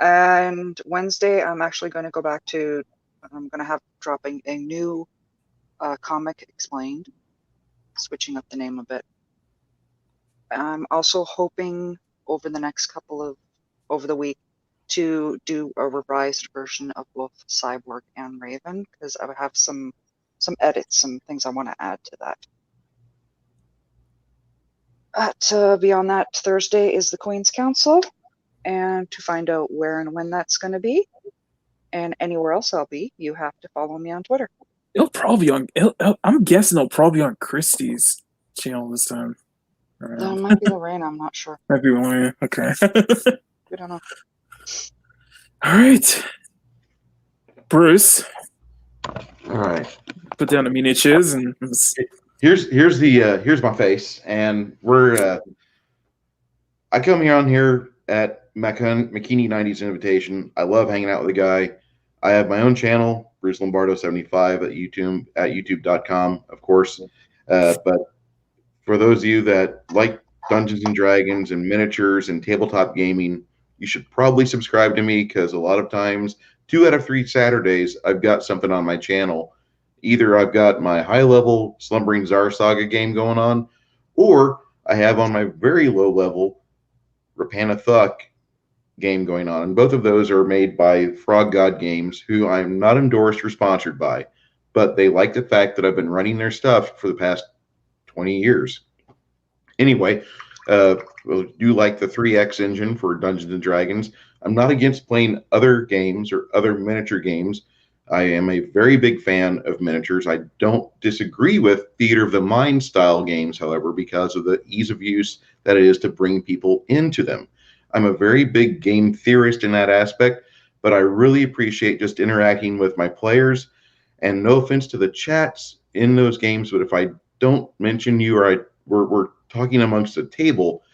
And Wednesday, I'm actually going to go back to. I'm going to have dropping a new comic explained, switching up the name a bit. I'm also hoping over the week to do a revised version of both Cyborg and Raven, because I would have some edits, some things I want to add to that. But beyond that, Thursday is the Queen's Council, and to find out where and when that's going to be, and anywhere else I'll be, you have to follow me on Twitter. It'll probably on. I'm guessing it'll probably be on Christie's channel this time. No, it might be Lorraine. I'm not sure. Might be Lorraine. Okay. We don't know. All right, Bruce. All right. Put down the miniatures and Here's my face, and we're I come here on here at Makini 90's invitation. I love hanging out with the guy. I have my own channel, Bruce Lombardo 75 at YouTube.com, of course. But for those of you that like Dungeons and Dragons and miniatures and tabletop gaming, you should probably subscribe to me, because a lot of times, 2 out of 3 Saturdays, I've got something on my channel. Either I've got my high-level Slumbering Tsar Saga game going on, or I have on my very low-level Rapanathuk game going on. And both of those are made by Frog God Games, who I'm not endorsed or sponsored by, but they like the fact that I've been running their stuff for the past 20 years. Anyway, do like the 3X engine for Dungeons and Dragons. I'm not against playing other games or other miniature games. I am a very big fan of miniatures. I don't disagree with Theater of the Mind style games, however, because of the ease of use that it is to bring people into them. I'm a very big game theorist in that aspect, but I really appreciate just interacting with my players. And no offense to the chats in those games, but if I don't mention you or we're talking amongst the table,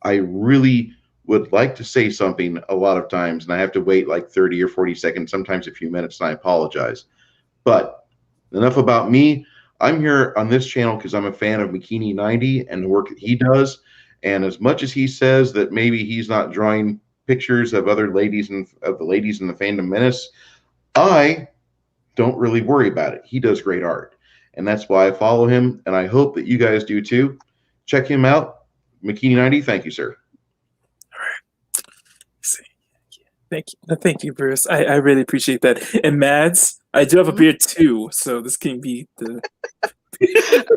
I really would like to say something a lot of times, and I have to wait like 30 or 40 seconds, sometimes a few minutes, and I apologize. But enough about me. I'm here on this channel because I'm a fan of Makini 90 and the work that he does. And as much as he says that maybe he's not drawing pictures of other ladies and of the ladies in the fandom menace, I don't really worry about it. He does great art, and that's why I follow him, and I hope that you guys do too. Check him out. Makini 90, thank you, sir. Thank you, Bruce. I really appreciate that. And Mads, I do have a beard too, so this can be the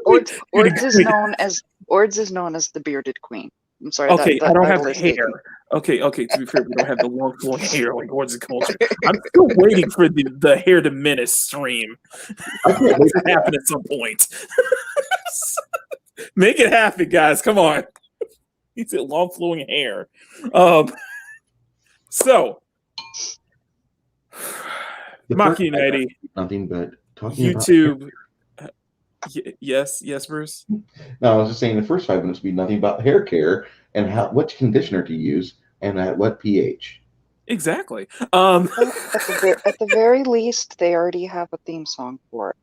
Ords is known as the bearded queen. I'm sorry. Okay, that I don't have title is hair. taken. Okay. To be fair, we don't have the long flowing hair like Ords of Culture. I'm still waiting for the hair to menace stream. It's gonna happen at some point. Make it happen, guys. Come on. He's got long flowing hair. So, Makini 90. Nothing but talking YouTube. Yes, Bruce. No, I was just saying the first 5 minutes would be nothing about hair care and what conditioner to use and at what pH. Exactly. Well, at the very least, they already have a theme song for it.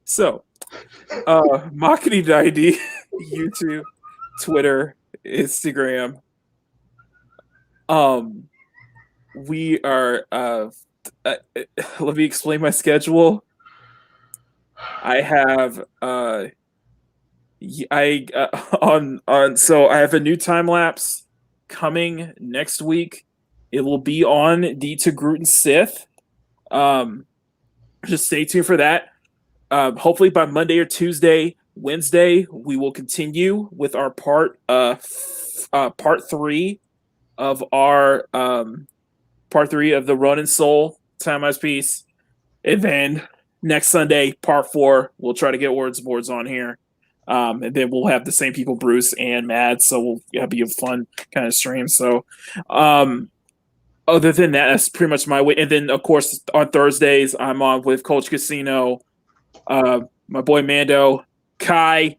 So, Makini 90, YouTube, Twitter, Instagram. We are. Let me explain my schedule. I have so I have a new time lapse coming next week. It will be on D to Gruten Sith. Just stay tuned for that. Hopefully by Monday or Tuesday, Wednesday, we will continue with our part 3 of our part 3 of the Ronin Soul Time-Wise piece. And then next Sunday, part 4, we'll try to get words boards on here. And then we'll have the same people, Bruce and Mads, so it'll be a fun kind of stream. So other than that, that's pretty much my way. And then, of course, on Thursdays, I'm on with Coach Casino, my boy Mando, Kai,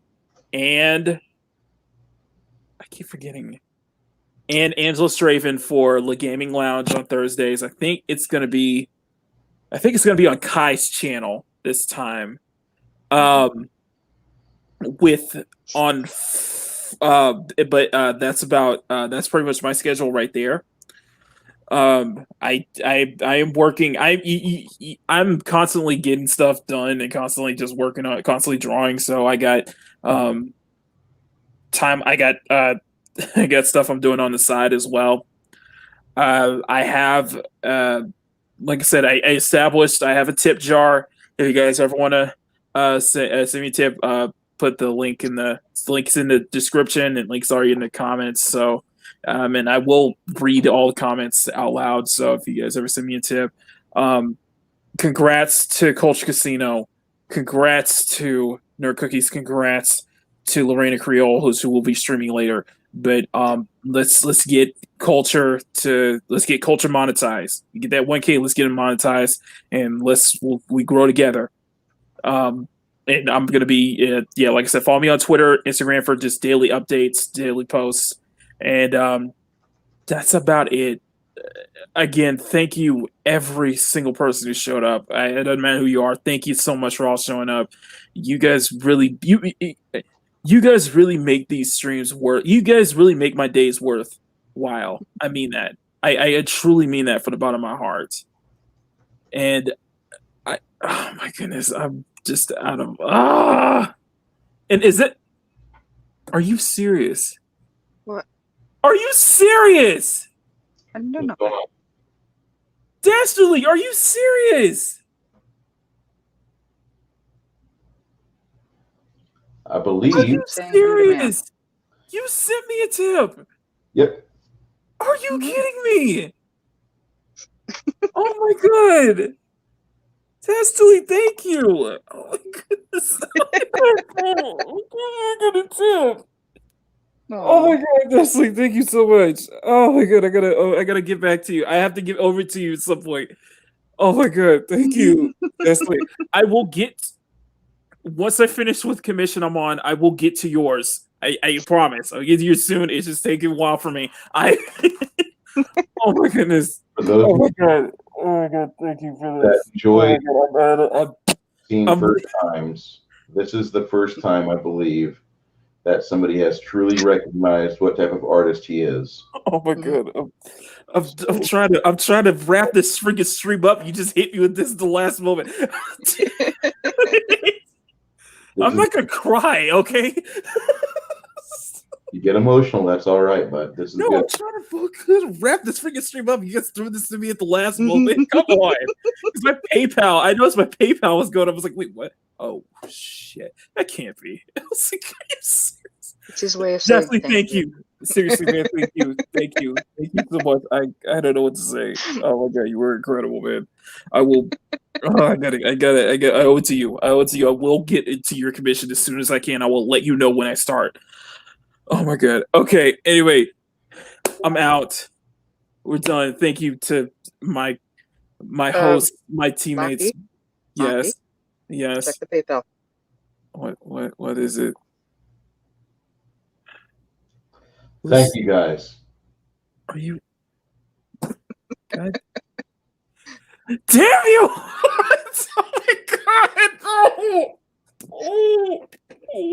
and I keep forgetting, and Angela Straven for the Gaming Lounge on Thursdays. I think it's gonna be on Kai's channel this time. With on that's pretty much my schedule right there. I am working. I'm constantly getting stuff done and constantly just working on it, constantly drawing. So I got time. I got I got stuff I'm doing on the side as well. I have like I said, I established. I have a tip jar. If you guys ever want to send me a tip, put the links in the description and links are in the comments. So, and I will read all the comments out loud. So if you guys ever send me a tip, congrats to Culture Casino, congrats to Nerd Cookies, congrats to Lorena Creole, who will be streaming later. But let's get culture monetized. You get that 1K, let's get it monetized, and we grow together. And I'm gonna be like I said, follow me on Twitter, Instagram for just daily updates, daily posts, and that's about it. Again, thank you every single person who showed up. It doesn't matter who you are. Thank you so much for all showing up. You guys really make these streams worth. You guys really make my days worthwhile. I mean that. I truly mean that from the bottom of my heart. And oh my goodness, I'm just out of And is it? Are you serious? What? Are you serious? I don't know. Dastardly, are you serious? I believe. Are you serious? You sent me a tip. Yep. Are you kidding me? Oh my god. Dastardly, thank you. Oh my goodness. I got a tip. Oh my god, Dastardly, thank you so much. Oh my god, I gotta get back to you. I have to get over to you at some point. Oh my god, thank you. Dastardly. I will get once I finish with commission I'm on, I will get to yours. I promise. I'll get to you soon. It's just taking a while for me. Oh my goodness. Oh my god. Oh my god. Thank you for this. That enjoy seeing I'm- first times. This is the first time I believe that somebody has truly recognized what type of artist he is. Oh my god. I'm trying to wrap this freaking stream up. You just hit me with this at the last moment. I'm not gonna cry, okay? You get emotional, that's all right, but this is No, good. I'm trying to wrap this freaking stream up. You guys threw this to me at the last moment. Come on. Because my PayPal, I noticed my PayPal was going up. I was like, wait, what? Oh, shit. That can't be. I was like, are you serious? It's his way of saying Jesse, thank you. Seriously, man, thank you. Thank you. Thank you so much. I don't know what to say. Oh my god, you were incredible, man. I will I owe it to you. I owe it to you. I will get into your commission as soon as I can. I will let you know when I start. Oh my god. Okay, anyway. I'm out. We're done. Thank you to my host, my teammates. Maki? Yes. Maki? Yes. Check the PayPal. What is it? Thank you, guys. Are you? God. Damn you! Oh my god! Oh.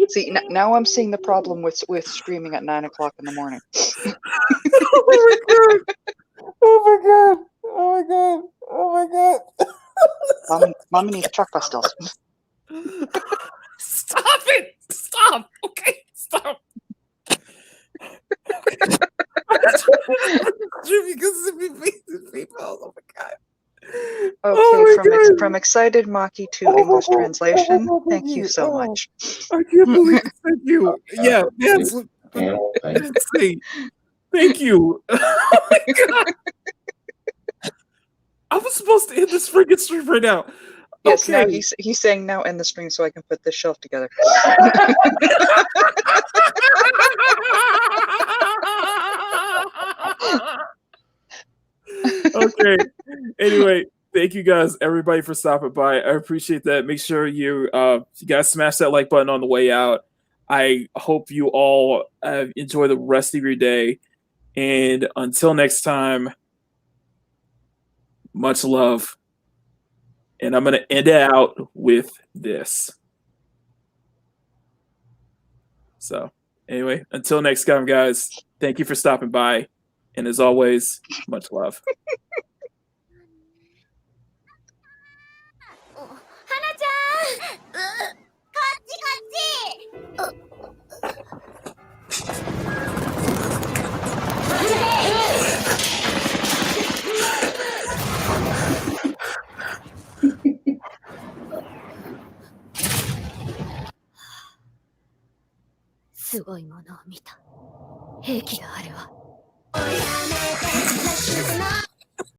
See, now I'm seeing the problem with streaming at 9 o'clock in the morning. Oh my god! Oh my god! Oh my god! Oh my god! Mommy needs truck pastels. Stop it! Stop! Okay, stop. Because of people. Oh my god. Okay, Oh my God. from excited Maki to English translation. Thank you so much. I can't believe it. Thank you. Yeah, yes. Panel, thank you. Thank you. Oh my god. I was supposed to end this freaking stream right now. Yes, Okay. now he's saying now end the stream so I can put this shelf together. Okay. Anyway, thank you guys, everybody, for stopping by. I appreciate that. Make sure you guys smash that like button on the way out. I hope you all enjoy the rest of your day. And until next time, much love. And I'm going to end it out with this. So anyway, until next time, guys, thank you for stopping by. And as always, much love. 花ちゃん、こっちこっち。すごいものを見た。兵器だあれは。